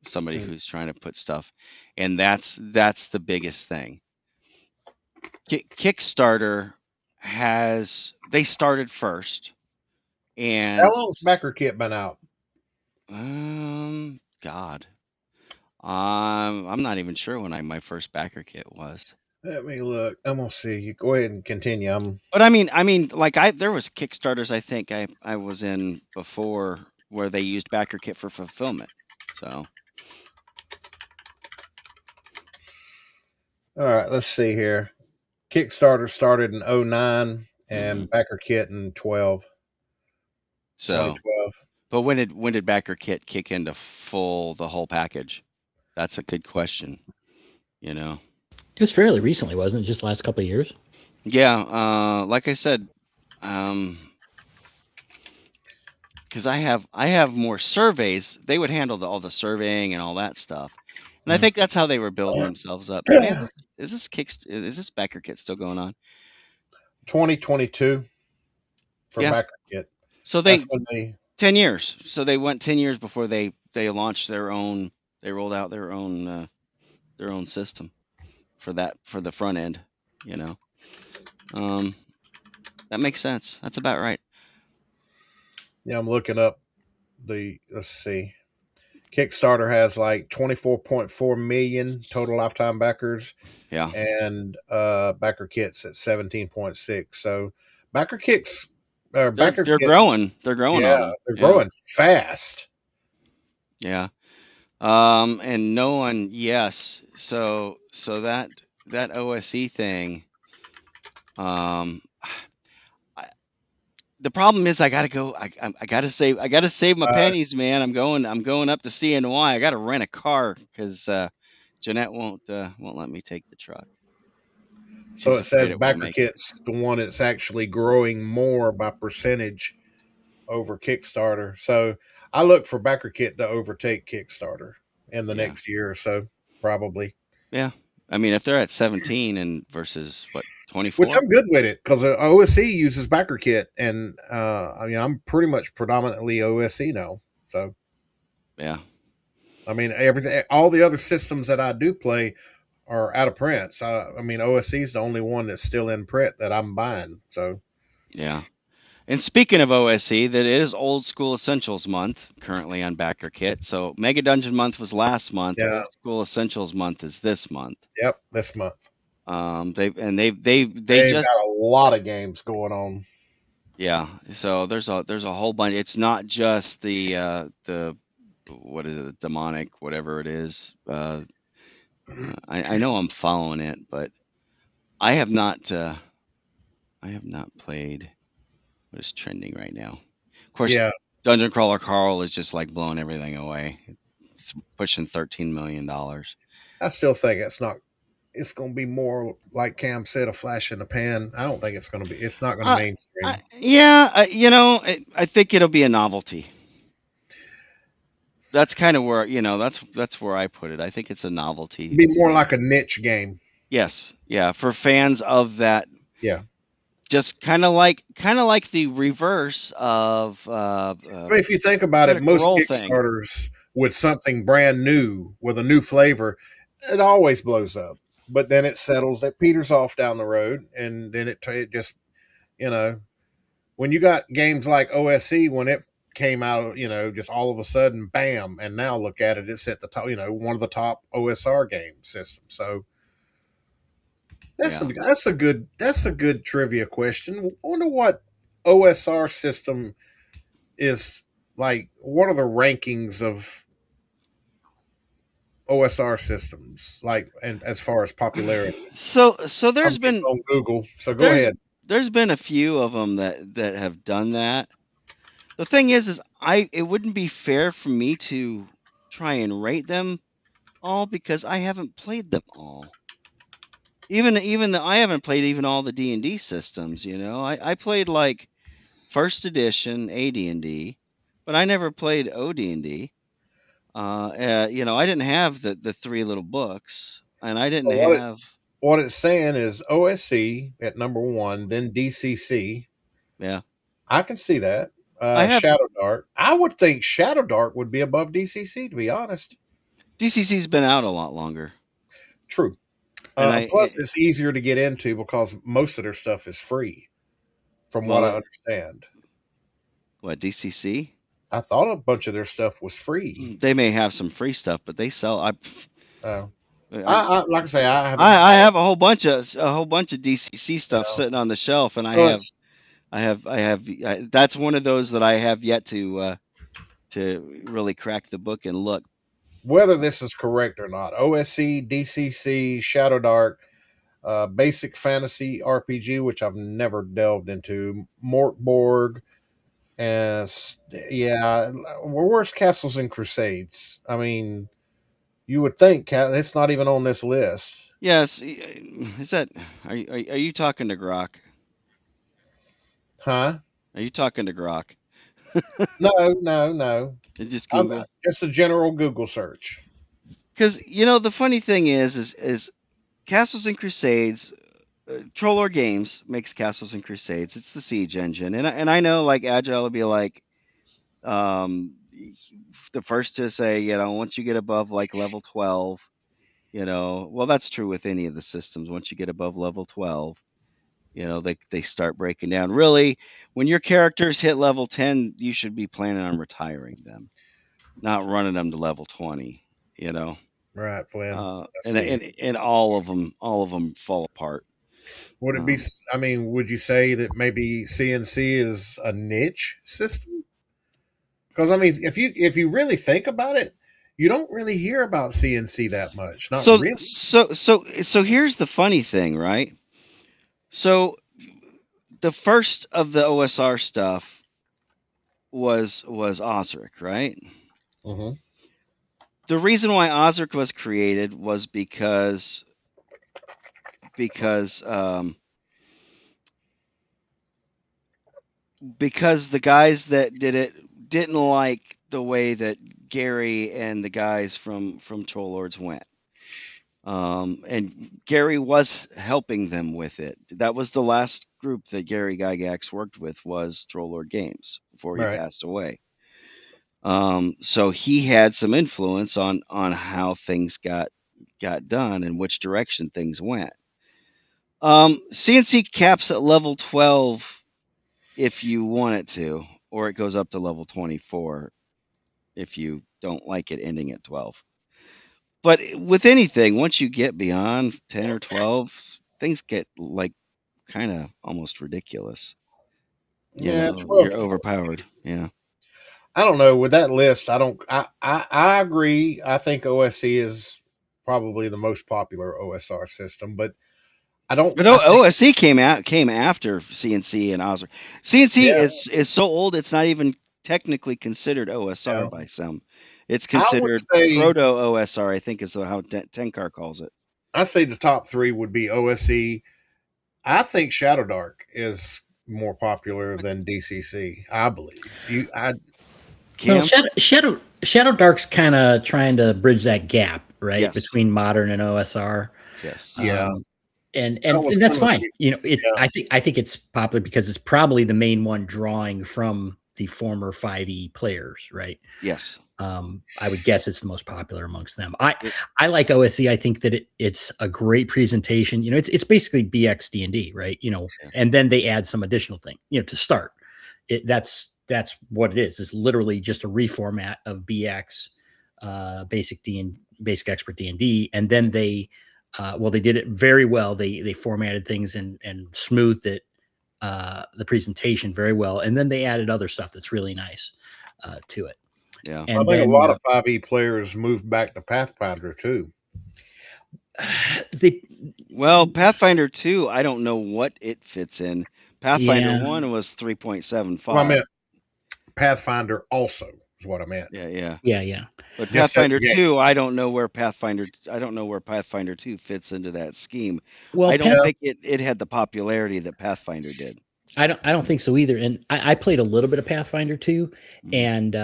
somebody who's trying to put stuff, and that's the biggest thing. Kickstarter they started first, and
how long's backer kit been out?
God, I'm not even sure when my first backer kit was.
Let me look. I'm gonna see. You go ahead and continue.
But I mean, like there was Kickstarters I think I was in before where they used backer kit for fulfillment. So.
All right, let's see here. Kickstarter started in 2009 and backer kit in 12.
So 2012. But when did backer kit kick into the whole package? That's a good question.
It was fairly recently, wasn't it? Just the last couple of years.
Yeah, like I said, because I have more surveys. They would handle all the surveying and all that stuff, and I think that's how they were building themselves up. Man, is this backer kit still going on?
2022 for backer kit.
So they 10 years. So they went 10 years before they launched their own. They rolled out their own system for the front end. That makes sense. That's about right.
Yeah, I'm looking up let's see. Kickstarter has like 24.4 million total lifetime backers.
Yeah.
And backer kit's at 17.6. So backer kit's backer
they're
kits.
growing. They're growing
Yeah,
on them.
they're growing fast.
Yeah. And no one, yes. So that OSE thing, um, the problem is I gotta go. I gotta save my pennies, man. I'm going up to CNY. I gotta rent a car because Jeanette won't let me take the truck.
So
She's
it
afraid
says
it won't
backer
make it.
kit's the one that's actually growing more by percentage over Kickstarter. So I look for backer kit to overtake Kickstarter in the
Yeah.
next year or so, probably.
Yeah. I mean, if they're at 17 and versus what,
Which
24?
I'm good with it because OSC uses backer kit, and I mean I'm pretty much predominantly OSC now. So
Yeah.
I mean everything, all the other systems that I do play are out of print. So I mean OSC is the only one that's still in print that I'm buying. So
Yeah. And speaking of OSE, that is Old School Essentials Month currently on Backer Kit. So Mega Dungeon Month was last month.
yeah,
Old School Essentials Month is this month.
yep, this month
They
they've
just,
got a lot of games going on.
yeah. So there's a whole bunch. It's not just the what is it, the demonic, whatever it is. I know I'm following it, but I have not played what is trending right now. Of course,
Yeah,
Dungeon Crawler Carl is just like blowing everything away. It's pushing $13 million.
I still think it's not. It's going to be more like Cam said, a flash in the pan. I don't think it's going to be. It's not going to mainstream.
Yeah, I think it'll be a novelty. That's kind of where that's where I put it. I think it's a novelty.
It'd be more like a niche game.
Yes, yeah, for fans of that.
Yeah,
just kind of like the reverse of
I mean, if you think about it, most Kickstarters with something brand new with a new flavor, it always blows up. But then it settles, it peters off down the road, and then it just, you know, when you got games like OSC when it came out, just all of a sudden, bam, and now look at it, it's at the top, one of the top OSR game systems. So that's a good trivia question. I wonder what OSR system is like. What are the rankings of OSR systems like, and as far as popularity?
So there's been
on Google. So go ahead.
There's been a few of them that have done that. The thing is it wouldn't be fair for me to try and rate them all because I haven't played them all. Even I haven't played even all the D&D systems. I played like first edition AD&D, but I never played OD&D. I didn't have the three little books, and I didn't have.
What it's saying is OSC at number 1, then DCC.
Yeah,
I can see that.
I have.
Shadow Dark. I would think Shadow Dark would be above DCC, to be honest.
DCC's been out a lot longer.
True. Plus, it's easier to get into because most of their stuff is free, from what I understand.
What, DCC?
I thought a bunch of their stuff was free.
They may have some free stuff, but they sell.
Like I say,
I have a whole bunch of DCC stuff sitting on the shelf, and I have. That's one of those that I have yet to really crack the book and look.
Whether this is correct or not, OSC, DCC, Shadow Dark, Basic Fantasy RPG, which I've never delved into, Mortborg, and where's Castles and Crusades? I mean, you would think it's not even on this list.
Yes, is that? Are you talking to Grok?
Huh?
Are you talking to Grok?
No.
Just Google.
Just a general Google search.
Because the funny thing is Castles and Crusades. Troller Games makes Castles and Crusades. It's the Siege engine, and I know like Agile will be like, the first to say, once you get above like level 12, well, that's true with any of the systems. Once you get above level 12, they start breaking down. Really, when your characters hit level 10, you should be planning on retiring them, not running them to level 20.
Right, Flynn.
And all of them fall apart.
Would it be? I mean, would you say that maybe CNC is a niche system? Because I mean, if you really think about it, you don't really hear about CNC that much. Not
So
really.
so here's the funny thing, right? So the first of the OSR stuff was Osric, right?
Mm-hmm.
The reason why Osric was created was because because um, because the guys that did it didn't like the way that Gary and the guys from Troll Lords went. And Gary was helping them with it. That was the last group that Gary Gygax worked with, was Troll Lord Games, before he
Right.
passed away. So he had some influence on how things got done and which direction things went. CNC caps at level 12 if you want it to, or it goes up to level 24 if you don't like it ending at 12. But with anything, once you get beyond 10 or 12, things get like kind of almost ridiculous.
Yeah,
You're overpowered. Yeah.
I don't know. With that list, I don't. I agree. I think OSC is probably the most popular OSR system, but I don't.
But
I think,
OSC came after CNC and Osric. CNC
yeah,
is so old it's not even technically considered OSR
yeah.
by some. It's
I would
considered
say
proto OSR, I think is how Tenkar calls it.
I say the top three would be OSC. I think Shadow Dark is more popular than DCC. I believe you.
Well,
Cam?
Shadow Dark's kind of trying to bridge that gap, right,
Yes.
between modern and OSR.
Yes.
Yeah.
And that's fine. You know,
Yeah.
I think it's popular because it's probably the main one drawing from the former 5e players, right?
Yes.
I would guess it's the most popular amongst them. I like OSC. I think that it's a great presentation. You know, it's basically BX D&D, right? You know,
Yeah.
and then they add some additional thing, you know, to start. That's what it is. It's literally just a reformat of BX, basic expert D&D, and then they they did it very well. They formatted things and smoothed it, the presentation very well, and then they added other stuff that's really nice to it.
Yeah.
And
I think
then,
a lot of 5e players moved back to Pathfinder too.
Well, Pathfinder 2, I don't know what it fits in. Pathfinder
Yeah.
1 was 3.75.
Well, I meant Pathfinder also is what I meant.
Yeah.
But
Just as
Pathfinder
a game.
2, I don't know where Pathfinder 2 fits into that scheme.
Well,
I don't think it had the popularity that Pathfinder did.
I don't think so either. And I played a little bit of Pathfinder 2, and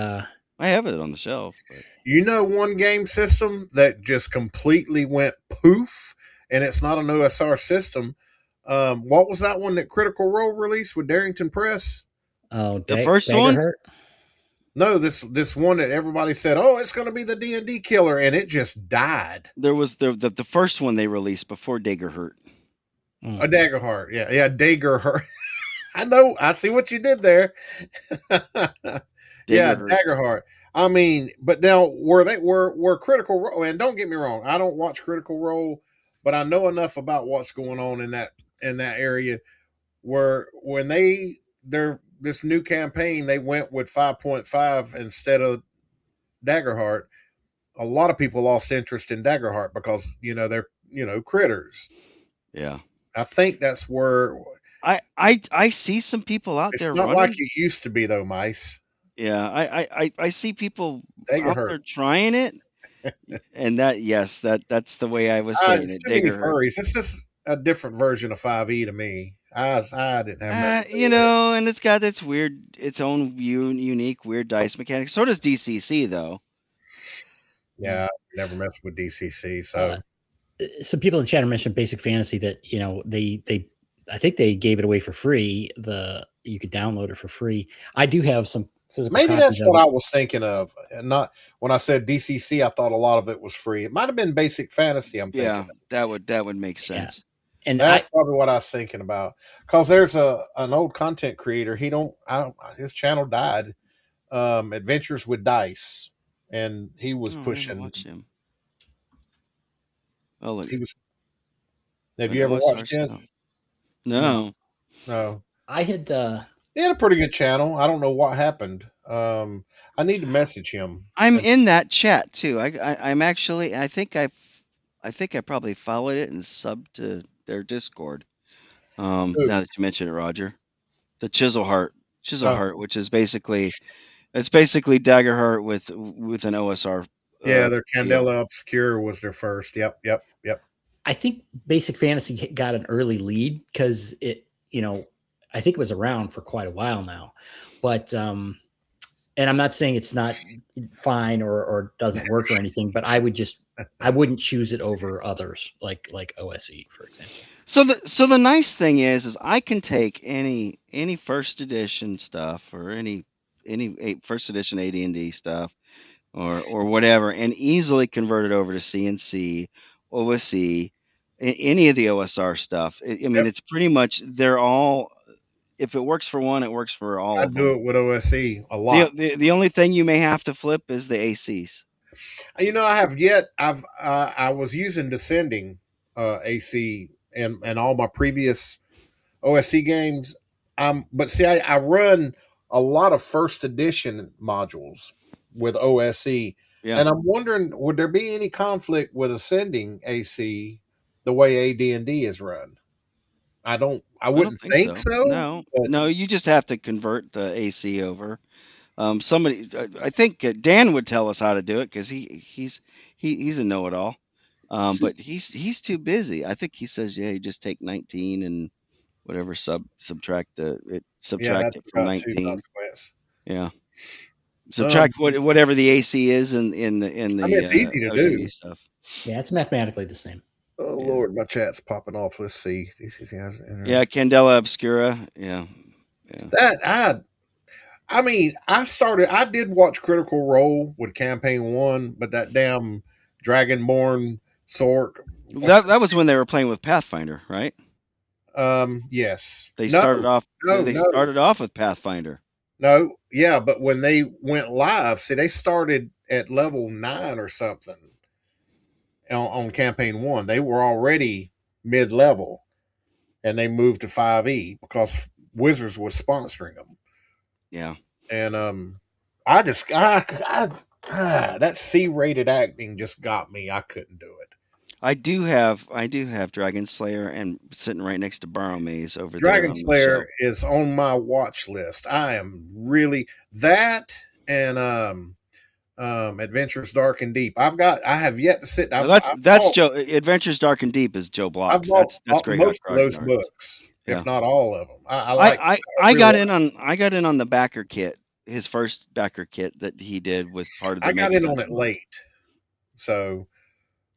I have it on the shelf. But
you know, one game system that just completely went poof, and it's not an OSR system. What was that one that Critical Role released with Darrington Press?
Oh,
the first one?
No, this one that everybody said, "Oh, it's going to be the D&D killer," and it just died.
There was the first one they released before Daggerheart.
A Daggerheart, yeah, Daggerheart. I know, I see what you did there. Yeah, Daggerheart. I mean, but now were Critical Role, and don't get me wrong, I don't watch Critical Role, but I know enough about what's going on in that area where when this new campaign they went with 5.5 instead of Daggerheart. A lot of people lost interest in Daggerheart because they're critters.
Yeah,
I think that's where
I see some people out there.
It's not
running.
like it used to be though, Mice.
Yeah, I see people
Daggerheart.
out there trying it, and that's the way I was saying it.
Too many furries. It's just a different version of 5e to me. I didn't have
and it's got its own unique weird dice mechanics. So does DCC though.
Yeah, I never messed with DCC. So
some people in the chat mentioned Basic Fantasy that they I think they gave it away for free. You could download it for free. I do have some physical.
Maybe that's what I was thinking of. And not when I said DCC, I thought a lot of it was free. It might have been Basic Fantasy. I'm thinking.
Yeah, that would make sense.
Yeah. And
that's probably what I was thinking about. Because there's an old content creator. His channel died. Adventures with Dice, and he was pushing.
Watch him. Oh, look.
He was. Have you ever watched his?
No.
I had
he had a pretty good channel. I don't know what happened. I need to message him.
I'm in that chat too. I'm actually. I think I probably followed it and subbed to their Discord. Now that you mention it, Roger, the Chiselheart, which is basically Daggerheart with an OSR.
Yeah, their Candela Obscure was their first. Yep.
I think Basic Fantasy got an early lead because it, I think it was around for quite a while now, but and I'm not saying it's not fine or doesn't work or anything, but I wouldn't choose it over others like OSE, for example.
So the nice thing is I can take any first edition stuff or any first edition AD&D stuff or whatever and easily convert it over to CNC, OSE, any of the OSR stuff. I mean, it's pretty much they're all. If it works for one, it works for all of them.
I do it with OSE a lot.
The only thing you may have to flip is the ACs.
I have yet. I was using Descending AC and all my previous OSC games. But see, I run a lot of first edition modules with OSE, and I'm wondering, would there be any conflict with Ascending AC the way AD&D is run? I wouldn't think so.
No, you just have to convert the AC over. Somebody, I think Dan would tell us how to do it because he's a know-it-all. But he's too busy. I think he says, you just take 19 and whatever subtract it from 19. Yeah. Subtract whatever the AC is in the
it's easy to do
stuff.
Yeah, it's mathematically the same.
Oh Lord, my chat's popping off. Let's see.
Yeah, Candela Obscura. Yeah.
That I did watch Critical Role with Campaign 1, but that damn Dragonborn Sork.
That was when they were playing with Pathfinder, right?
Yes.
They started off with Pathfinder.
No, yeah, but when they went live, see, they started at level 9 or something on Campaign 1. They were already mid-level, and they moved to 5e because Wizards was sponsoring them.
Yeah.
And that C-rated acting just got me. I couldn't do it.
I do have Dragon Slayer and sitting right next to Borrow Maze over
there.
Dragon
Slayer is on my watch list. I am really that and Adventures Dark and Deep. I have yet to sit.
That's Joe. Adventures Dark and Deep is Joe Block. That's great.
Most of those books, if not all of them. I
got in on the backer kit. His first backer kit that he did with part of the.
I got in on it late, so.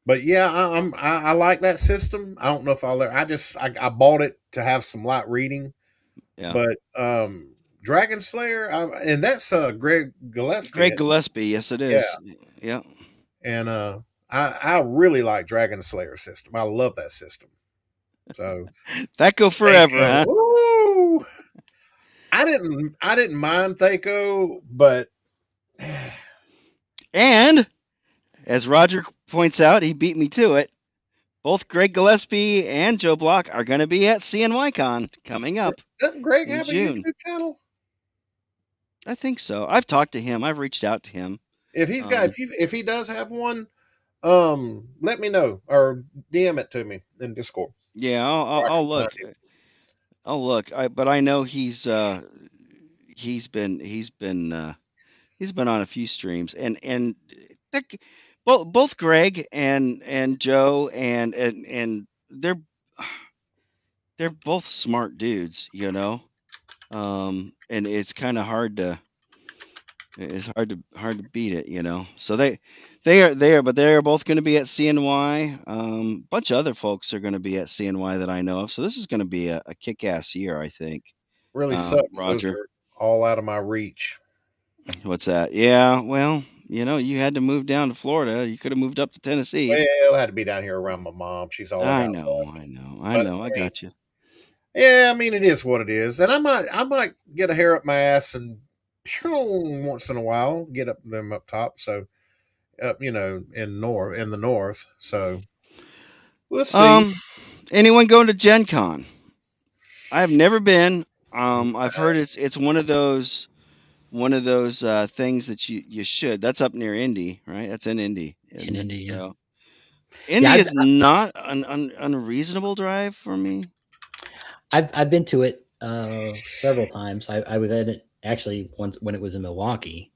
But yeah, I like that system. I don't know if I bought it to have some light reading.
Yeah.
But Dragon Slayer, and that's Greg Gillespie.
Greg Gillespie, yes it is. Yeah.
And I really like Dragon Slayer system. I love that system. So
that go forever, huh?
Woo! I didn't mind Thaco, but
and as Roger points out, he beat me to it. Both Greg Gillespie and Joe Block are going to be at CNYCon coming up.
Doesn't Greg have a YouTube channel?
I think so. I've talked to him. I've reached out to him.
If he's if he does have one, let me know or DM it to me in Discord.
Yeah, I'll look. I'll look. But I know he's been on a few streams and. Both Greg and Joe and they're both smart dudes, and it's kind of hard to beat it, So they are, but they are both going to be at CNY. A bunch of other folks are going to be at CNY that I know of. So this is going to be a kick-ass year, I think.
Really sucks, Roger. All out of my reach.
What's that? Yeah, well. You had to move down to Florida. You could have moved up to Tennessee.
Well, I had to be down here around my mom. She's all. I
know. I got you.
Yeah, I mean, it is what it is, and I might get a hair up my ass and once in a while get up them up top. So, in the north. So, we'll see.
Anyone going to Gen Con? I've never been. I've heard it's one of those things that you should. That's up near Indy, right? That's in Indy,
In
isn't it?
India.
So
Yeah,
Indy is not an unreasonable drive for me.
I've been to it several times. I was at it actually once when it was in Milwaukee.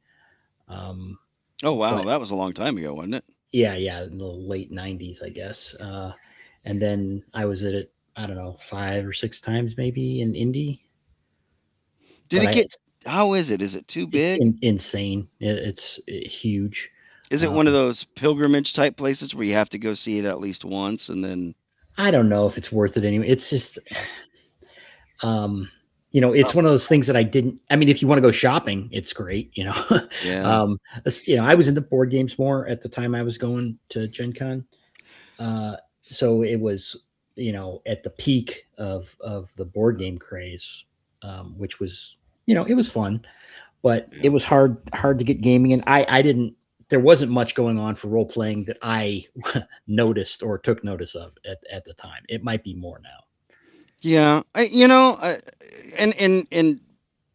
Um,
Oh wow,
but
that was a long time ago, wasn't it?
yeah, in the late '90s, I guess. And then I was at it, I don't know, 5 or 6 times maybe in Indy.
Did
But
it get? How is it? Is it too
it's
big?
insane. It's huge.
Is it one of those pilgrimage type places where you have to go see it at least once and then?
I don't know if it's worth it anyway. It's just, it's one of those things that I didn't. I mean, if you want to go shopping, it's great.
Yeah.
I was into board games more at the time I was going to Gen Con. So it was, at the peak of the board game craze, which was, it was fun, but it was hard to get gaming. And I didn't, there wasn't much going on for role playing that I noticed or took notice of at the time. It might be more now.
Yeah, and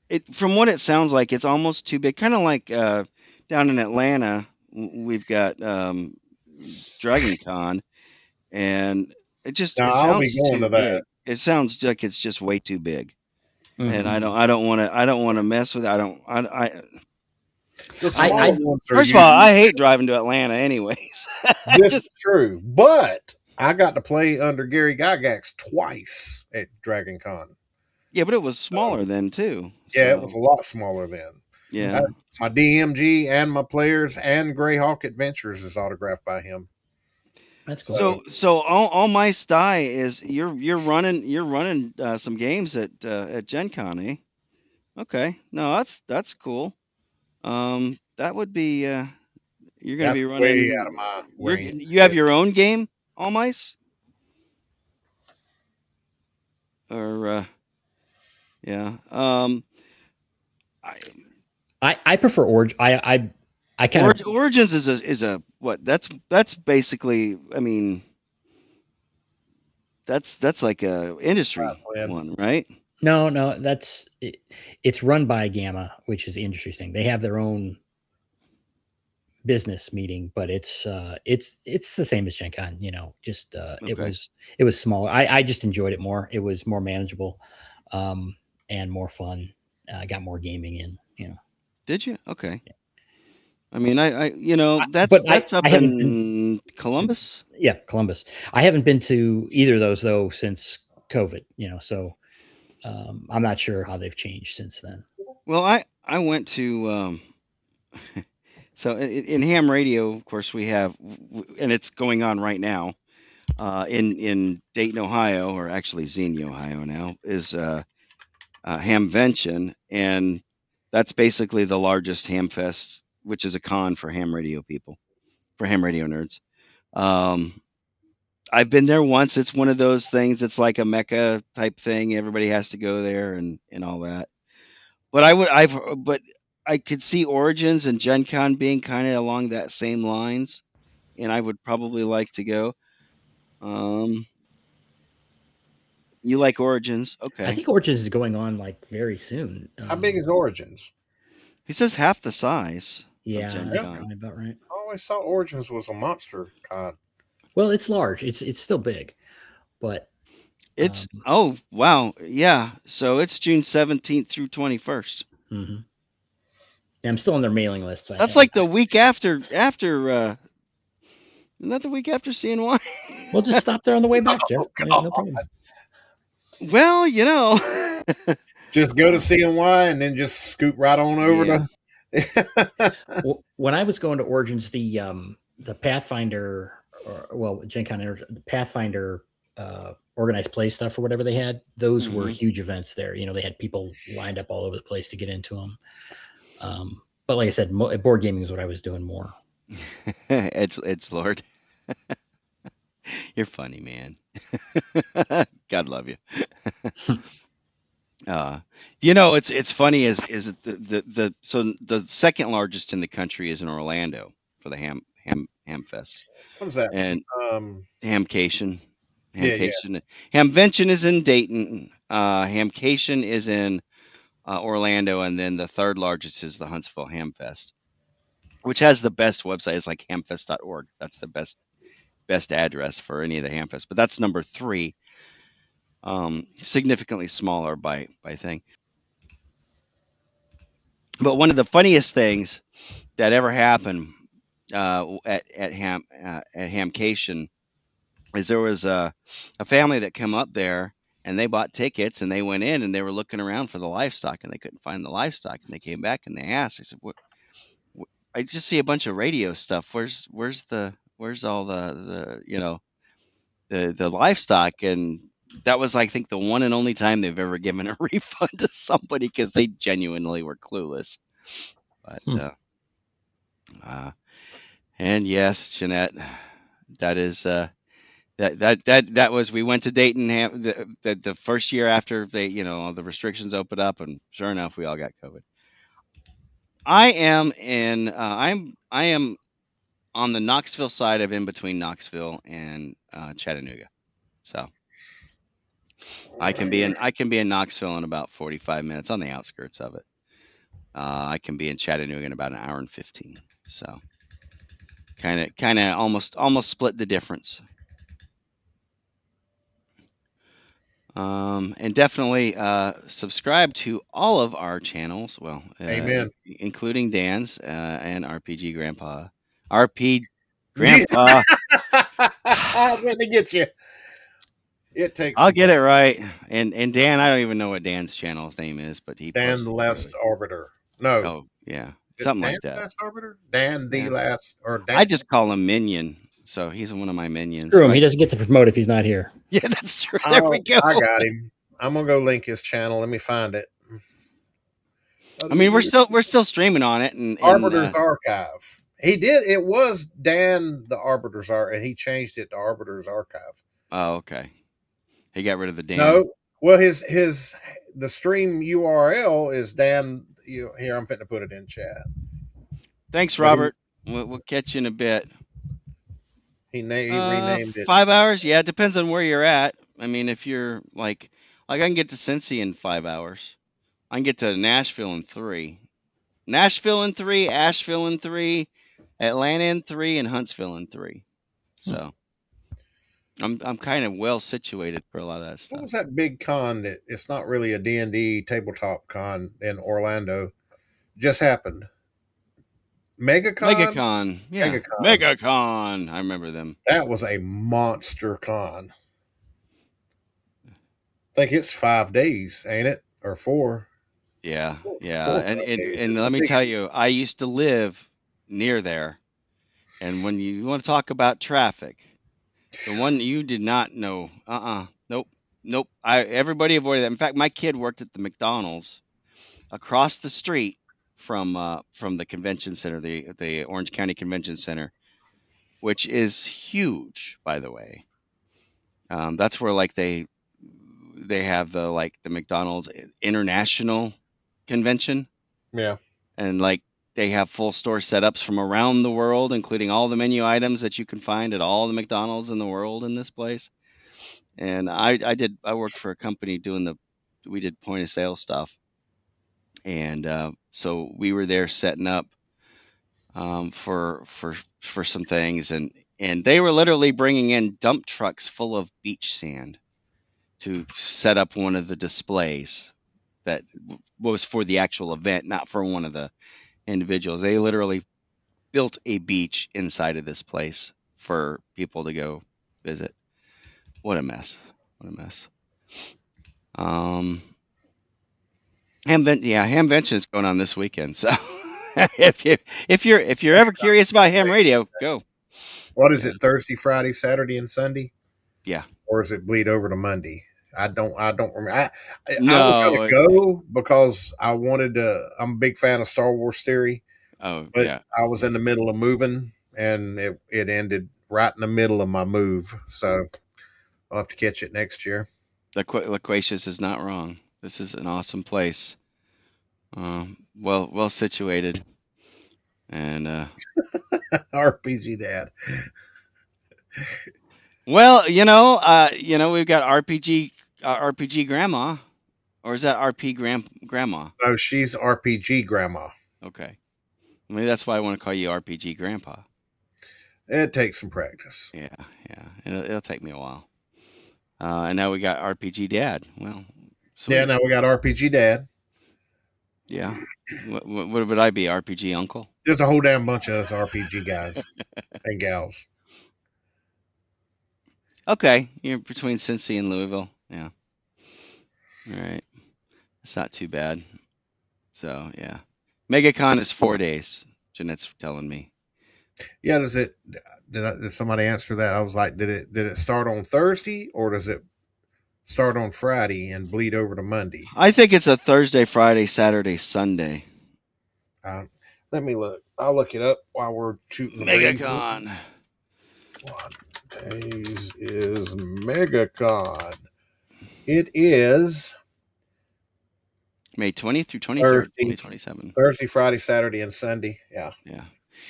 it from what it sounds like, it's almost too big. Kind of like down in Atlanta, we've got Dragon Con, and it
Now I'll be
sounds
going
too
to that.
big. It sounds like it's just way too big, and
Mm-hmm.
I don't want to mess with it.
The smaller ones are
First of all, I hate driving to Atlanta, anyways.
This is true, but I got to play under Gary Gygax twice at Dragon Con.
Yeah, but it was smaller then too.
Yeah, it was a lot smaller then.
Yeah.
My DMG and my players and Greyhawk Adventures is autographed by him.
That's cool.
So all my sty is you're running some games at Gen Con, eh? Okay, no, that's cool. That would be you're gonna be running
way out of my range.
You have your own game, All Mice, or yeah.
I prefer Origin. I kind of
Origins is a what? That's basically. I mean, that's like a industry one, right?
No, that's it's run by Gamma, which is the industry thing. They have their own business meeting, but it's the same as Gen Con, just it was smaller. I just enjoyed it more. It was more manageable, and more fun. I got more gaming in,
Did you? Okay.
Yeah.
I mean, that's up in Columbus.
Yeah, Columbus. I haven't been to either of those though since COVID, so I'm not sure how they've changed since then.
Well, I went to so in ham radio, of course, we have, and it's going on right now in Dayton, Ohio, or actually Xenia, Ohio now, is Hamvention, and that's basically the largest ham fest, which is a con for ham radio people, for ham radio nerds. I've been there once. It's one of those things. It's like a Mecca type thing. Everybody has to go there and all that. But I could see Origins and Gen Con being kind of along that same lines, and I would probably like to go. You like Origins? Okay.
I think Origins is going on like very soon.
How big is Origins?
He says half the size.
Yeah,
of Gen
that's
Con.
probably about right.
I always thought Origins was a monster con.
Well, it's large. It's still big, but
it's oh wow, yeah. So it's June 17th through 21st.
Mm-hmm. Yeah, I'm still on their mailing list.
That's like the week after. Isn't that the week after CNY?
We'll just stop there on the way back, Jeff. No problem.
Well,
just go to CNY and then just scoot right on over
to. When I was going to Origins, the Pathfinder, Gen Con, the Pathfinder organized play stuff or whatever they had, those were huge events there. They had people lined up all over the place to get into them. But like I said, board gaming is what I was doing more.
Edgelord. You're funny, man. God love you. It's funny is the second largest in the country is in Orlando for the Ham Fest.
What is that?
And
Hamcation.
Hamvention is in Dayton. Hamcation is in Orlando, and then the third largest is the Huntsville Hamfest, which has the best website. It's like hamfest.org. That's the best address for any of the Hamfests. But that's number 3, significantly smaller by thing. But one of the funniest things that ever happened at Hamcation is there was a family that came up there, and they bought tickets, and they went in, and they were looking around for the livestock, and they couldn't find the livestock, and they came back and they asked. They said, "What? I just see a bunch of radio stuff. Where's all the the livestock?" And that was, I think, the one and only time they've ever given a refund to somebody, because they genuinely were clueless. But and yes, Jeanette, that is that was, we went to Dayton the first year after they, the restrictions opened up, and sure enough, we all got COVID. I am on the Knoxville side of in between Knoxville and Chattanooga, so I can be in Knoxville in about 45 minutes, on the outskirts of it. I can be in Chattanooga in about an hour and 15. So kind of almost split the difference. And definitely subscribe to all of our channels. Well,
Amen.
Including Dan's and RPGGrandpa. RPGrandpa.
I'm going to get you. It takes.
I'll get it right. And Dan, I don't even know what Dan's channel name is, but he.
Dan the Last Arbiter. No.
Oh yeah, something
Dan
like that.
The Last Arbiter. Dan the Last, or Dan.
I just call him Minion. So he's one of my minions.
Screw him. He doesn't get to promote if he's not here.
Yeah, that's true. There we go.
I got him. I'm gonna go link his channel. Let me find it.
I mean, we're still streaming on it. And
Arbiter's Archive. He did. It was Dan the Arbiter's Archive, and he changed it to Arbiter's Archive.
Oh, okay. He got rid of the Dan.
No. Well, the stream URL is Dan. Here, I'm fitting to put it in chat.
Thanks, Robert. We'll catch you in a bit.
He renamed it.
5 hours? Yeah, it depends on where you're at. I mean, if you're like I can get to Cincy in 5 hours. I can get to Nashville in 3. Nashville in 3, Asheville in 3, Atlanta in 3, and Huntsville in 3. So I'm kind of well situated for a lot of that stuff.
What was that big con that it's not really a D&D tabletop con in Orlando? Just happened.
MegaCon. Yeah. MegaCon. I remember them.
That was a monster con. I think it's 5 days, ain't it? Or 4.
Yeah. Yeah. And let me tell you, I used to live near there. And when you want to talk about traffic, the one you did not know, nope. Everybody avoided that. In fact, my kid worked at the McDonald's across the street from the convention center, the Orange County Convention Center, which is huge, by the way. That's where like they have the McDonald's International Convention.
Yeah.
And like they have full store setups from around the world, including all the menu items that you can find at all the McDonald's in the world in this place. And I worked for a company we did point of sale stuff. And so we were there setting up for some things, and they were literally bringing in dump trucks full of beach sand to set up one of the displays that was for the actual event, not for one of the individuals. They literally built a beach inside of this place for people to go visit. What a mess. Hamvention is going on this weekend. So if you're ever curious about ham radio, go.
What is it? Thursday, Friday, Saturday, and Sunday?
Yeah.
Or does it bleed over to Monday? I don't remember. I
No,
was going to go because I wanted to. I'm a big fan of Star Wars Theory.
Oh,
but
yeah.
I was in the middle of moving, and it ended right in the middle of my move. So I'll have to catch it next year.
Loquacious is not wrong. This is an awesome place. Well situated. And
RPG Dad.
Well, we've got RPG RPG Grandma, or is that Grandma?
No, she's RPG Grandma.
Okay, maybe that's why I want to call you RPG Grandpa.
It takes some practice.
Yeah, it'll take me a while. And now we got RPG Dad. Well, sweet.
Yeah, now we got RPG Dad.
Yeah. What would I be? RPG Uncle?
There's a whole damn bunch of us RPG guys and gals.
Okay, you're between Cincy and Louisville. Yeah. All right. It's not too bad. So yeah, MegaCon is 4 days. Jeanette's telling me.
Yeah, did somebody answer that? I was like, did it start on Thursday or does it start on Friday and bleed over to Monday?
I think it's a Thursday, Friday, Saturday, Sunday.
Let me look. I'll look it up while we're shooting the
MegaCon.
What days is MegaCon? It is
May 20th through 23rd, 2027.
Thursday, Friday, Saturday, and Sunday. Yeah.
Yeah.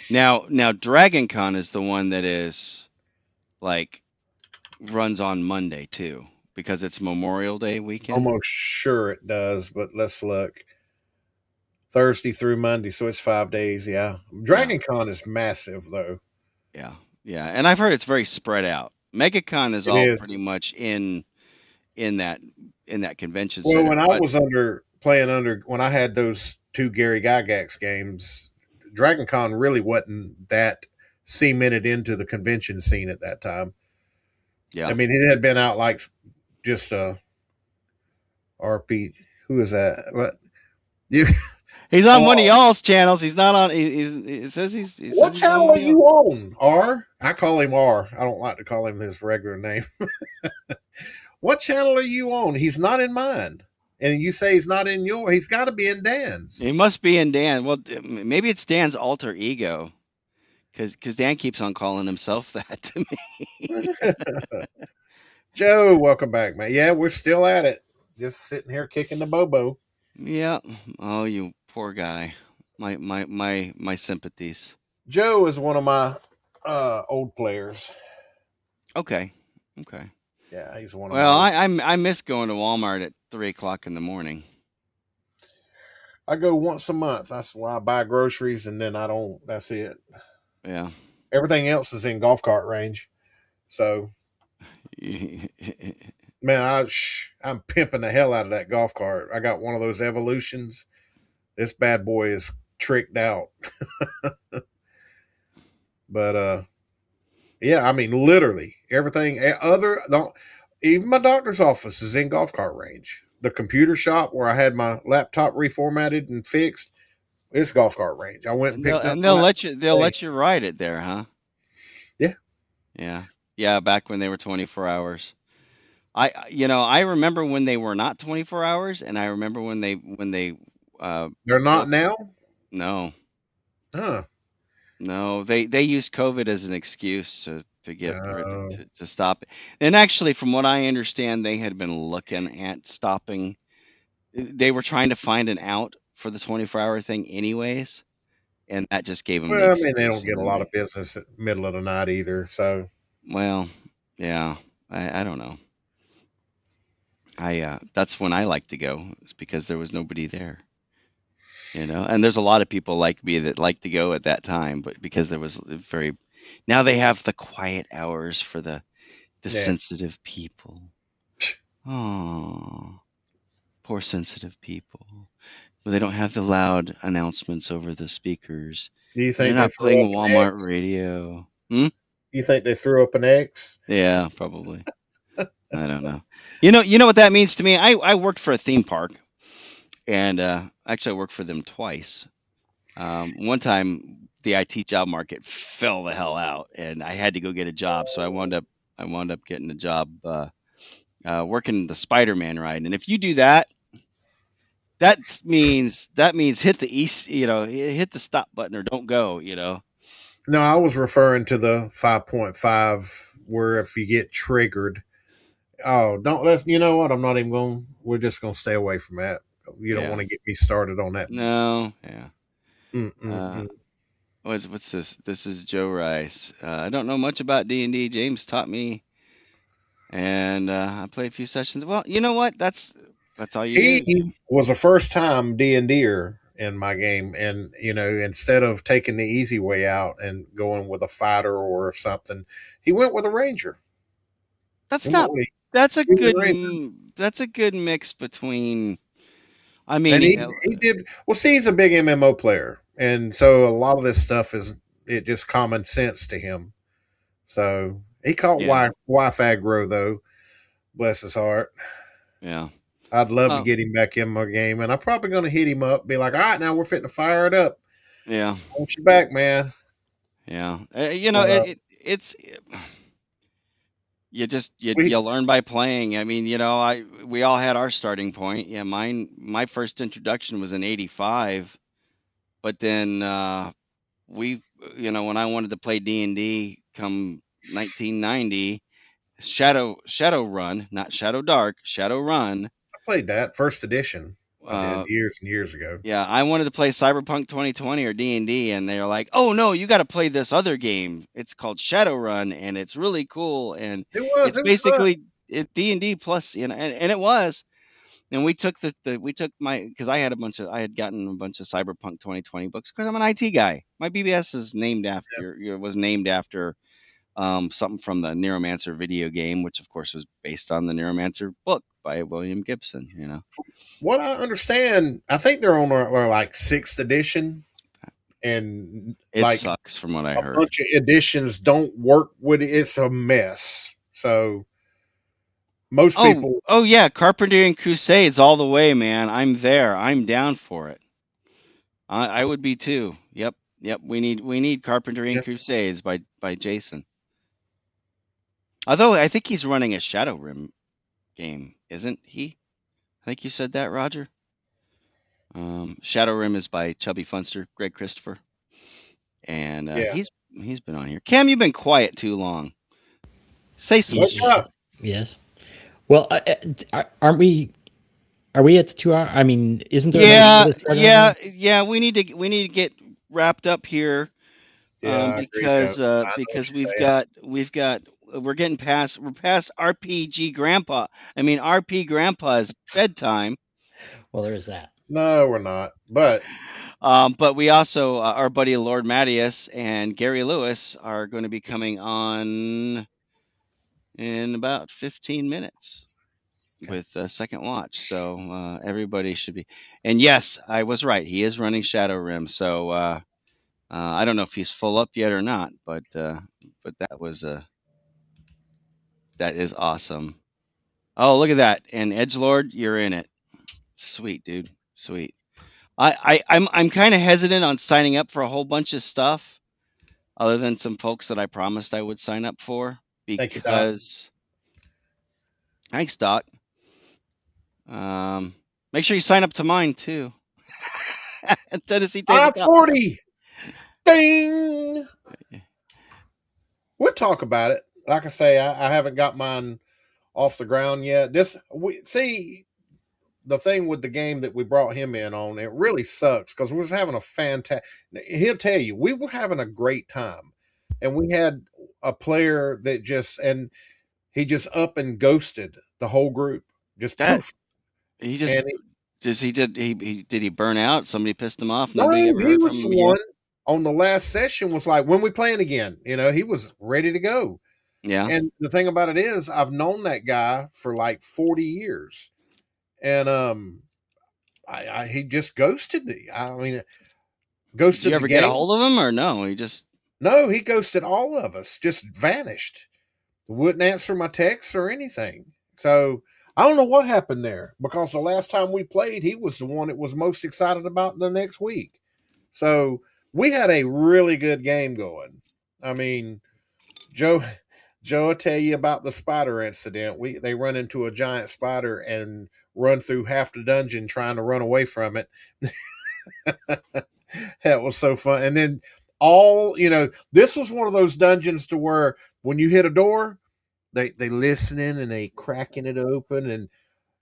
Now Dragon Con is the one that is like runs on Monday too, because it's Memorial Day weekend.
Almost sure it does, but let's look. Thursday through Monday, so it's 5 days. Yeah. Dragon Con is massive though.
Yeah. Yeah. And I've heard it's very spread out. MegaCon is pretty much in that convention center.
Well, when I was when I had those 2 Gary Gygax games, Dragon Con really wasn't that cemented into the convention scene at that time.
Yeah.
I mean, it had been out like just a RP. Who is that? What?
He's on one of y'all's channels. He's not on. He says he's.
What channel are you on? R? I call him R. I don't like to call him his regular name. What channel are you on? He's not in mine. And you say he's not in yours. He's got to be in Dan's.
He must be in Dan. Well, maybe it's Dan's alter ego, because Dan keeps on calling himself that to me.
Joe, welcome back, man. Yeah, we're still at it. Just sitting here kicking the bobo.
Yeah. Oh, you poor guy. My sympathies.
Joe is one of my old players.
Okay.
Yeah, he's one of
Well, I miss going to Walmart at 3:00 in the morning.
I go once a month. That's why I buy groceries, and then I don't. That's it.
Yeah.
Everything else is in golf cart range. So, man, I'm pimping the hell out of that golf cart. I got one of those Evolutions. This bad boy is tricked out. But yeah, I mean, literally everything even my doctor's office is in golf cart range. The computer shop where I had my laptop reformatted and fixed, it's golf cart range. I went and picked up,
and they'll let you ride it there, huh?
Yeah.
Yeah. Back when they were 24 hours. I remember when they were not 24 hours, and I remember when they
they're not now.
No.
Huh.
No, they used COVID as an excuse to get to stop it. And actually, from what I understand, they had been looking at stopping. They were trying to find an out for the 24-hour thing, anyways, and that just gave them.
Well, I mean, they don't get a lot of business at the middle of the night either. So,
well, yeah, I don't know. That's when I like to go. It's because there was nobody there. And there's a lot of people like me that like to go at that time, but because there was now they have the quiet hours for the sensitive people. Oh, poor sensitive people. Well, they don't have the loud announcements over the speakers.
Do you think
they're not playing Walmart radio?
You think they threw up an X?
Yeah, probably. I don't know. You know what that means to me? I worked for a theme park. And actually, I worked for them twice. One time, the IT job market fell the hell out, and I had to go get a job. So I wound up getting a job working the Spider-Man ride. And if you do that, that means hit the hit the stop button or don't go.
No, I was referring to the 5.5, where if you get triggered, you know what? I'm not even going. We're just going to stay away from that. You don't want to get me started on that.
No, yeah. What's this? This is Joe Rice. I don't know much about D&D. James taught me and I played a few sessions. Well, you know what? That's all you do.
He was a first time D&Der in my game, and instead of taking the easy way out and going with a fighter or something, he went with a ranger.
That's
He
not.
went with
That's a
he was
good.
a ranger.
That's a good mix between. I
And
mean,
he did well. See, he's a big MMO player, and so a lot of this stuff is it just common sense to him. So he caught
yeah,
wife aggro though. Bless his heart.
yeah.
I'd love to
Well,
get him back in my game, and I'm probably going to hit him up, be like, "All right, now we're fitting to fire it up.
yeah,
I want you back, man."
yeah.
Uh,
It's you just
we
you learn by playing. I mean, we all had our starting point. Yeah, my first introduction was in '85, but then we when I wanted to play D&D come 1990, Shadow Run, not Shadow Dark, Shadow Run.
played that first edition. I did
Uh,
years and years ago.
yeah, I wanted to play Cyberpunk 2020 or D&D, and they're like, "Oh no, you got to play this other game. It's called Shadowrun, and it's really cool, and it's
It was fun.
basically D&D plus, and it was." And we took we took my because I had gotten a bunch of Cyberpunk 2020 books because I'm an IT guy. My BBS is named after was named after something from the Neuromancer video game, which of course was based on the Neuromancer book by William Gibson.
What I understand, I think they're on their like sixth edition, and
It
like
sucks from what I
a
heard.
bunch of editions don't work with it. It's a mess. So most people,
Oh yeah, Carpenter and Crusades all the way, man. I'm there. I'm down for it. I would be too. Yep. We need Carpenter and
yeah,
Crusades by Jason. Although I think he's running a Shadowrun game, isn't he? I think you said that, Roger. Shadowrun is by Chubby Funster, Greg Christopher, and
yeah.
he's been on here. Cam, you've been quiet too long. Say some
Wake
shit.
up.
Yes. Well, aren't we? Are we at the 2 hour? I mean, isn't there another show
Yeah,
that's starting right
yeah,
now?
yeah. We need to get wrapped up here,
Yeah, I agree, Joe. I know what
because
you're saying.
we're past RPG Grandpa. I mean RP Grandpa's bedtime.
Well, there is that.
No, we're not. But
But we also, our buddy Lord Mattias and Gary Lewis are going to be coming on in about 15 minutes
Okay.
with Second Watch. So everybody should be. And yes, I was right. He is running Shadow Rim. So I don't know if he's full up yet or not, but that is awesome. Oh, look at that! And Edgelord, you're in it. Sweet, dude. Sweet. I'm kind of hesitant on signing up for a whole bunch of stuff other than some folks that I promised I would sign up for
thank you, Doc.
because thanks, Doc. Make sure you sign up to mine too. Tennessee Tabletop.
I-40. Ding. We'll talk about it. Like I say, I haven't got mine off the ground yet. See the thing with the game that we brought him in on. It really sucks because we was having a fantastic. He'll tell you we were having a great time, and we had a player that he just up and ghosted the whole group, just
That
poof.
he just
And
did he burn out? Somebody pissed him off.
no,
Nobody ever
he
heard
was
from
the
him again.
one on the last session was like, when we playing again? He was ready to go.
Yeah.
And the thing about it is, I've known that guy for like 40 years, and he just ghosted me. I mean,
Did you
ghosted the
ever get a
game.
hold of him or no? He just
No, he ghosted all of us. Just vanished. Wouldn't answer my texts or anything. So I don't know what happened there because the last time we played, he was the one that was most excited about the next week. So we had a really good game going. I mean, Joe will tell you about the spider incident. They run into a giant spider and run through half the dungeon trying to run away from it. That was so fun. And then this was one of those dungeons to where when you hit a door, they listening and they cracking it open. And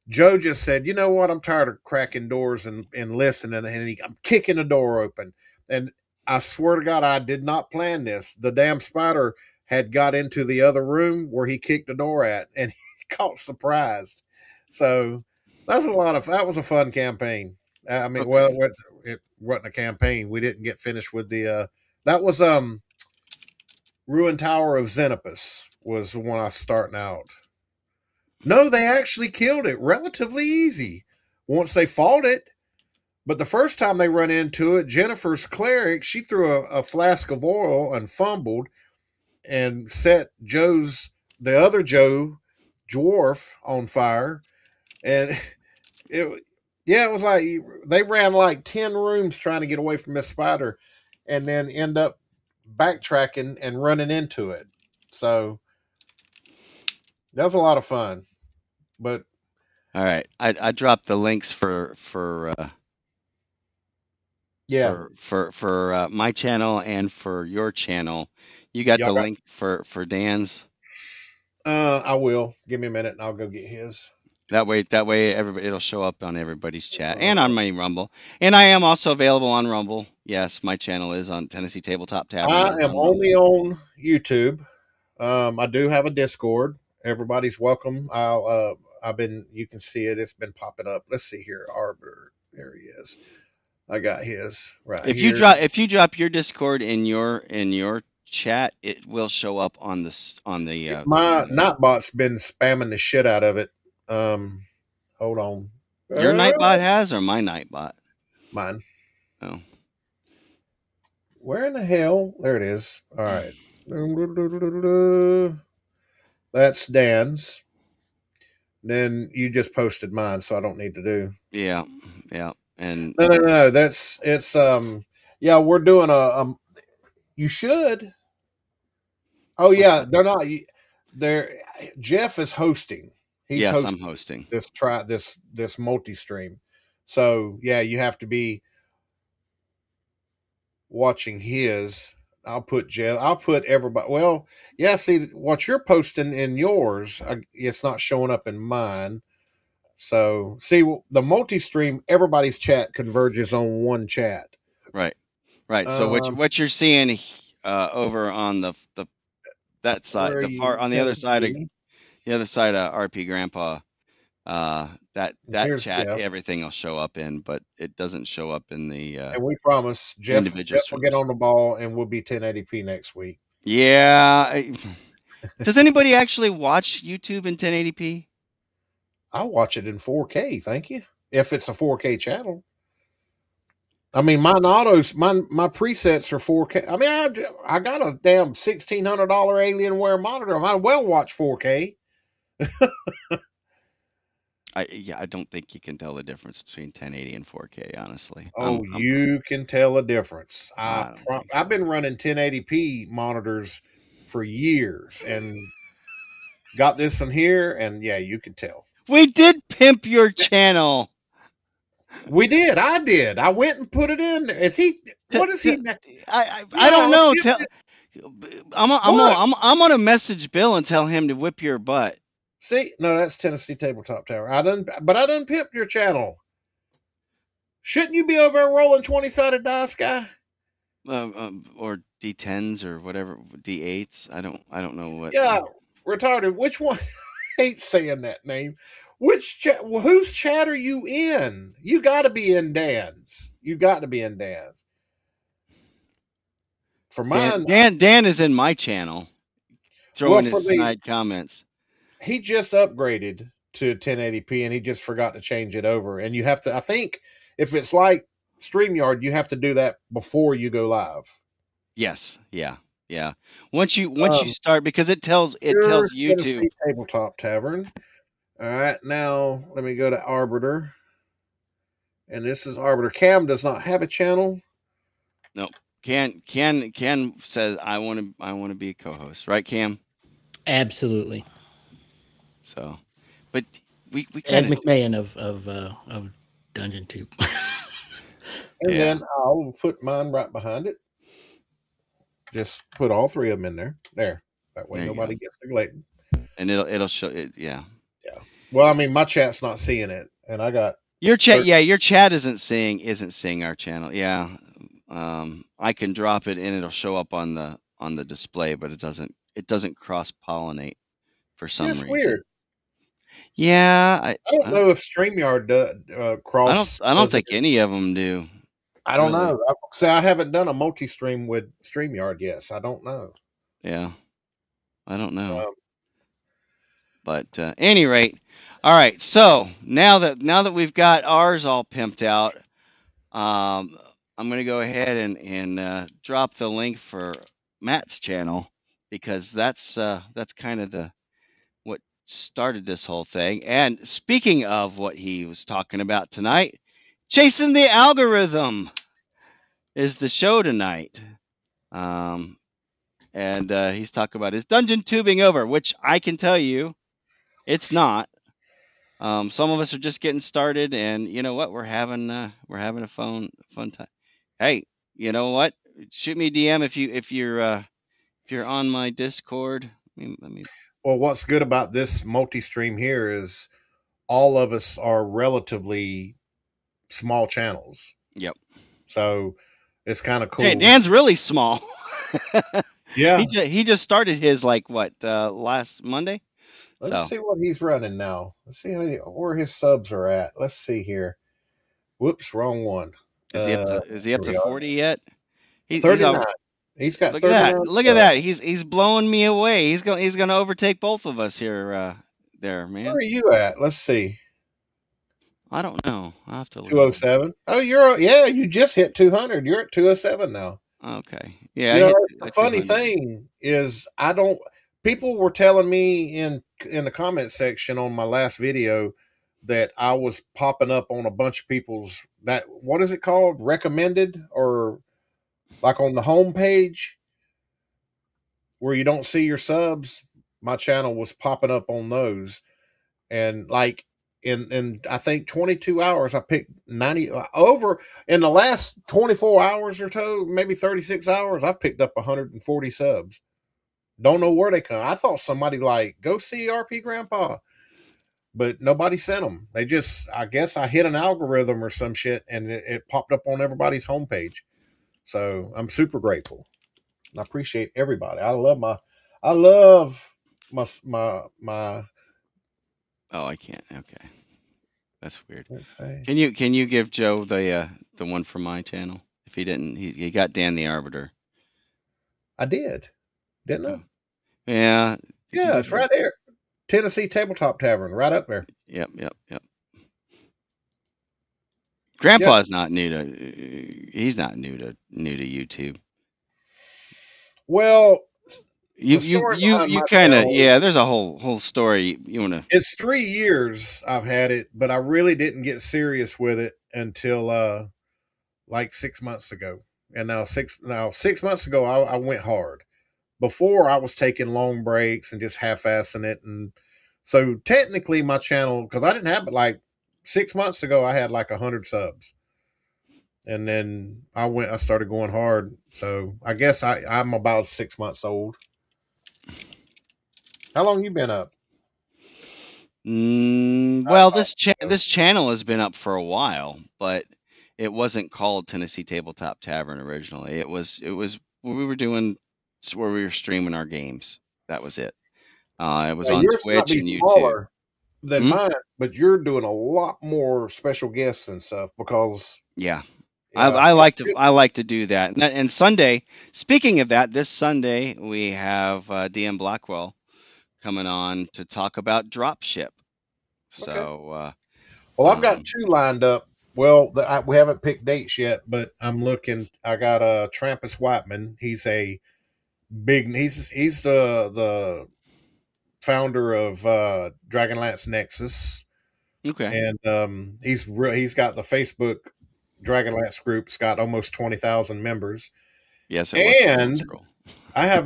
Joe just said, "You know what? I'm tired of cracking doors and listening." And I'm kicking the door open. And I swear to God, I did not plan this. The damn spider had got into the other room where he kicked the door at, and he got surprised. So that was a fun campaign. I mean,
Okay.
well, it wasn't a campaign. We didn't get finished with the. That was Ruined Tower of Xenopus was the one I was starting out. No, they actually killed it relatively easy once they fought it. But the first time they run into it, Jennifer's cleric, she threw a flask of oil and fumbled and set the other Joe dwarf on fire. And it was like they ran like 10 rooms trying to get away from this spider and then end up backtracking and running into it. So that was a lot of fun. But
all right, I dropped the links for my channel and for your channel. You got the link for Dan's?
I will. Give me a minute and I'll go get his.
That way everybody, it'll show up on everybody's chat and on my Rumble. And I am also available on Rumble. Yes, my channel is on Tennessee Tabletop Tavern.
I am only on YouTube. I do have a Discord. Everybody's welcome. You can see it. It's been popping up. Let's see here. Arbiter. There he is. I got his right here.
If you drop your Discord in your chat, it will show up on the
my Nightbot's been spamming the shit out of it. Hold on.
Your Nightbot has, or my Nightbot?
Mine.
Oh.
Where in the hell? There it is. All right. That's Dan's. Then you just posted mine, so I don't need to do.
Yeah. And
no. It's yeah, we're doing you should. Oh yeah, they're not. Jeff is hosting.
I'm hosting
this multi-stream. So yeah, you have to be watching his. I'll put Jeff. I'll put everybody. Well, yeah. See what you're posting in yours. It's not showing up in mine. So see the multi-stream. Everybody's chat converges on one chat.
Right. So what you're seeing over on that side, on the other side of RPGGrandpa, that chat, Jeff. Everything will show up in, but it doesn't show up in the.
And we promise Jeff will get on the ball, and we'll be 1080p next week.
Yeah. Does anybody actually watch YouTube in 1080p?
I watch it in 4K. Thank you. If it's a 4K channel. I mean, my presets are 4K. I mean, I got a damn $1,600 Alienware monitor. I might well watch 4K.
I don't think you can tell the difference between 1080 and 4K, honestly.
Oh, you can tell a difference. I've been running 1080p monitors for years and got this one here, and yeah, you can tell.
We did pimp your channel.
We did. I did. I went and put it in. Is he? What is he?
I don't know. I'm gonna message Bill and tell him to whip your butt.
See, no, that's Tennessee Tabletop Tower. I done pimped your channel. Shouldn't you be over there rolling 20-sided dice, guy?
Or D10s or whatever, D8s. I don't know what.
Yeah, retarded. Which one? I hate saying that name. Whose chat are you in? You got to be in Dan's. For mine,
Dan is in my channel. Throwing his snide comments.
He just upgraded to 1080p and he just forgot to change it over. And you have to, I think, if it's like StreamYard, you have to do that before you go live.
Yes. Yeah. Once you start, because it tells YouTube.
Tabletop Tavern. All right, now let me go to Arbiter. And this is Arbiter. Cam does not have a channel.
No. Ken says I want to be a co-host, right, Cam?
Absolutely.
So, but we
Ed McMahon of Dungeon 2.
And then I'll put mine right behind it. Just put all three of them in there. There. That way nobody gets neglected.
And it'll show it. Yeah.
Well, I mean, my chat's not seeing it, and I got
your chat. Yeah, your chat isn't seeing our channel. Yeah. I can drop it and it'll show up on the display, but it doesn't it doesn't cross pollinate for some
It's
reason.
weird.
Yeah,
I don't know if StreamYard cross.
I don't think any of them do.
I don't
really.
know. I haven't done a multi-stream with StreamYard yet, so I don't know.
Yeah, I don't know. But any rate, all right. So now that we've got ours all pimped out, I'm gonna go ahead and drop the link for Matt's channel, because that's kind of what started this whole thing. And speaking of what he was talking about tonight, Chasing the Algorithm is the show tonight. And he's talking about his dungeon tubing over, which I can tell you, it's not. Some of us are just getting started, and you know what? We're having a fun time. Hey, you know what? Shoot me a DM if you're on my Discord. Let me.
Well, what's good about this multi-stream here is all of us are relatively small channels.
Yep.
So it's kind of cool.
Hey, Dan's really small.
Yeah.
He just started his last Monday.
Let's see what he's running now. Let's see where his subs are at. Let's see here. Whoops, wrong one.
Is he up to 40 yet?
He's 39. He's got
look
39.
At that. Look at that. He's blowing me away. He's gonna overtake both of us here. There, man.
Where are you at? Let's see.
I don't know. I'll have to look.
207. Oh, you just hit 200. You're at 207 now.
Okay. Yeah.
The funny thing is, people were telling me in the comment section on my last video that I was popping up on a bunch of people's what is it called? Recommended, or like on the home page where you don't see your subs. My channel was popping up on those, and like in I think 22 hours, I picked 90 over. In the last 24 hours or so, maybe 36 hours, I've picked up 140 subs. Don't know where they come. I thought somebody go see RPGGrandpa, but nobody sent them. They just, I guess I hit an algorithm or some shit, and it popped up on everybody's homepage. So I'm super grateful. I appreciate everybody. I love my.
Oh, I can't. Okay, that's weird. Okay. Can you give Joe the one for my channel? If he didn't, he got Dan the Arbiter.
I did, didn't I?
Yeah.
Yeah, it's right there. Tennessee Tabletop Tavern, right up there.
Yep. Grandpa's not new to. He's not new to YouTube.
Well,
you kind of, yeah. There's a whole story you want to.
It's 3 years I've had it, but I really didn't get serious with it until like 6 months ago. And now 6 months ago I went hard. Before I was taking long breaks and just half-assing it, and so technically my channel, because I didn't have it like 6 months ago, I had like 100 subs, and then I started going hard. So I guess I'm about 6 months old. How long you been up?
Well, this channel has been up for a while, but it wasn't called Tennessee Tabletop Tavern originally. It was we were doing where we were streaming our games. That was it. It was on Twitch and YouTube.
Than mine, but you're doing a lot more special guests and stuff because I like to do that. And Sunday, speaking of that, this Sunday we have DM Blackwell coming on to talk about dropship. So, well, I've got 2 lined up. Well, we haven't picked dates yet, but I'm looking. I got a Trampus Whiteman. He's a big. He's the founder of Dragonlance Nexus.
Okay.
And he's got the Facebook Dragonlance group. It's got almost 20,000 members.
Yes,
and I have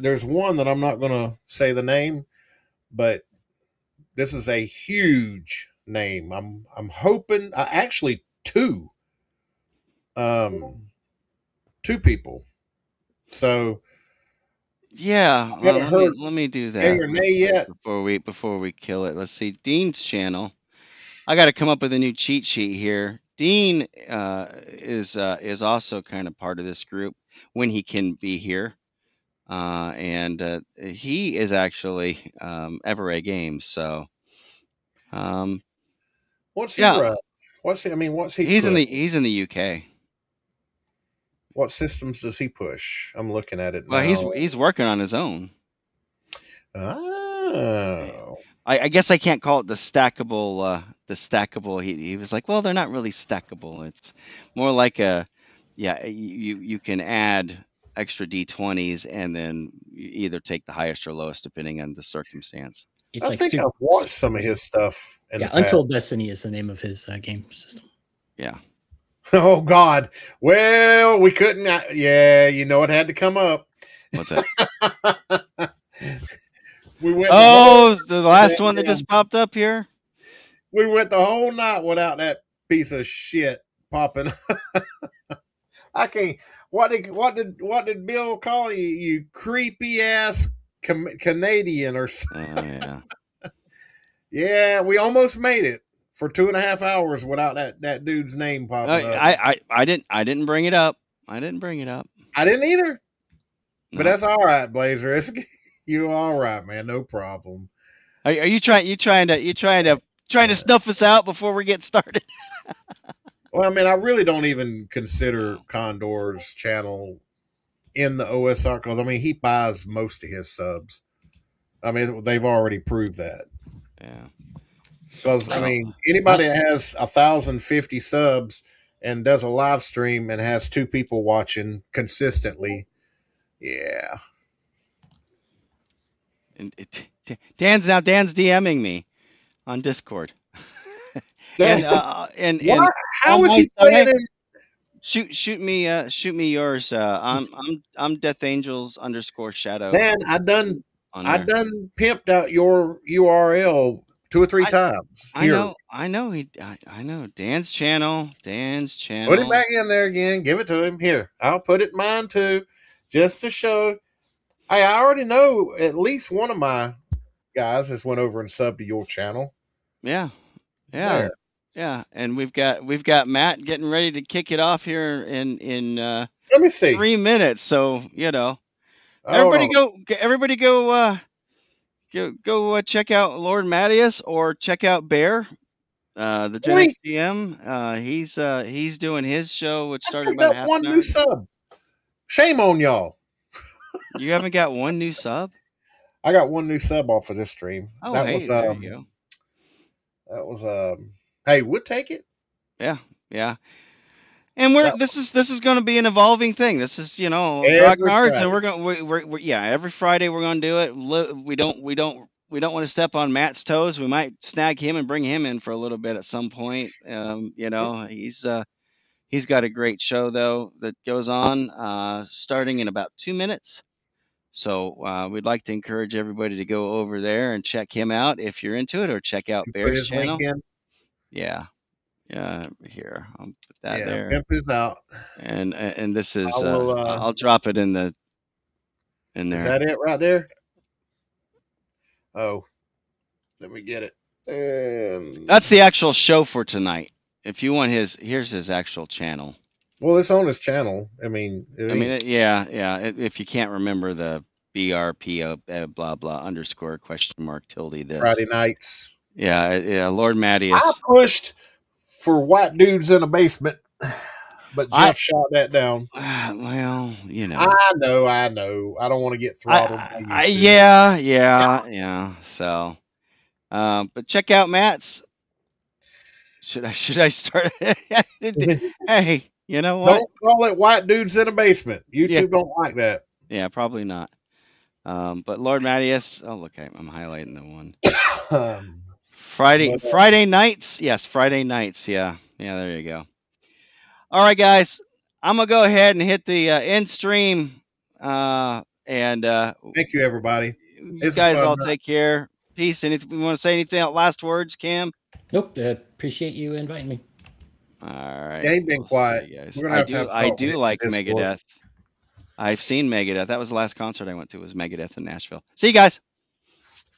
there's one that I'm not going to say the name, but this is a huge name. I'm hoping actually 2 people. So
let me do that
yet
before we kill it. Let's see, Dean's channel. I got to come up with a new cheat sheet here. Dean is also kind of part of this group when he can be here. and he is actually Everay Games. So,
what's he
yeah,
run? What's he
he's
push?
he's in the UK.
What systems does he push? I'm looking at it
Well,
now.
he's working on his own.
Oh.
I guess I can't call it the stackable. The stackable. He was like, well, they're not really stackable. It's more like you can add extra d20s and then you either take the highest or lowest depending on the circumstance.
I think I've watched some of his stuff.
Untold Destiny is the name of his game system.
Yeah.
Oh God. Well, we couldn't. Yeah, it had to come up.
What's that?
We went.
The last one that just popped up here.
We went the whole night without that piece of shit popping. I can't. What did Bill call you? You creepy ass Canadian or something?
Oh yeah.
Yeah, we almost made it for 2.5 hours without that dude's name popping up.
I didn't bring it up. I didn't bring it up.
I didn't either.
No.
But that's all right, Blazer. You're all right, man. No problem.
Are you trying to snuff us out before we get started?
Well, I mean, I really don't even consider Condor's channel in the OSR because, I mean, he buys most of his subs. I mean, they've already proved that.
Yeah.
Because, I mean, anybody that has 1,050 subs and does a live stream and has 2 people watching consistently, yeah.
And Dan's DMing me on Discord. and
how is he playing in?
Shoot me yours. I'm Death Angels _Shadow.
Man, I done pimped out your URL 2 or 3 times.
I know. Dan's channel.
Put it back in there again. Give it to him. Here, I'll put it in mine too, just to show. I already know at least one of my guys has went over and subbed to your channel.
Yeah. And we've got Matt getting ready to kick it off here in
let me see
3 minutes. So everybody go check out Lord Mattias or check out Bear, the Gen X GM. He's doing his show, which started about half
one
an hour.
New sub. Shame on y'all.
You haven't got one new sub?
I got one new sub off of this stream.
Oh, there you go.
That was hey, we'll take it.
Yeah. And this is going to be an evolving thing. This is Grognards, and we're every Friday we're going to do it. We don't want to step on Matt's toes. We might snag him and bring him in for a little bit at some point. He's got a great show though that goes on starting in about 2 minutes. So we'd like to encourage everybody to go over there and check him out if you're into it, or check out Bear's channel. Yeah. Here, I'll put that there.
Pimp is out.
And this is I'll drop it in there.
Is that it right there? Oh, let me get it.
That's the actual show for tonight. If you want here's his actual channel.
Well, it's on his channel. I mean,
if you can't remember the BRP blah blah _ tilde this
Friday nights.
Yeah, Lord Mattias.
I pushed for white dudes in a basement, but Jeff shot that down.
Well,
I know. I don't want to get throttled.
Yeah. So, but check out Matt's. Should I start? Hey, you know what?
Don't call it white dudes in a basement. YouTube don't like that.
Yeah, probably not. But Lord Mattias. Oh, look, I'm highlighting the one. Friday nights. Yes, Friday nights. Yeah, there you go. All right, guys. I'm going to go ahead and hit the end stream. And
thank you, everybody.
You guys all take care. Peace. Anything you want to say? Anything? Last words, Cam?
Nope. Appreciate you inviting me.
All right.
Yeah, ain't been quiet.
I do like Megadeth. I've seen Megadeth. That was the last concert I went to, was Megadeth in Nashville. See you guys.